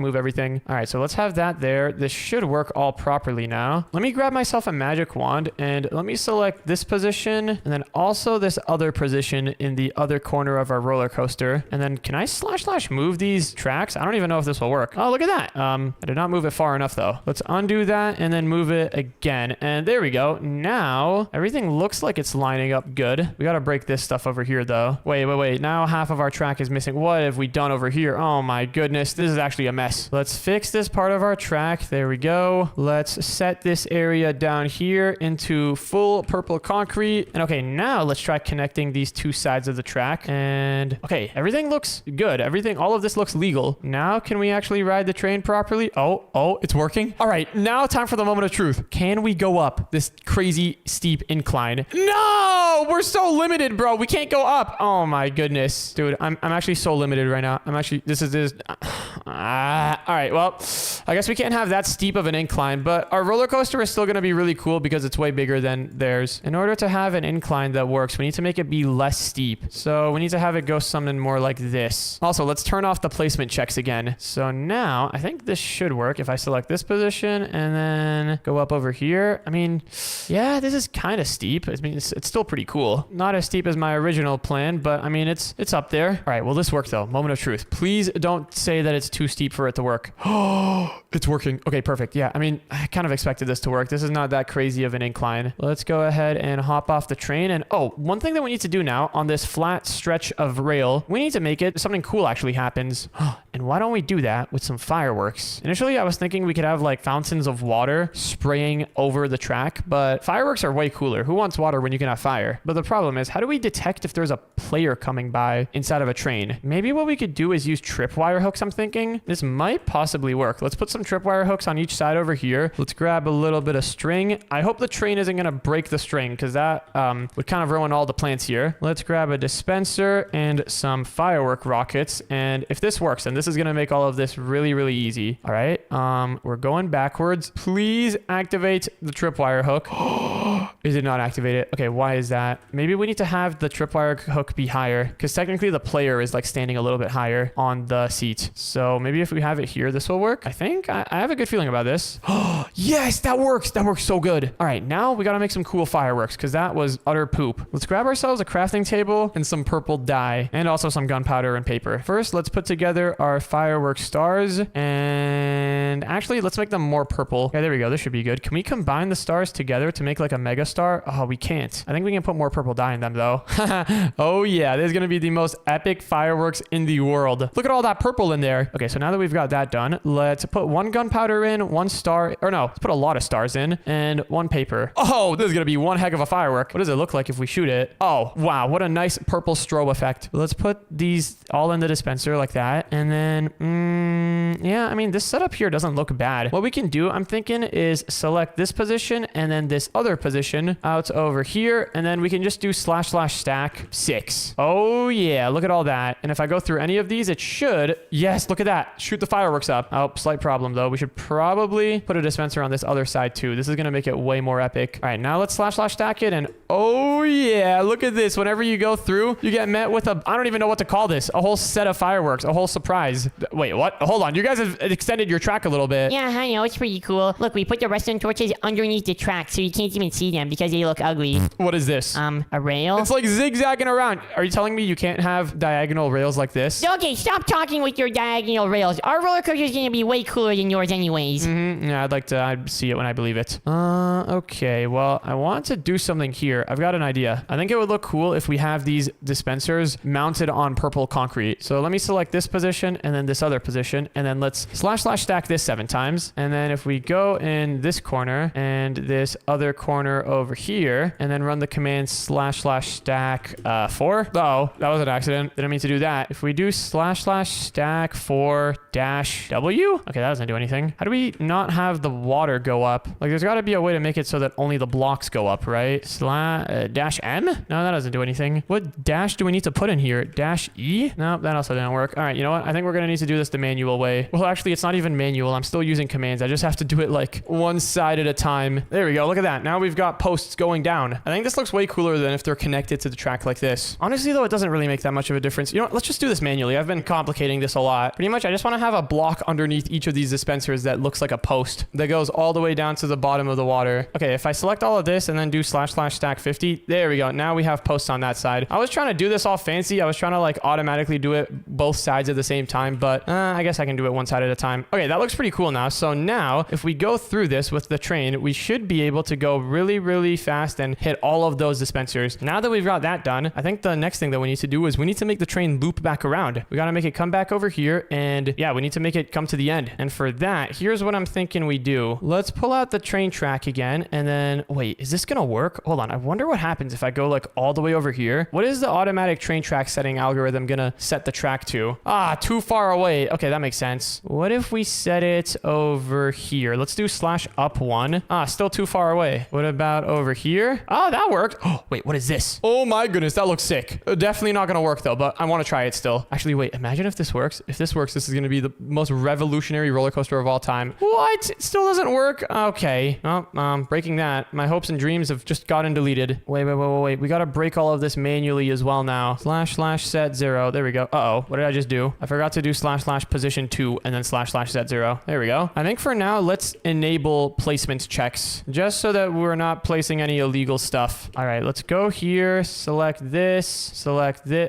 / move everything. All right, so let's have that there. This should work all properly now. Let me grab myself a magic wand, and let me select this position, and then also this other position in the other corner of our roller coaster. And then can I / move these tracks? I don't even know if this will work. Oh, look at that. I did not move it far enough though. Let's undo that and then move it again. And there we go. Now everything looks like it's lining up good. We got to break this stuff over here though. Wait. Now half of our track is missing. What have we done over here? Oh my goodness. This is actually a mess. Let's fix this part of our track. There we go. Let's set this area down here into full purple concrete. And okay, now let's try connecting these two sides of the track. And okay, everything looks good. All of this looks legal. Now can we actually ride the train properly? Oh, it's working. All right, now time for the moment of truth. Can we go up this crazy steep incline? No, we're so limited, bro. We can't go up. Oh my goodness, dude. I'm actually so limited right now. This is all right, well, I guess we can't have that steep of an incline, but our roller coaster is still going to be really cool because it's way bigger than theirs. In order to have an incline that works, we need to make it be less steep. So we need to have it go something more like this. Also, let's turn off the placement checks again. So now I think this should work if I select this position and then go up over here. I mean, yeah, this is kind of steep. I mean, it's still pretty cool. Not as steep as my original plan, but I mean, it's up there. All right, will this work though? Moment of truth. Please don't say that it's too steep for it to work. Oh, it's working. Okay, perfect. Yeah, I mean, I kind of expected this to work. This is not that crazy of an incline. Let's go ahead and hop off the train. And oh, one thing that we need to do now on this flat stretch of rail, we need to make it something cool actually happens. And why don't we do that with some fireworks? Initially, I was thinking we could have like fountains of water spraying over the track, but fireworks are way cooler. Who wants water when you can have fire? But the problem is, how do we detect if there's a player coming by inside of a train? Maybe what we could do is use tripwire hooks, I'm thinking. This might possibly work. Let's put some tripwire hooks on each side over here. Let's grab a little bit of string. I hope the train isn't going to break the string because that would kind of ruin all the plants here. Let's grab a dispenser and some firework rockets. And if this works, then this is going to make all of this really, really easy. All right. We're going backwards. Please activate the tripwire hook. It did not activate it. Okay, why is that? Maybe we need to have the tripwire hook be higher because technically the player is like standing a little bit higher on the seat. So maybe if we have it here, this will work. I think I have a good feeling about this. Yes, that works. That works so good. All right, now we got to make some cool fireworks because that was utter poop. Let's grab ourselves a crafting table and some purple dye and also some gunpowder and paper. First, let's put together our firework stars and actually let's make them more purple. Okay, there we go. This should be good. Can we combine the stars together to make like a mega star? Oh, we can't. I think we can put more purple dye in them though. Oh yeah, this is going to be the most epic fireworks in the world. Look at all that purple in there. Okay, so now that we've got that done, let's put one gunpowder in, one star, or no, let's put a lot of stars in and one paper. Oh, this is going to be one heck of a firework. What does it look like if we shoot it? Oh, wow. What a nice purple strobe effect. Let's put these all in the dispenser like that. And then, yeah, I mean, this setup here doesn't look bad. What we can do, I'm thinking, is select this position and then this other position out over here. And then we can just do / stack 6. Oh, yeah. Look at all that. And if I go through any of these, it should. Yes, look at that. Shoot the fireworks up. Oh, slight problem, though. We should probably put a dispenser on this other side, too. This is going to make it way more epic. All right, now let's / stack it. And oh, yeah. Look at this. Whenever you go through, you get met with I don't even know what to call this. A whole set of fireworks. A whole surprise. Wait, what? Hold on. You guys have extended your track a little bit. Yeah, I know. It's pretty cool. Look, we put the redstone torches underneath the track so you can't even see them because they look ugly. What is this? A rail? It's like zigzagging around. Are you telling me you can't have diagonal rails like this? Okay, stop talking with your diagonal rails. Our roller coaster is going to be way cooler than yours anyways. Yeah, I'd see it when I believe it. Okay. Well, I want to do something here. I've got an idea. I think it would look cool if we have these dispensers mounted on purple concrete. So let me select this position and then this other position. And then let's / stack this 7 times. And then if we go in this corner and this other corner over here and then run the command / stack 4. Oh, that was an accident. Didn't mean to do that. If we do / stack 4 -W. Okay, that doesn't do anything. How do we not have the water go up? Like there's got to be a way to make it so that only the blocks go up, right? -M? No, that doesn't do anything. What dash do we need to put in here? -E? No, that also didn't work. All right, you know what? I think we're going to need to do this the manual way. Well, actually, it's not even manual. I'm still using commands. I just have to do it like one side at a time. There we go. Look at that. Now we've got posts going down. I think this looks way cooler than if they're connected to the track like this. Honestly, though, it doesn't really make that much of a difference. You know what? Let's just do this manually. I've been complicating this a lot. Pretty much, I just want to have a block underneath each of these dispensers that looks like a post that goes all the way down to the bottom of the water. Okay, if I select all of this and then do / stack 50, there we go. Now we have posts on that side. I was trying to do this all fancy. I was trying to like automatically do it both sides at the same time, but I guess I can do it one side at a time. Okay, that looks pretty cool now. So now if we go through this with the train, we should be able to go really, really fast and hit all of those dispensers. Now that we've got that done, I think the next thing that we need to do is we need to make the train loop back around. We got to make it come back over here and yeah, we need to make it come to the end. And for that, here's what I'm thinking we do. Let's pull out the train track again and then wait, is this going to work? Hold on. I wonder what happens if I go like all the way over here. What is the automatic train track setting algorithm going to set the track to? Ah, too far away. Okay, that makes sense. What if we set it over here? Let's do /up1. Ah, still too far away. What about over here? Oh, that worked. Oh, wait, what is this? Oh my goodness, that looks sick. Definitely not going to work though, but I want to try it still. Actually, wait, imagine if this works. If this works, this is going to be the most revolutionary roller coaster of all time. What? It still doesn't work? Okay. Oh, breaking that. My hopes and dreams have just gotten deleted. Wait. We got to break all of this manually as well now. / set 0. There we go. Uh-oh. What did I just do? I forgot to do / position 2 and then / set 0. There we go. I think for now, let's enable placement checks just so that we're not placing any illegal stuff. All right, let's go here. Select this.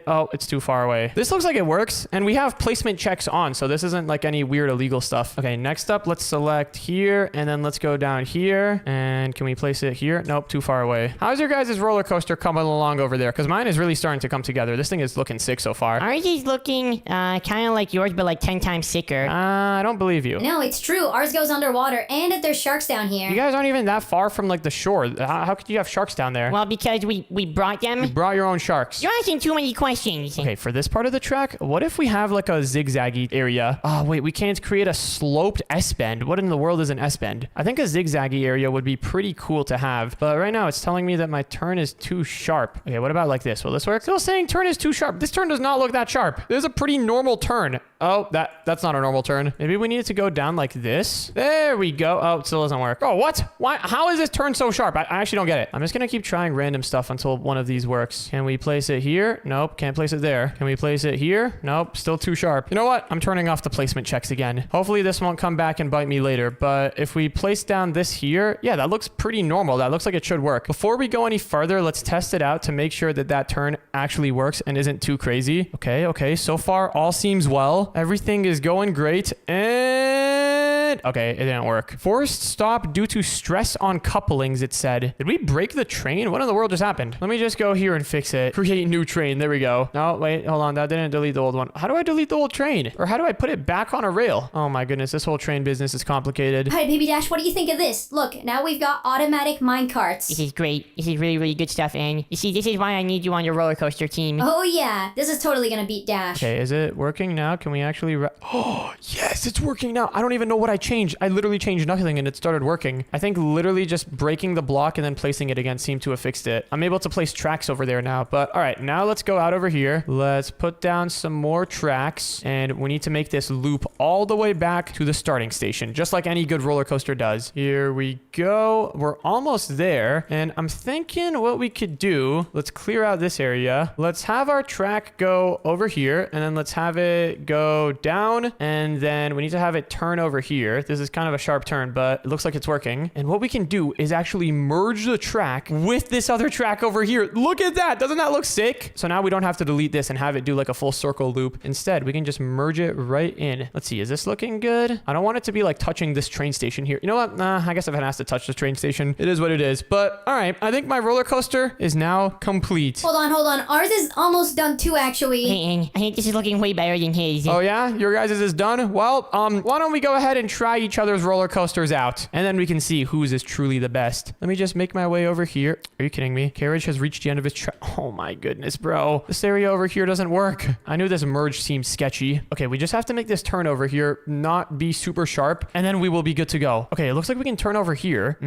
Oh, it's too far away. This looks like it works and we have placement checks on. So this isn't like any weird illegal stuff. Okay, next up, let's select here and then let's go down here. And can we place it here? Nope, too far away. How's your guys' roller coaster coming along over there? Because mine is really starting to come together. This thing is looking sick so far. Ours is looking kind of like yours, but like 10 times sicker. I don't believe you. No, it's true. Ours goes underwater, and there's sharks down here. You guys aren't even that far from like the shore. How could you have sharks down there? Well, because we brought them. You brought your own sharks. You're asking too many questions. Okay, for this part of the track, what if we have like a zigzaggy area area. Oh, wait, we can't create a sloped S-bend. What in the world is an S-bend? I think a zigzaggy area would be pretty cool to have. But right now, it's telling me that my turn is too sharp. Okay, what about like this? Will this work? Still saying turn is too sharp. This turn does not look that sharp. This is a pretty normal turn. Oh, that's not a normal turn. Maybe we need it to go down like this. There we go. Oh, it still doesn't work. Oh, what? Why? How is this turn so sharp? I actually don't get it. I'm just gonna keep trying random stuff until one of these works. Can we place it here? Nope. Can't place it there. Can we place it here? Nope. Still too sharp. You know what? I'm turning off the placement checks again. Hopefully this won't come back and bite me later. But if we place down this here, yeah, that looks pretty normal. That looks like it should work. Before we go any further, let's test it out to make sure that that turn actually works and isn't too crazy. Okay. So far, all seems well. Everything is going great. And okay, it didn't work. Forced stop due to stress on couplings, it said. Did we break the train? What in the world just happened? Let me just go here and fix it. Create new train. There we go. No, wait, hold on. That didn't delete the old one. How do I delete the old train? Or how do I put it back on a rail? Oh my goodness, this whole train business is complicated. All right, Baby Dash, what do you think of this? Look, now we've got automatic mine carts. This is great. This is really, really good stuff, Anne. You see, this is why I need you on your roller coaster team. Oh yeah, this is totally gonna beat Dash. Okay, is it working now? Can we actually... Oh, yes, it's working now. I don't even know what I changed. I literally changed nothing and it started working. I think literally just breaking the block and then placing it again seemed to have fixed it. I'm able to place tracks over there now. But all right, now let's go out over here. Let's put down some more tracks and we need to make this loop all the way back to the starting station, just like any good roller coaster does. Here we go. We're almost there. And I'm thinking what we could do, let's clear out this area. Let's have our track go over here and then let's have it go down and then we need to have it turn over here. This is kind of a sharp turn, but it looks like it's working. And what we can do is actually merge the track with this other track over here. Look at that. Doesn't that look sick? So now we don't have to delete this and have it do like a full circle loop. Instead, we can just merge it right in. Let's see. Is this looking good? I don't want it to be like touching this train station here. You know what? Nah, I guess if it has to touch the train station, it is what it is. But all right, I think my roller coaster is now complete. Hold on. Ours is almost done too, actually. Hey, Anne, I think this is looking way better than his. Oh yeah? Your guys' is done? Well, why don't we go ahead and try each other's roller coasters out and then we can see whose is truly the best. Let me just make my way over here. Are you kidding me? Carriage has reached the end of its track. Oh my goodness, bro. This area over here doesn't work. I knew this merge seemed sketchy. Okay, we just have to make this turn over here not be super sharp and then we will be good to go. Okay, it looks like we can turn over here.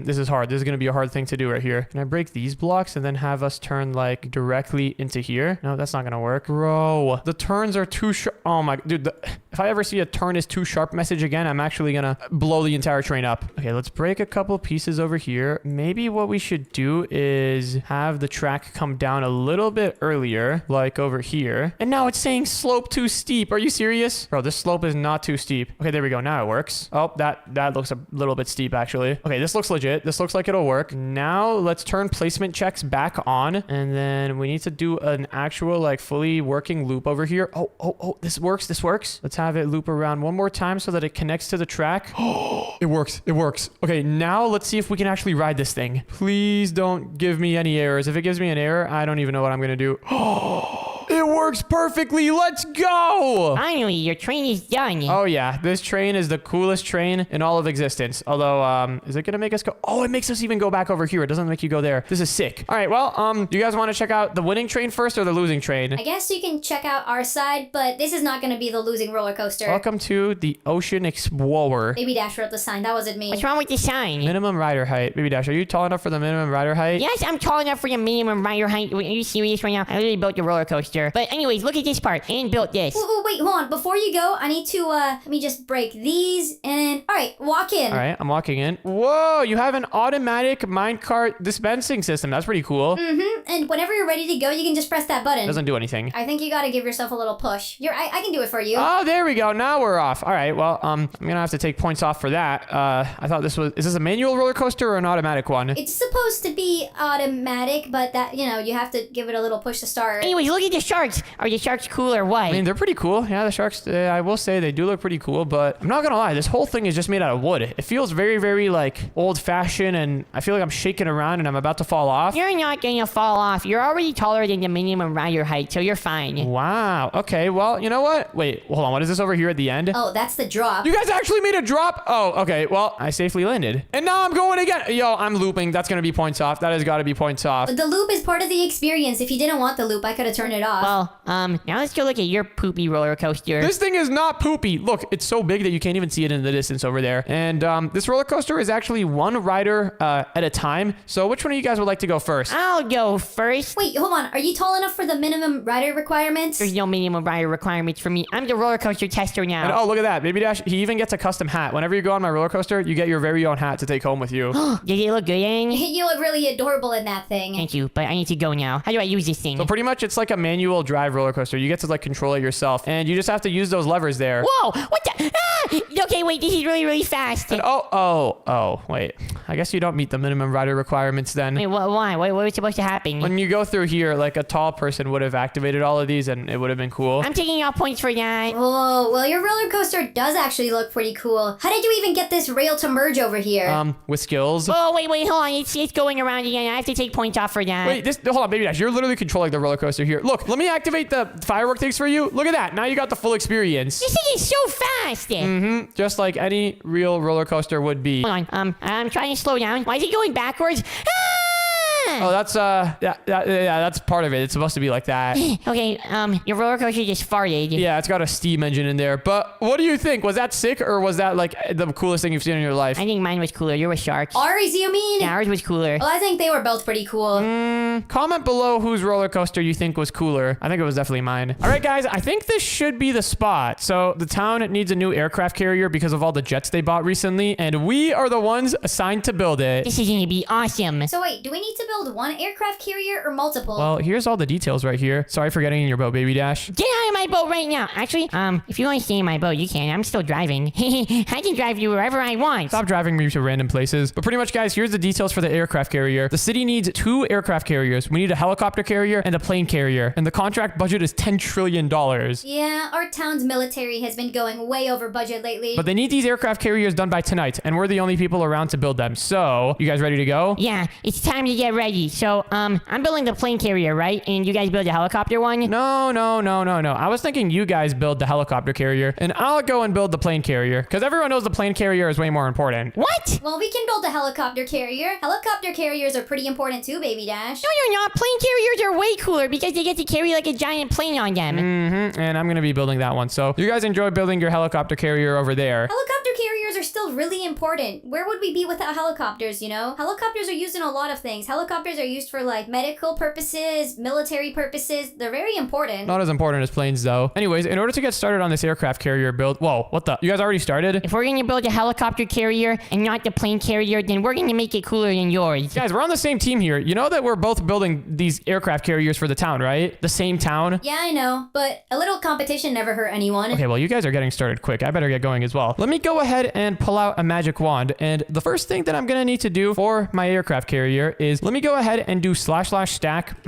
This is hard. This is going to be a hard thing to do right here. Can I break these blocks and then have us turn like directly into here? No, that's not going to work. Bro, the turns are too sharp. Oh my, dude, if I ever see a turn is too sharp message again, I'm actually going to blow the entire train up. Okay, let's break a couple pieces over here. Maybe what we should do is have the track come down a little bit earlier, like over here. And now it's saying slope too steep. Are you serious? Bro, this slope is not too steep. Okay, there we go. Now it works. Oh, that looks a little bit steep actually. Okay, this looks legit. This looks like it'll work. Now let's turn placement checks back on. And then we need to do an actual like fully working loop over here. Oh, this works. This works. Let's have it loop around one more time so that it connects to the track. Oh, it works. It works. Okay, now let's see if we can actually ride this thing. Please don't give me any errors. If it gives me an error, I don't even know what I'm gonna do. It works perfectly. Let's go. Finally, your train is done. Oh yeah, this train is the coolest train in all of existence. Although, is it gonna make us go? Oh, it makes us even go back over here. It doesn't make you go there. This is sick. All right, well, do you guys want to check out the winning train first or the losing train? I guess you can check out our side, but this is not gonna be the losing roller coaster. Welcome to the Ocean Explorer. Baby Dash wrote the sign. That wasn't me. What's wrong with the sign? Minimum rider height. Baby Dash, are you tall enough for the minimum rider height? Yes, I'm tall enough for the minimum rider height. Are you serious right now? I literally built the roller coaster. But anyways, look at this part. Anne built this. Wait, hold on. Before you go, I need to, let me just break these and, all right, walk in. All right, I'm walking in. Whoa, you have an automatic minecart dispensing system. That's pretty cool. And whenever you're ready to go, you can just press that button. Doesn't do anything. I think you gotta give yourself a little push. I can do it for you. Oh, there we go. Now we're off. All right, well, I'm gonna have to take points off for that. I thought is this a manual roller coaster or an automatic one? It's supposed to be automatic, but that, you have to give it a little push to start. Anyways, look at the sharks. Are the sharks cool or what? I mean, they're pretty cool. Yeah, the sharks, I will say they do look pretty cool, but I'm not gonna lie. This whole thing is just made out of wood. It feels very, very like old fashioned and I feel like I'm shaking around and I'm about to fall off. You're not gonna fall off. You're already taller than the minimum rider height, so you're fine. Wow. Okay, well, you know what? Wait, hold on. What is this over here at the end? Oh, that's the drop. You guys actually made a drop? Oh, okay. Well, I safely landed. And now I'm going again. Yo, I'm looping. That's gonna be points off. That has got to be points off. The loop is part of the experience. If you didn't want the loop, I could have turned it off. Well, now let's go look at your poopy roller coaster. This thing is not poopy. Look, it's so big that you can't even see it in the distance over there. And this roller coaster is actually one rider at a time. So which one of you guys would like to go first? I'll go first. Wait, hold on. Are you tall enough for the minimum rider requirements? There's no minimum rider requirements for me. I'm the roller coaster tester And now. oh, look at that. Baby Dash, he even gets a custom hat. Whenever you go on my roller coaster, you get your very own hat to take home with you. Does it look good, Aang? You look really adorable in that thing. Thank you, but I need to go now. How do I use this thing? So pretty much it's like a manual drive roller coaster. You get to like control it yourself. And you just have to use those levers there. Whoa! What the? Ah! Okay, wait, this is really, really fast. And wait. I guess you don't meet the minimum rider requirements then. Wait, why? What was supposed to happen? When you go through here, like a tall person would have activated all of these and it would have been cool. I'm taking off points for that. Oh, well, your roller coaster does actually look pretty cool. How did you even get this rail to merge over here? With skills. Oh, wait, hold on. It's going around again. I have to take points off for that. Wait, hold on, Baby Dash. You're literally controlling the roller coaster here. Look, let me activate the firework things for you. Look at that. Now you got the full experience. This thing is so fast. Just like any real roller coaster would be. Hold on. I'm trying to slow down. Why is it going backwards? Oh, that's that's part of it. It's supposed to be like that. Okay, your roller coaster just farted. Yeah, it's got a steam engine in there. But what do you think? Was that sick or was that like the coolest thing you've seen in your life? I think mine was cooler. Yours was sharks. Ours, you mean? Yeah, ours was cooler. Well, I think they were both pretty cool. Comment below whose roller coaster you think was cooler. I think it was definitely mine. All right, guys, I think this should be the spot. So the town needs a new aircraft carrier because of all the jets they bought recently, and we are the ones assigned to build it. This is gonna be awesome. So wait, do we need to build one aircraft carrier or multiple? Well, here's all the details right here. Sorry for getting in your boat, Baby Dash. Get out of my boat right now. Actually, if you want to stay in my boat, you can. I'm still driving. I can drive you wherever I want. Stop driving me to random places. But pretty much, guys, here's the details for the aircraft carrier. The city needs 2 aircraft carriers. We need a helicopter carrier and a plane carrier. And the contract budget is $10 trillion. Yeah, our town's military has been going way over budget lately. But they need these aircraft carriers done by tonight, and we're the only people around to build them. So, you guys ready to go? Yeah, it's time to get ready. So, I'm building the plane carrier, right? And you guys build the helicopter one? No. I was thinking you guys build the helicopter carrier, and I'll go and build the plane carrier, because everyone knows the plane carrier is way more important. What? Well, we can build a helicopter carrier. Helicopter carriers are pretty important too, Baby Dash. No, you're not. Plane carriers are way cooler because they get to carry like a giant plane on them. And I'm going to be building that one. So, you guys enjoy building your helicopter carrier over there. Helicopter carriers are still really important. Where would we be without helicopters, you know? Helicopters are used in a lot of things. Helicopters are used for like medical purposes, military purposes. They're very important. Not as important as planes, though. Anyways, in order to get started on this aircraft carrier build... Whoa, what the... You guys already started? If we're gonna build a helicopter carrier and not the plane carrier, then we're gonna make it cooler than yours. Guys, we're on the same team here. You know that we're both building these aircraft carriers for the town, right? The same town? Yeah, I know, but a little competition never hurt anyone. Okay, well, you guys are getting started quick. I better get going as well. Let me go ahead and pull out a magic wand. And the first thing that I'm going to need to do for my aircraft carrier is let me go ahead and do //stack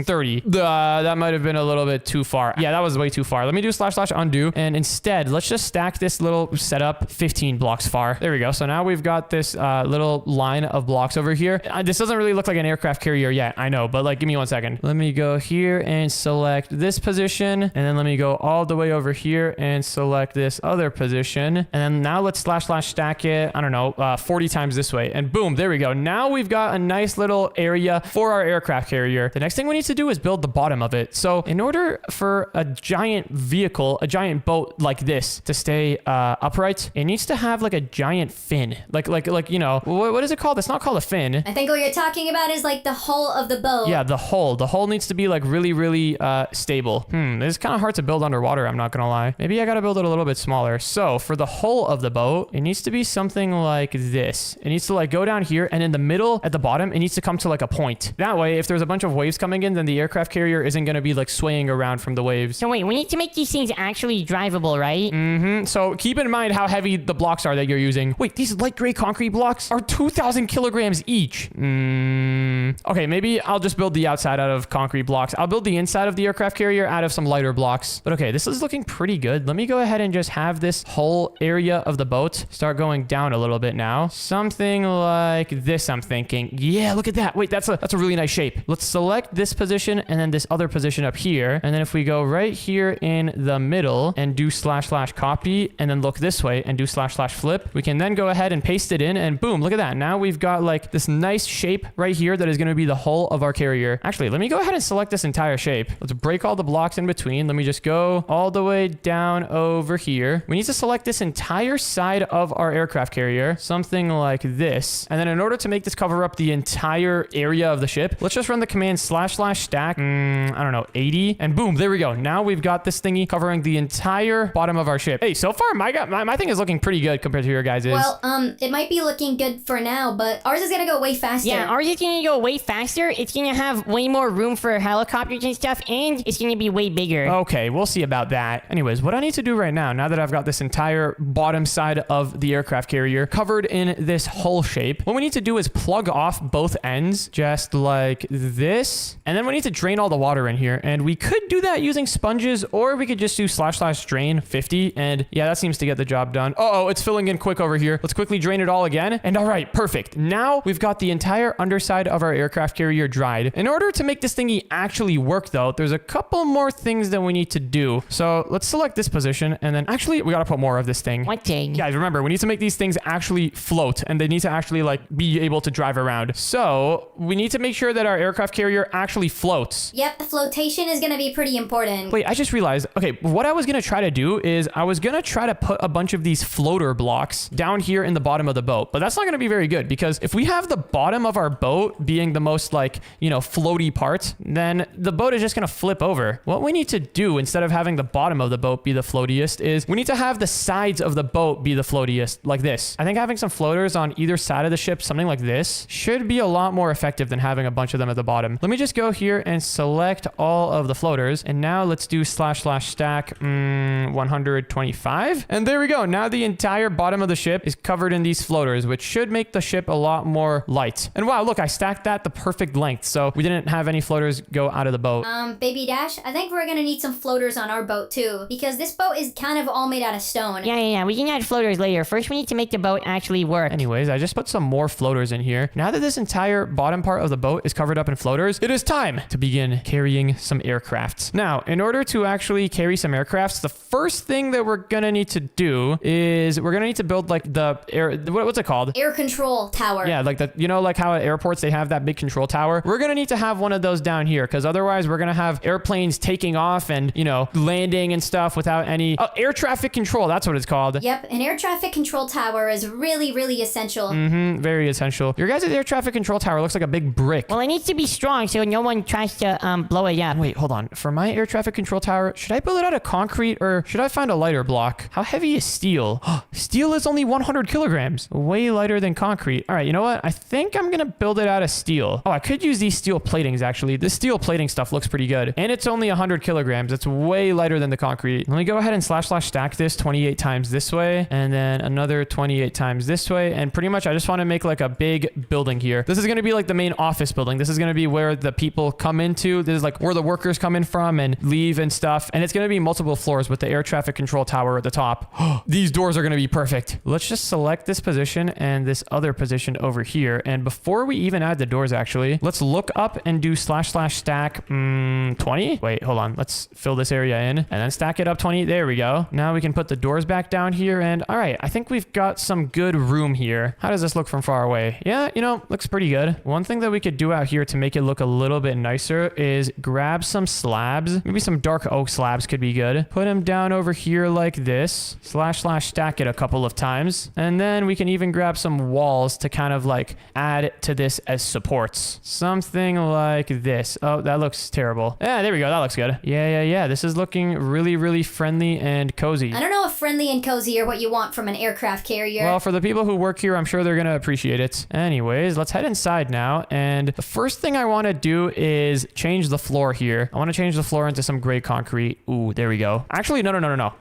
30. That might have been a little bit too far. Yeah, that was way too far. Let me do / undo. And instead, let's just stack this little setup 15 blocks far. There we go. So now we've got this little line of blocks over here. This doesn't really look like an aircraft carrier yet. I know, but like, give me 1 second. Let me go here and select this position. And then let me go all the way over here and select this other position. And then now let's / stack it, I don't know, 40 times this way. And boom, there we go. Now we've got a nice little area for our aircraft carrier. The next thing we need to do is build the bottom of it. So in order for a giant vehicle, a giant boat like this to stay upright, it needs to have like a giant fin. Like you know, what is it called? It's not called a fin. I think what you're talking about is like the hull of the boat. Yeah, the hull. The hull needs to be like really stable. This is kind of hard to build underwater, I'm not gonna lie. Maybe I gotta build it a little bit smaller. So for the hull of the boat, it needs to be something like this. It needs to like go down here, and in the middle at the bottom, it needs to come to like a point. That way, if there's a bunch of waves coming in, then the aircraft carrier isn't gonna be like swaying around from the waves. So wait, we need to make these things actually drivable, right? So keep in mind how heavy the blocks are that you're using. Wait, these light gray concrete blocks are 2,000 kilograms each. Okay, maybe I'll just build the outside out of concrete blocks. I'll build the inside of the aircraft carrier out of some lighter blocks. But okay, this is looking pretty good. Let me go ahead and just have this whole area area of the boat start going down a little bit now. Something like this, I'm thinking. Yeah, look at that. Wait, that's a really nice shape. Let's select this position and then this other position up here. And then if we go right here in the middle and do / copy and then look this way and do / flip, we can then go ahead and paste it in and boom, look at that. Now we've got like this nice shape right here that is going to be the hull of our carrier. Actually, let me go ahead and select this entire shape. Let's break all the blocks in between. Let me just go all the way down over here. We need to select this entire side of our aircraft carrier, something like this. And then in order to make this cover up the entire area of the ship, let's just run the command / stack, I don't know, 80. And boom, there we go. Now we've got this thingy covering the entire bottom of our ship. Hey, so far my thing is looking pretty good compared to your guys'. Well, it might be looking good for now, but ours is gonna go way faster. Yeah, ours is gonna go way faster. It's gonna have way more room for helicopters and stuff, and it's gonna be way bigger. Okay, we'll see about that. Anyways, what I need to do right now that I've got this entire bottom side of the aircraft carrier covered in this hull shape, what we need to do is plug off both ends, just like this. And then we need to drain all the water in here. And we could do that using sponges, or we could just do / drain 50. And yeah, that seems to get the job done. Uh-oh, it's filling in quick over here. Let's quickly drain it all again. And all right, perfect. Now we've got the entire underside of our aircraft carrier dried. In order to make this thingy actually work though, there's a couple more things that we need to do. So let's select this position and then actually we got to put more of this thing. What thing? Guys, remember, we need to make these things actually float and they need to actually like be able to drive around. So we need to make sure that our aircraft carrier actually floats. Yep, flotation is gonna be pretty important. Wait, I just realized, okay, what I was going to try to do is I was going to try to put a bunch of these floater blocks down here in the bottom of the boat, but that's not going to be very good because if we have the bottom of our boat being the most like, you know, floaty part, then the boat is just going to flip over. What we need to do instead of having the bottom of the boat be the floatiest is we need to have the sides of the boat be the floatiest, like this. I think having some floaters on either side of the ship, something like this, should be a lot more effective than having a bunch of them at the bottom. Let me just go here and select all of the floaters. And now let's do / stack 125. And there we go. Now the entire bottom of the ship is covered in these floaters, which should make the ship a lot more light. And wow, look, I stacked that the perfect length. So we didn't have any floaters go out of the boat. Baby Dash, I think we're gonna need some floaters on our boat too, because this boat is kind of all made out of stone. Yeah. We can add floaters later. First, we need to make the boat actually work. Anyways, I just put some more floaters in here. Now that this entire bottom part of the boat is covered up in floaters, it is time to begin carrying some aircrafts. Now, in order to actually carry some aircrafts, the first thing that we're gonna need to do is we're gonna need to build like the air, what's it called? Air control tower. Yeah, like the, you know, like how at airports they have that big control tower. We're gonna need to have one of those down here because otherwise we're gonna have airplanes taking off and, you know, landing and stuff without any air traffic control. That's what it's called. Yep, an air traffic control tower is really, really essential. Very essential. Your guys' air traffic control tower looks like a big brick. Well, it needs to be strong so no one tries to blow it up. Wait, hold on. For my air traffic control tower, should I build it out of concrete or should I find a lighter block? How heavy is steel? Steel is only 100 kilograms. Way lighter than concrete. All right, you know what? I think I'm going to build it out of steel. Oh, I could use these steel platings, actually. This steel plating stuff looks pretty good. And it's only 100 kilograms. It's way lighter than the concrete. Let me go ahead and / stack this 28 times this way. And then another 28 times this way. And pretty much I just want to make like a big building here. This is going to be like the main office building. This is going to be where the people come into. This is like where the workers come in from and leave and stuff. And it's going to be multiple floors with the air traffic control tower at the top. These doors are going to be perfect. Let's just select this position and this other position over here. And before we even add the doors, actually, let's look up and do / stack 20. Wait, hold on. Let's fill this area in and then stack it up 20. There we go. Now we can put the doors back down here. And all right, I think we've got some good room here. How does this look from far away? Yeah, you know, looks pretty good. One thing that we could do out here to make it look a little bit nicer is grab some slabs. Maybe some dark oak slabs could be good. Put them down over here like this. / stack it a couple of times. And then we can even grab some walls to kind of like add to this as supports. Something like this. Oh, that looks terrible. Yeah, there we go. That looks good. Yeah. This is looking really, really friendly and cozy. I don't know if friendly and cozy are what you want from an aircraft carrier. Well, for the people who work here, I'm sure they're going to appreciate it. Anyways, let's head inside now. And the first thing I want to do is change the floor here. I want to change the floor into some gray concrete. Ooh, there we go. Actually, no.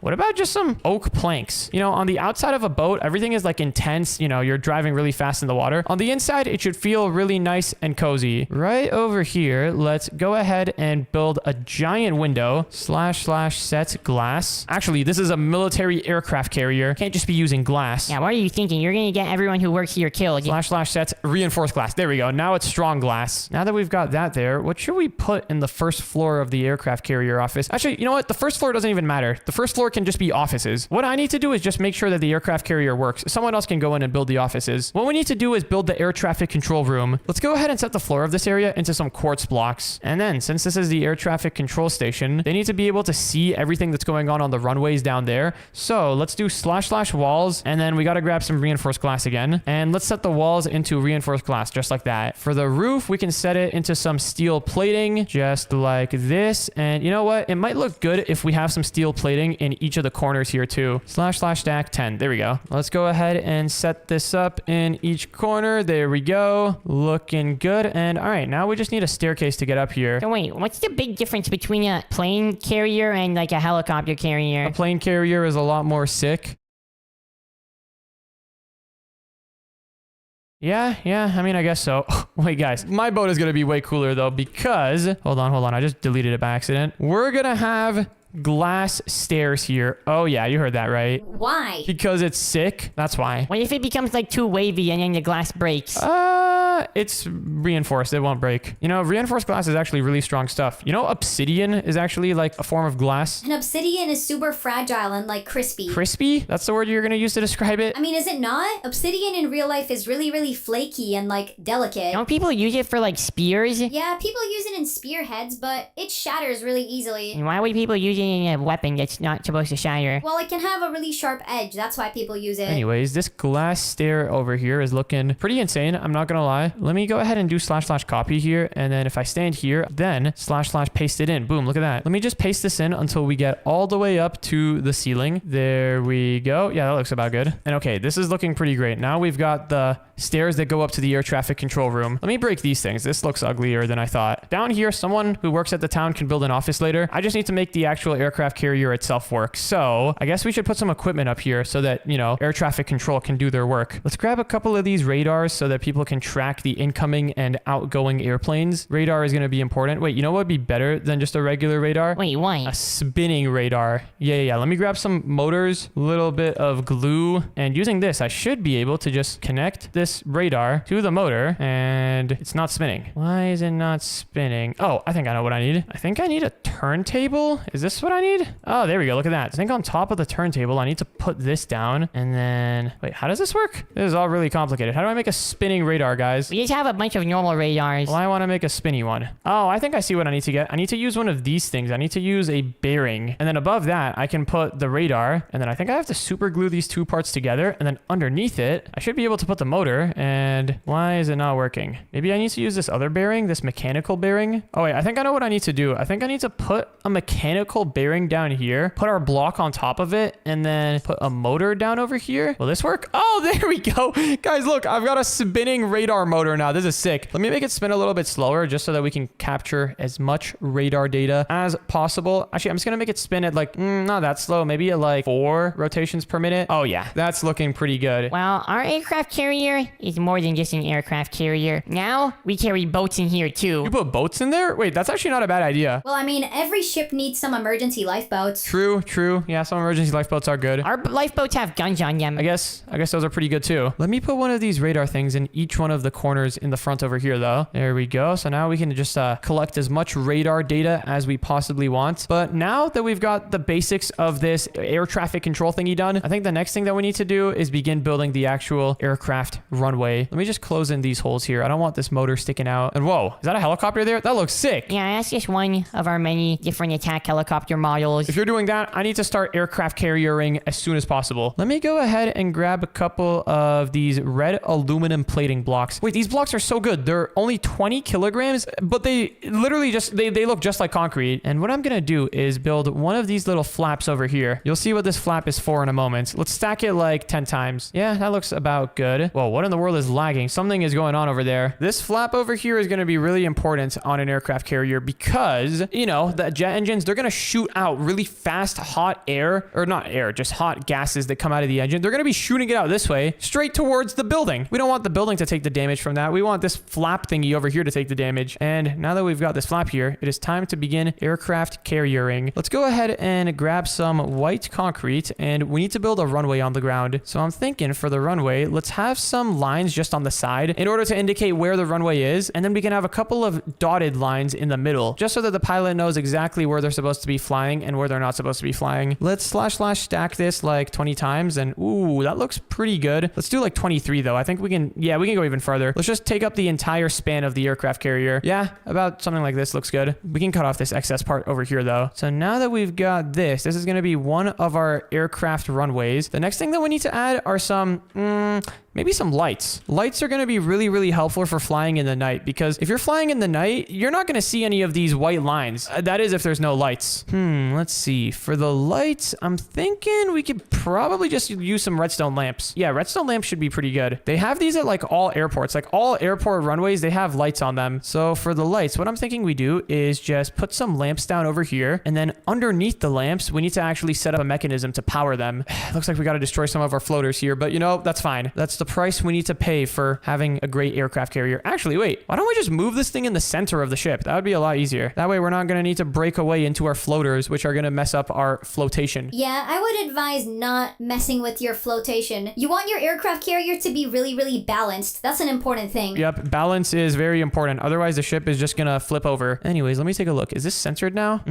What about just some oak planks? You know, on the outside of a boat, everything is like intense. You know, you're driving really fast in the water. On the inside, it should feel really nice and cozy. Right over here, let's go ahead and build a giant window / set glass. Actually, this is a military military aircraft carrier. Can't just be using glass. Yeah, what are you thinking? You're gonna get everyone who works here killed. / sets reinforced glass. There we go. Now it's strong glass. Now that we've got that there, what should we put in the first floor of the aircraft carrier office? Actually, you know what? The first floor doesn't even matter. The first floor can just be offices. What I need to do is just make sure that the aircraft carrier works. Someone else can go in and build the offices. What we need to do is build the air traffic control room. Let's go ahead and set the floor of this area into some quartz blocks. And then, since this is the air traffic control station, they need to be able to see everything that's going on the runways down there. So let's do / walls, and then we got to grab some reinforced glass again. And let's set the walls into reinforced glass, just like that. For the roof, we can set it into some steel plating, just like this. And you know what? It might look good if we have some steel plating in each of the corners here too. / stack 10. There we go. Let's go ahead and set this up in each corner. There we go. Looking good. And all right, now we just need a staircase to get up here. So wait, what's the big difference between a plane carrier and like a helicopter carrier? A plane carrier is a lot more sick. Yeah, I mean, I guess so. Wait, guys, my boat is going to be way cooler, though, because... Hold on. I just deleted it by accident. We're going to have glass stairs here. Oh, yeah, you heard that right. Why? Because it's sick. That's why. What if it becomes like too wavy and then the glass breaks? It's reinforced. It won't break. You know, reinforced glass is actually really strong stuff. You know, obsidian is actually like a form of glass. And obsidian is super fragile and like crispy. Crispy? That's the word you're going to use to describe it? I mean, is it not? Obsidian in real life is really, really flaky and like delicate. Don't people use it for like spears? Yeah, people use it in spearheads, but it shatters really easily. And why would people use it in a weapon that's not supposed to shatter? Well, it can have a really sharp edge. That's why people use it. Anyways, this glass stair over here is looking pretty insane. I'm not going to lie. Let me go ahead and do / copy here. And then if I stand here, then / paste it in. Boom, look at that. Let me just paste this in until we get all the way up to the ceiling. There we go. Yeah, that looks about good. And okay, this is looking pretty great. Now we've got the stairs that go up to the air traffic control room. Let me break these things. This looks uglier than I thought. Down here, someone who works at the town can build an office later. I just need to make the actual aircraft carrier itself work. So I guess we should put some equipment up here so that, you know, air traffic control can do their work. Let's grab a couple of these radars so that people can track the incoming and outgoing airplanes. Radar is going to be important. Wait, you know what would be better than just a regular radar? Wait, why? A spinning radar. Yeah. Let me grab some motors, a little bit of glue, and using this, I should be able to just connect this radar to the motor, and it's not spinning. Why is it not spinning? Oh, I think I know what I need. I think I need a turntable. Is this what I need? Oh, there we go. Look at that. I think on top of the turntable, I need to put this down, and then... Wait, how does this work? This is all really complicated. How do I make a spinning radar, guys? We just have a bunch of normal radars. Well, I want to make a spinny one. Oh, I think I see what I need to get. I need to use one of these things. I need to use a bearing. And then above that, I can put the radar. And then I think I have to super glue these two parts together. And then underneath it, I should be able to put the motor. And why is it not working? Maybe I need to use this other bearing, this mechanical bearing. Oh, wait, I think I know what I need to do. I think I need to put a mechanical bearing down here, put our block on top of it, and then put a motor down over here. Will this work? Oh, there we go. Guys, look, I've got a spinning radar motor now. This is sick. Let me make it spin a little bit slower just so that we can capture as much radar data as possible. Actually, I'm just gonna make it spin at like, not that slow, maybe at like 4 rotations per minute. Oh yeah, that's looking pretty good. Well, our aircraft carrier is more than just an aircraft carrier. Now, we carry boats in here too. You put boats in there? Wait, that's actually not a bad idea. Well, I mean, every ship needs some emergency lifeboats. True. Yeah, some emergency lifeboats are good. Our lifeboats have guns on them. I guess those are pretty good too. Let me put one of these radar things in each one of the corners in the front over here though. There we go. So now we can just collect as much radar data as we possibly want. But now that we've got the basics of this air traffic control thingy done, I think the next thing that we need to do is begin building the actual aircraft runway. Let me just close in these holes here. I don't want this motor sticking out. And whoa, is that a helicopter there? That looks sick. Yeah, that's just one of our many different attack helicopter models. If you're doing that, I need to start aircraft carriering as soon as possible. Let me go ahead and grab a couple of these red aluminum plating blocks. Wait, these blocks are so good. They're only 20 kilograms, but they literally just, they look just like concrete. And what I'm gonna do is build one of these little flaps over here. You'll see what this flap is for in a moment. Let's stack it like 10 times. Yeah, that looks about good. Whoa, what in the world is lagging? Something is going on over there. This flap over here is going to be really important on an aircraft carrier because, you know, the jet engines, they're going to shoot out really fast, hot air, or not air, just hot gases that come out of the engine. They're going to be shooting it out this way, straight towards the building. We don't want the building to take the damage from that. We want this flap thingy over here to take the damage. And now that we've got this flap here, it is time to begin aircraft carriering. Let's go ahead and grab some white concrete, and we need to build a runway on the ground. So I'm thinking for the runway, let's have some lines just on the side in order to indicate where the runway is, and then we can have a couple of dotted lines in the middle, just so that the pilot knows exactly where they're supposed to be flying and where they're not supposed to be flying. Let's / stack this like 20 times, and ooh, that looks pretty good. Let's do like 23 though. I think we can, yeah, we can go even farther. Let's just take up the entire span of the aircraft carrier. Yeah, about something like this looks good. We can cut off this excess part over here though. So now that we've got this is going to be one of our aircraft runways. The next thing that we need to add are some, maybe some lights. Lights are going to be really, really helpful for flying in the night, because if you're flying in the night, you're not going to see any of these white lines. That is if there's no lights. Let's see. For the lights, I'm thinking we could probably just use some redstone lamps. Yeah, redstone lamps should be pretty good. They have these at like all airports, like all airport runways, they have lights on them. So for the lights, what I'm thinking we do is just put some lamps down over here, and then underneath the lamps, we need to actually set up a mechanism to power them. Looks like we got to destroy some of our floaters here, but you know, that's fine. That's the price we need to pay for having a great aircraft carrier. Actually, wait, why don't we just move this thing in the center of the ship? That would be a lot easier. That way we're not going to need to break away into our floaters, which are going to mess up our flotation. Yeah, I would advise not messing with your flotation. You want your aircraft carrier to be really, really balanced. That's an important thing. Yep, balance is very important. Otherwise, the ship is just going to flip over. Anyways, let me take a look. Is this centered now?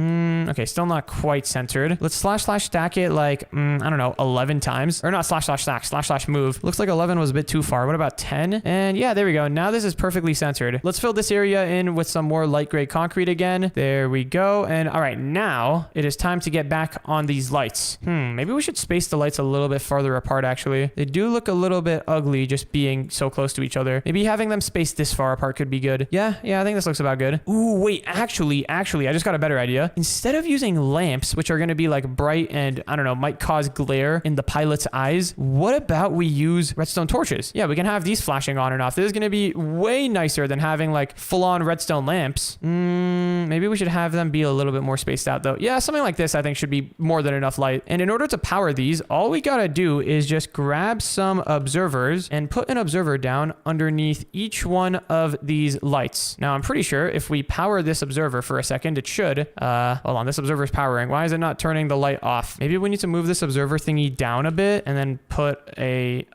Okay, still not quite centered. Let's / stack it like, I don't know, 11 times. Or not / stack, / move. Looks like 11 was a bit too far. What about 10? And yeah, there we go. Now this is perfectly centered. Let's fill this area in with some more light gray concrete again. There we go. And all right, now it is time to get back on these lights. Maybe we should space the lights a little bit farther apart, actually. They do look a little bit ugly just being so close to each other. Maybe having them spaced this far apart could be good. Yeah, I think this looks about good. Ooh, wait, actually, I just got a better idea. Instead of using lamps, which are going to be like bright and, I don't know, might cause glare in the pilot's eyes, what about we use redstone torches? Yeah, we can have these flashing on and off. This is going to be way nicer than having like full-on redstone lamps. Maybe we should have them be a little bit more spaced out though. Yeah, something like this I think should be more than enough light. And in order to power these, all we got to do is just grab some observers and put an observer down underneath each one of these lights. Now, I'm pretty sure if we power this observer for a second, it should, hold on, this observer is powering. Why is it not turning the light off? Maybe we need to move this observer thingy down a bit and then put a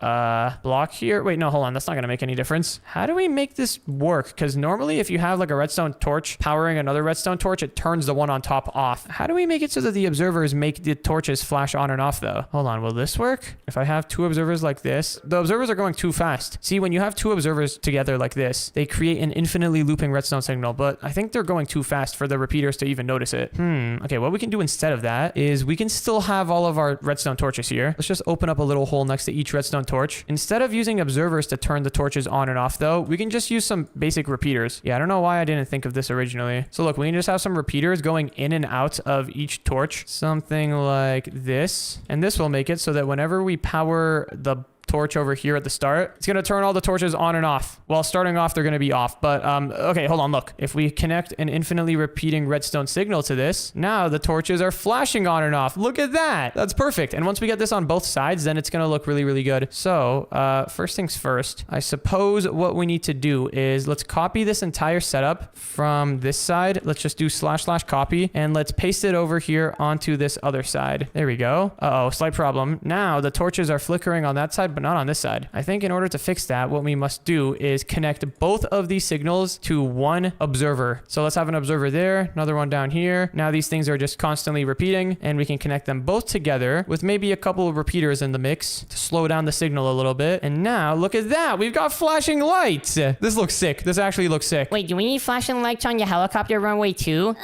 block here. Wait, no, hold on. That's not going to make any difference. How do we make this work? Because normally if you have like a redstone torch powering another redstone torch, it turns the one on top off. How do we make it so that the observers make the torches flash on and off though? Hold on. Will this work? If I have two observers like this, the observers are going too fast. See, when you have two observers together like this, they create an infinitely looping redstone signal, but I think they're going too fast for the repeaters to even notice it. Okay, what we can do instead of that is we can still have all of our redstone torches here. Let's just open up a little hole next to each redstone torch. Instead of using observers to turn the torches on and off though, we can just use some basic repeaters. Yeah, I don't know why I didn't think of this originally. So look, we can just have some repeaters going in and out of each torch. Something like this. And this will make it so that whenever we power the torch over here at the start, it's going to turn all the torches on and off. While starting off, they're going to be off. But, okay, hold on, look. If we connect an infinitely repeating redstone signal to this, now the torches are flashing on and off. Look at that. That's perfect. And once we get this on both sides, then it's going to look really, really good. So, first things first, I suppose what we need to do is let's copy this entire setup from this side. Let's just do / copy, and let's paste it over here onto this other side. There we go. Uh-oh, slight problem. Now the torches are flickering on that side, but not on this side. I think in order to fix that, what we must do is connect both of these signals to one observer. So let's have an observer there, another one down here. Now these things are just constantly repeating, and we can connect them both together with maybe a couple of repeaters in the mix to slow down the signal a little bit. And now look at that. We've got flashing lights. This looks sick. This actually looks sick. Wait, do we need flashing lights on your helicopter runway too?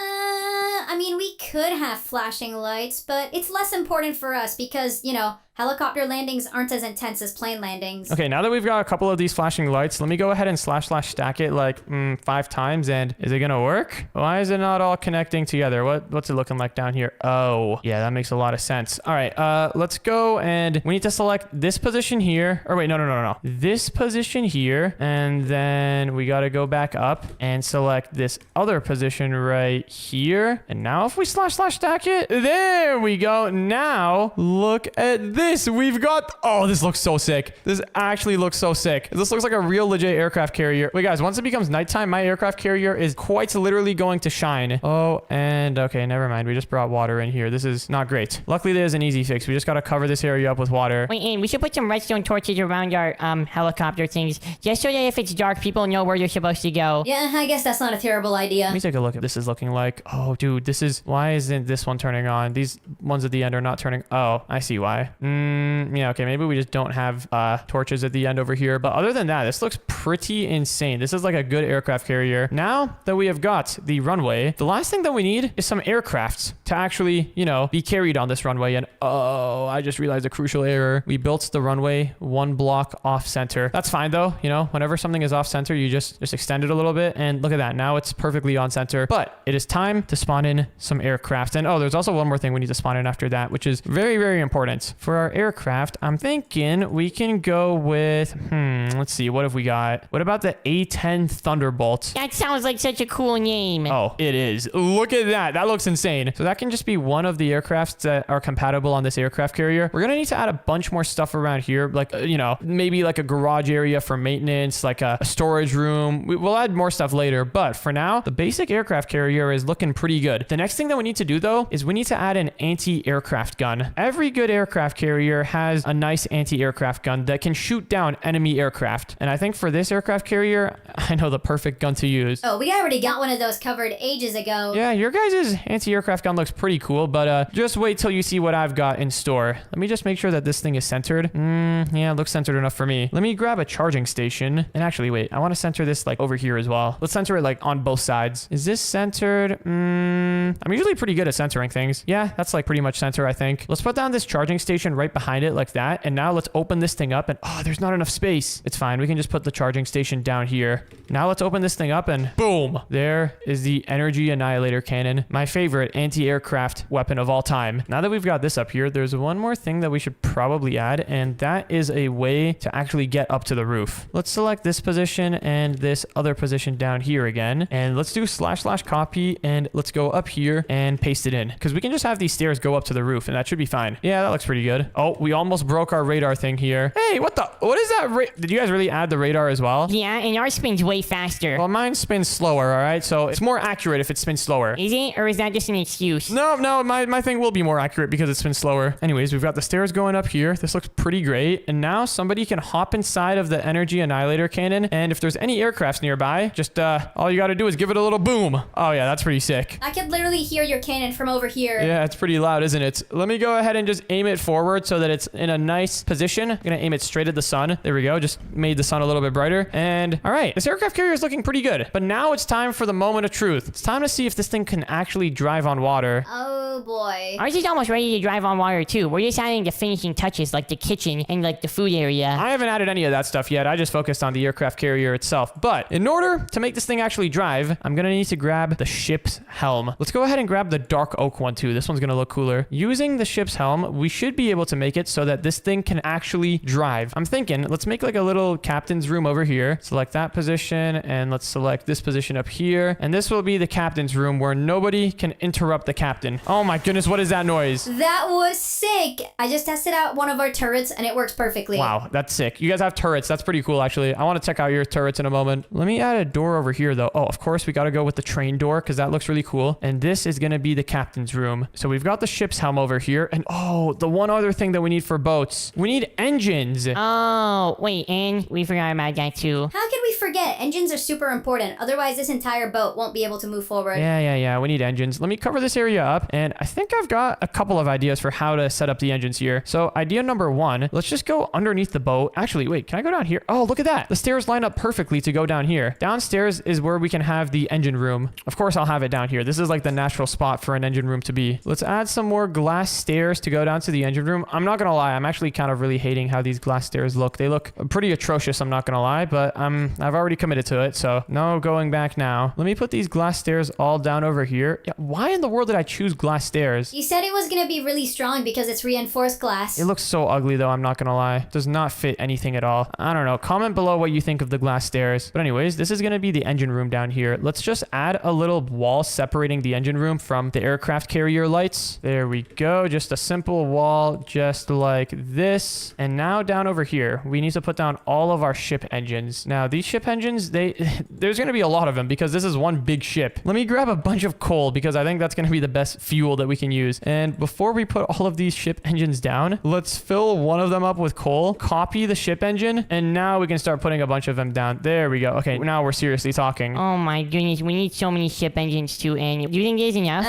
I mean, we could have flashing lights, but it's less important for us because, you know, helicopter landings aren't as intense as plane landings. Okay, now that we've got a couple of these flashing lights, let me go ahead and slash stack it like 5 times. And is it gonna work? Why is it not all connecting together? What's it looking like down here? Oh, yeah, that makes a lot of sense. All right, let's go, and we need to select this position here. Or wait, no. This position here, and then we gotta go back up and select this other position right here. And now if we slash stack it, there we go. Now look at this. We've got, oh, this looks so sick. This actually looks so sick. This looks like a real legit aircraft carrier. Wait, guys, once it becomes nighttime, my aircraft carrier is quite literally going to shine. Oh, and okay, never mind. We just brought water in here. This is not great. Luckily, there's an easy fix. We just got to cover this area up with water. Wait, and we should put some redstone torches around our helicopter things, just so that if it's dark, people know where they're supposed to go. Yeah, I guess that's not a terrible idea. Let me take a look at this is looking like. Oh, dude, this is, why isn't this one turning on? These ones at the end are not turning. Oh, I see why. Yeah, okay, maybe we just don't have torches at the end over here. But other than that, this looks pretty insane. This is like a good aircraft carrier. Now that we have got the runway, the last thing that we need is some aircrafts to actually, you know, be carried on this runway. And oh, I just realized a crucial error. We built the runway 1 block off center. That's fine though. You know, whenever something is off center, you just extend it a little bit. And look at that. Now it's perfectly on center. But it is time to spawn in some aircraft. And oh, there's also one more thing we need to spawn in after that, which is very, very important. For our aircraft, I'm thinking we can go with, let's see, what have we got? What about the A-10 Thunderbolt? That sounds like such a cool name. Oh, it is. Look at that. That looks insane. So that can just be one of the aircrafts that are compatible on this aircraft carrier. We're going to need to add a bunch more stuff around here, like, you know, maybe like a garage area for maintenance, like a storage room. We'll add more stuff later, but for now, the basic aircraft carrier is looking pretty good. The next thing that we need to do, though, is we need to add an anti-aircraft gun. Every good aircraft carrier has a nice anti-aircraft gun that can shoot down enemy aircraft. And I think for this aircraft carrier, I know the perfect gun to use. Oh, we already got one of those covered ages ago. Yeah, your guys' anti-aircraft gun looks pretty cool, but just wait till you see what I've got in store. Let me just make sure that this thing is centered. Yeah, it looks centered enough for me. Let me grab a charging station. And actually, wait, I want to center this like over here as well. Let's center it like on both sides. Is this centered? I'm usually pretty good at centering things. Yeah, that's like pretty much center, I think. Let's put down this charging station right behind it like that. And now let's open this thing up and oh, there's not enough space. It's fine. We can just put the charging station down here. Now let's open this thing up and boom, there is the energy annihilator cannon. My favorite anti-aircraft weapon of all time. Now that we've got this up here, there's one more thing that we should probably add, and that is a way to actually get up to the roof. Let's select this position and this other position down here again. And let's do / copy and let's go up here and paste it in because we can just have these stairs go up to the roof and that should be fine. Yeah, that looks pretty good. Oh, we almost broke our radar thing here. Hey, what is that? Did you guys really add the radar as well? Yeah, and ours spins way faster. Well, mine spins slower, all right? So it's more accurate if it spins slower. Is it? Or is that just an excuse? No, my thing will be more accurate because it spins slower. Anyways, we've got the stairs going up here. This looks pretty great. And now somebody can hop inside of the energy annihilator cannon. And if there's any aircrafts nearby, just all you got to do is give it a little boom. Oh, yeah, that's pretty sick. I could literally hear your cannon from over here. Yeah, it's pretty loud, isn't it? Let me go ahead and just aim it forward so that it's in a nice position. I'm going to aim it straight at the sun. There we go. Just made the sun a little bit brighter. And all right, this aircraft carrier is looking pretty good. But now it's time for the moment of truth. It's time to see if this thing can actually drive on water. Oh boy. Ours is almost ready to drive on water too. We're just adding the finishing touches like the kitchen and like the food area. I haven't added any of that stuff yet. I just focused on the aircraft carrier itself. But in order to make this thing actually drive, I'm going to need to grab the ship's helm. Let's go ahead and grab the dark oak one too. This one's going to look cooler. Using the ship's helm, we should be able to make it so that this thing can actually drive. I'm thinking, let's make like a little captain's room over here. Select that position and let's select this position up here. And this will be the captain's room where nobody can interrupt the captain. Oh my goodness, what is that noise? That was sick. I just tested out one of our turrets and it works perfectly. Wow, that's sick. You guys have turrets. That's pretty cool, actually. I want to check out your turrets in a moment. Let me add a door over here, though. Oh, of course, we got to go with the train door because that looks really cool. And this is going to be the captain's room. So we've got the ship's helm over here. And oh, the one other thing that we need for boats. We need engines. Oh, wait, and we forgot about that too. How could we forget? Engines are super important. Otherwise, this entire boat won't be able to move forward. Yeah. We need engines. Let me cover this area up. And I think I've got a couple of ideas for how to set up the engines here. So idea number one, let's just go underneath the boat. Actually, wait, can I go down here? Oh, look at that. The stairs line up perfectly to go down here. Downstairs is where we can have the engine room. Of course, I'll have it down here. This is like the natural spot for an engine room to be. Let's add some more glass stairs to go down to the engine room. I'm not gonna lie, I'm actually kind of really hating how these glass stairs look. They look pretty atrocious, I'm not gonna lie, but I've already committed to it, so no going back now. Let me put these glass stairs all down over here. Yeah, why in the world did I choose glass stairs? You said it was gonna be really strong because it's reinforced glass. It looks so ugly though, I'm not gonna lie. Does not fit anything at all. I don't know. Comment below what you think of the glass stairs. But anyways, this is gonna be the engine room down here. Let's just add a little wall separating the engine room from the aircraft carrier lights. There we go. Just a simple wall just like this. And now down over here, we need to put down all of our ship engines. Now these ship engines, there's gonna be a lot of them because this is one big ship. Let me grab a bunch of coal because I think that's gonna be the best fuel that we can use. And before we put all of these ship engines down, let's fill one of them up with coal, copy the ship engine, and now we can start putting a bunch of them down. There we go. Okay, now we're seriously talking. Oh my goodness, we need so many ship engines too, and do you think there's enough?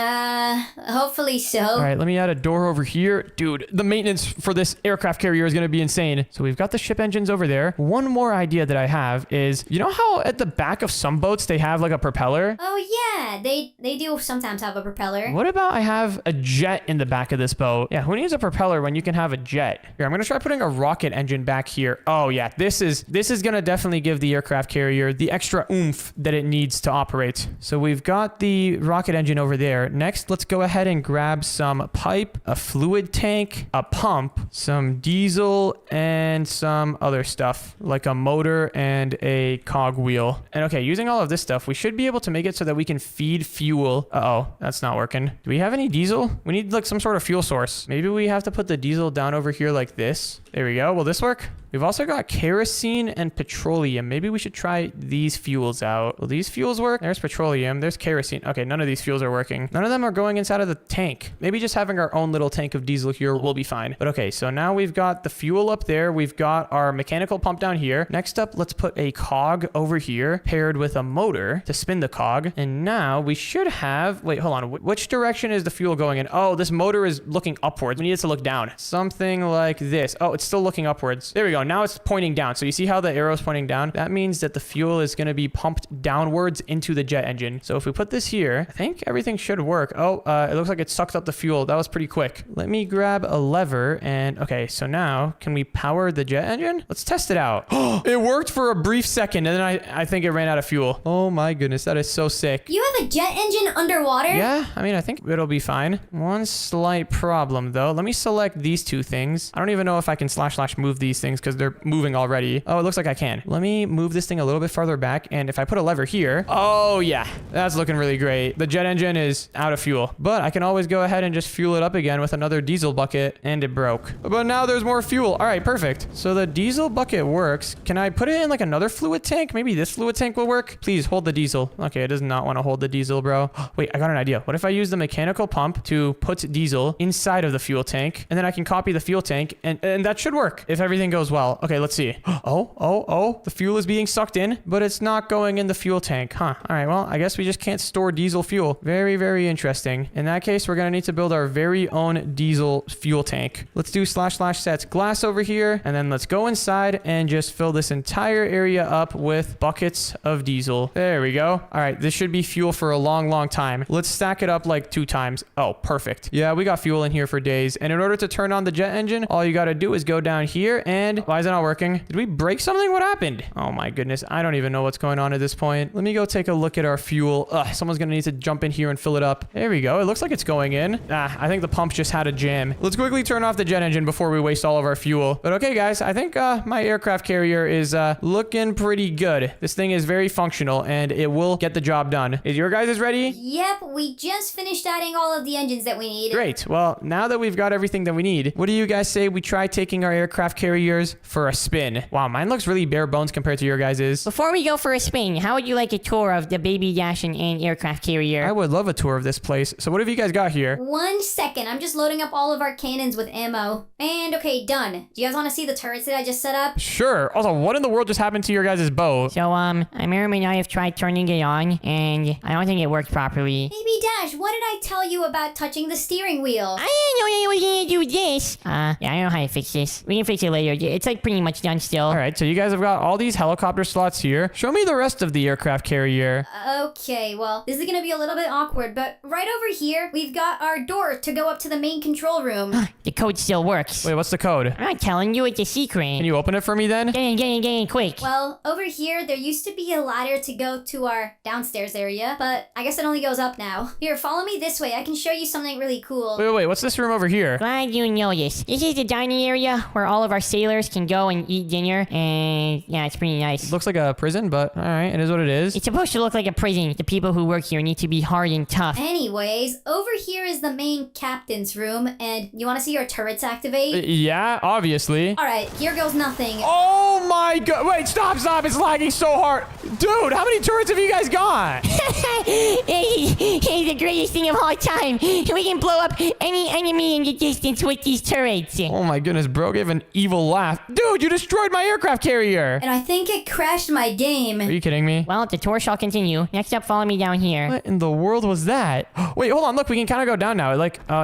Hopefully so. All right, let me add a door over here. Dude, the maintenance for this aircraft carrier is going to be insane. So we've got the ship engines over there. One more idea that I have is, you know how at the back of some boats they have like a propeller? Oh yeah, they do sometimes have a propeller. What about I have a jet in the back of this boat? Yeah, who needs a propeller when you can have a jet? Here, I'm going to try putting a rocket engine back here. Oh yeah, this is going to definitely give the aircraft carrier the extra oomph that it needs to operate. So we've got the rocket engine over there. Next, let's go ahead and grab some pipe, a fluid tank, a pump, some diesel, and some other stuff like a motor and a cog wheel. And okay, using all of this stuff, we should be able to make it so that we can feed fuel. Uh-oh, that's not working. Do we have any diesel? We need like some sort of fuel source. Maybe we have to put the diesel down over here like this. There we go. Will this work? We've also got kerosene and petroleum. Maybe we should try these fuels out. Will these fuels work? There's petroleum. There's kerosene. Okay, none of these fuels are working. None of them are going inside of the tank. Maybe just having our own little tank of diesel here will be fine. But okay, so now we've got the fuel up there. We've got our mechanical pump down here. Next up, let's put a cog over here paired with a motor to spin the cog. And now we should have... Wait, hold on. Which direction is the fuel going in? Oh, this motor is looking upwards. We need it to look down. Something like this. Oh, it's still looking upwards. There we go. Now it's pointing down. So you see how the arrow is pointing down? That means that the fuel is going to be pumped downwards into the jet engine. So if we put this here, I think everything should work. Oh, it looks like it sucked up the fuel. That was pretty quick. Let me grab a lever and okay, so now can we power the jet engine? Let's test it out. Oh, it worked for a brief second and then I think it ran out of fuel. Oh my goodness, that is so sick. You have a jet engine underwater? Yeah, I mean, I think it'll be fine. One slight problem though. Let me select these two things. I don't even know if I can / move these things because they're moving already. Oh, it looks like I can. Let me move this thing a little bit farther back. And if I put a lever here, oh yeah, that's looking really great. The jet engine is out of fuel, but I can always go ahead and just fuel it up again with another diesel bucket and it broke. But now there's more fuel. All right, perfect. So the diesel bucket works. Can I put it in like another fluid tank? Maybe this fluid tank will work. Please hold the diesel. Okay, it does not want to hold the diesel, bro. Wait, I got an idea. What if I use the mechanical pump to put diesel inside of the fuel tank and then I can copy the fuel tank and that should work if everything goes well. Okay, let's see. Oh, the fuel is being sucked in, but it's not going in the fuel tank, huh? All right, well, I guess we just can't store diesel fuel. Very, very interesting. In that case, we're gonna need to build our very own diesel fuel tank. Let's do / sets glass over here, and then let's go inside and just fill this entire area up with buckets of diesel. There we go. All right, this should be fuel for a long, long time. Let's stack it up like 2 times. Oh, perfect. Yeah, we got fuel in here for days. And in order to turn on the jet engine, all you gotta do is go down here and why is it not working? Did we break something? What happened? Oh my goodness. I don't even know what's going on at this point. Let me go take a look at our fuel. Someone's gonna need to jump in here and fill it up. There we go. It looks like it's going in. I think the pump just had a jam. Let's quickly turn off the jet engine before we waste all of our fuel. But okay, guys, I think my aircraft carrier is looking pretty good. This thing is very functional and it will get the job done. Is your guys ready? Yep, we just finished adding all of the engines that we need. Great. Well, now that we've got everything that we need, what do you guys say we try taking our aircraft carriers for a spin? Wow, mine looks really bare bones compared to your guys's. Before we go for a spin, how would you like a tour of the Baby Dash and aircraft carrier? I would love a tour of this place. So what have you guys got here? 1 second, I'm just loading up all of our cannons with ammo. And okay, done. Do you guys want to see the turrets that I just set up? Sure. Also, what in the world just happened to your guys' boat? So, Miriam and I have tried turning it on, and I don't think it works properly. Baby Dash, what did I tell you about touching the steering wheel? I didn't know that it was gonna do this. Yeah, I don't know how to fix this. We can fix it later. It's like pretty much done still. All right, so you guys have got all these helicopter slots here. Show me the rest of the aircraft carrier. Okay, well, this is gonna be a little bit awkward, but right over here, we've got our door to go up to the main control room. The code still works. Wait, what's the code? I'm not telling you, it's a secret. Can you open it for me then? Get in, quick. Well, over here, there used to be a ladder to go to our downstairs area, but I guess it only goes up now. Here, follow me this way. I can show you something really cool. Wait, what's this room over here? Glad you know this. This is the dining area where all of our sailors can go and eat dinner, and yeah, it's pretty nice. Looks like a prison, but all right, it is what it is. It's supposed to look like a prison. The people who work here need to be hard and tough. Anyways, over here is the main captain's room, and you want to see your turrets activate? Yeah, obviously. Alright, here goes nothing. Oh my god. Wait, stop. It's lagging so hard. Dude, how many turrets have you guys got? It's the greatest thing of all time. We can blow up any enemy in the distance with these turrets. Oh my goodness, bro gave an evil laugh. Dude, you destroyed my aircraft carrier. And I think it crashed my game. Are you kidding me? Well, the tour shall continue. Next up, follow me down here. What in the world was that? Wait, hold on. Look, we can kind of go down now.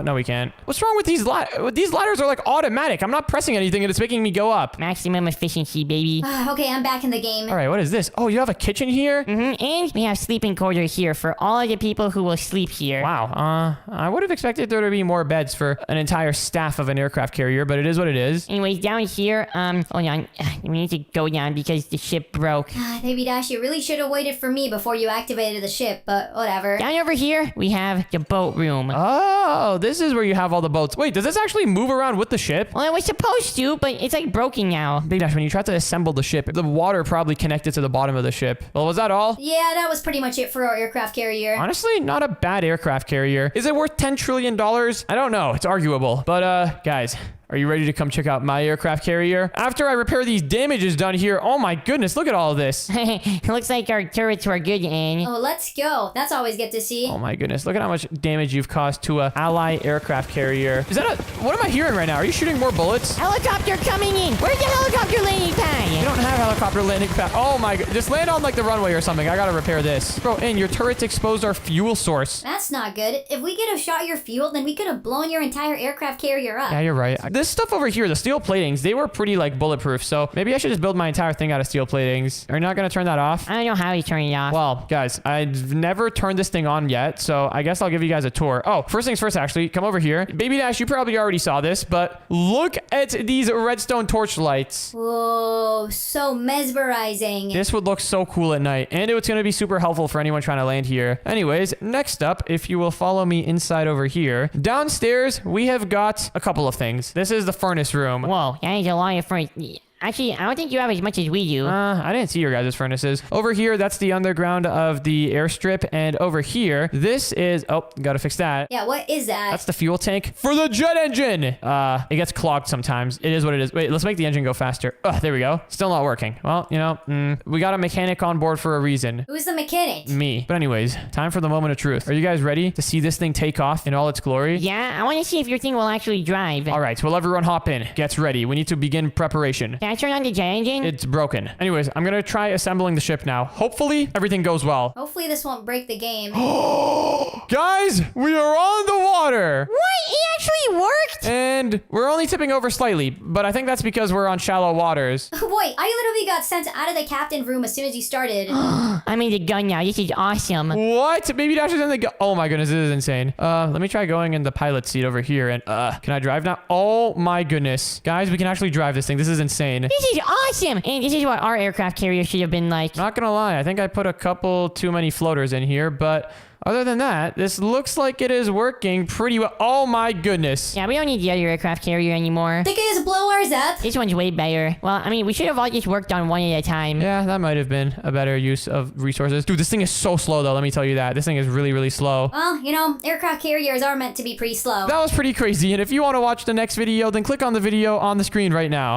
No, we can't. What's wrong with these ladders? These ladders are like automatic. I'm not pressing anything and it's making me go up. Maximum efficiency, baby. Okay, I'm back in the game. All right, what is this? Oh, you have a kitchen here? And we have sleeping quarters here for all of the people who will sleep here. Wow. I would have expected there to be more beds for an entire staff of an aircraft carrier, but it is what it is. Anyways, down here, hold on. We need to go down because the ship broke. Baby Dash, you really should have waited for me before you activated the ship, but whatever. Down over here, we have the boat room. Oh, this is where you have all the boats. Wait, does this actually move around with the ship? Well, it was supposed to, but it's like broken now. Big Dash, when you tried to assemble the ship, the water probably connected to the bottom of the ship. Well, was that all? Yeah, that was pretty much it for our aircraft carrier. Honestly, not a bad aircraft carrier. Is it worth $10 trillion? I don't know. It's arguable. But, guys, are you ready to come check out my aircraft carrier? After I repair these damages done here, oh my goodness, look at all of this. It looks like our turrets were good, Anne. Oh, let's go. That's always good to see. Oh my goodness, look at how much damage you've caused to a ally aircraft carrier. Is that what am I hearing right now? Are you shooting more bullets? Helicopter coming in. Where's the helicopter landing pad? You don't have helicopter landing pad. Oh my god, just land on like the runway or something. I gotta repair this. Bro, and your turrets exposed our fuel source. That's not good. If we could have shot your fuel, then we could have blown your entire aircraft carrier up. Yeah, you're right. This stuff over here, the steel platings, they were pretty like bulletproof, so maybe I should just build my entire thing out of steel platings. Are you not gonna turn that off? I don't know how you turn it off. Well, guys, I've never turned this thing on yet, so I guess I'll give you guys a tour. Oh, first things first, actually, come over here. Baby Dash, you probably already saw this, but look at these redstone torch lights. Whoa, so mesmerizing. This would look so cool at night, and it's going to be super helpful for anyone trying to land here. Anyways, next up, if you will follow me inside over here, downstairs, we have got a couple of things. This is the furnace room. Whoa, that is a lot of furnace. Actually, I don't think you have as much as we do. I didn't see your guys' furnaces. Over here, that's the underground of the airstrip, and over here, this is... Oh, gotta fix that. Yeah, what is that? That's the fuel tank for the jet engine. It gets clogged sometimes. It is what it is. Wait, let's make the engine go faster. There we go. Still not working. Well, you know, we got a mechanic on board for a reason. Who's the mechanic? Me. But anyways, time for the moment of truth. Are you guys ready to see this thing take off in all its glory? Yeah, I want to see if your thing will actually drive. All right, well, everyone hop in. Gets ready. We need to begin preparation. Can I turn on the jet engine? It's broken. Anyways, I'm gonna try assembling the ship now. Hopefully, everything goes well. Hopefully this won't break the game. Guys, we are on the water! What? It actually worked? And we're only tipping over slightly, but I think that's because we're on shallow waters. Wait, I literally got sent out of the captain room as soon as you started. I'm in the gun now. This is awesome. What? Baby Dash is in the oh my goodness, this is insane. Let me try going in the pilot seat over here and can I drive now? Oh my goodness. Guys, we can actually drive this thing. This is insane. This is awesome. And this is what our aircraft carrier should have been like. Not gonna lie, I think I put a couple too many floaters in here, but other than that, this looks like it is working pretty well. Oh my goodness. Yeah, we don't need the other aircraft carrier anymore. They can just blow ours up. This one's way better. Well, I mean, we should have all just worked on one at a time. Yeah, that might have been a better use of resources. Dude, this thing is so slow though, let me tell you that. This thing is really, really slow. Well, you know, aircraft carriers are meant to be pretty slow. That was pretty crazy, and if you want to watch the next video, then click on the video on the screen right now.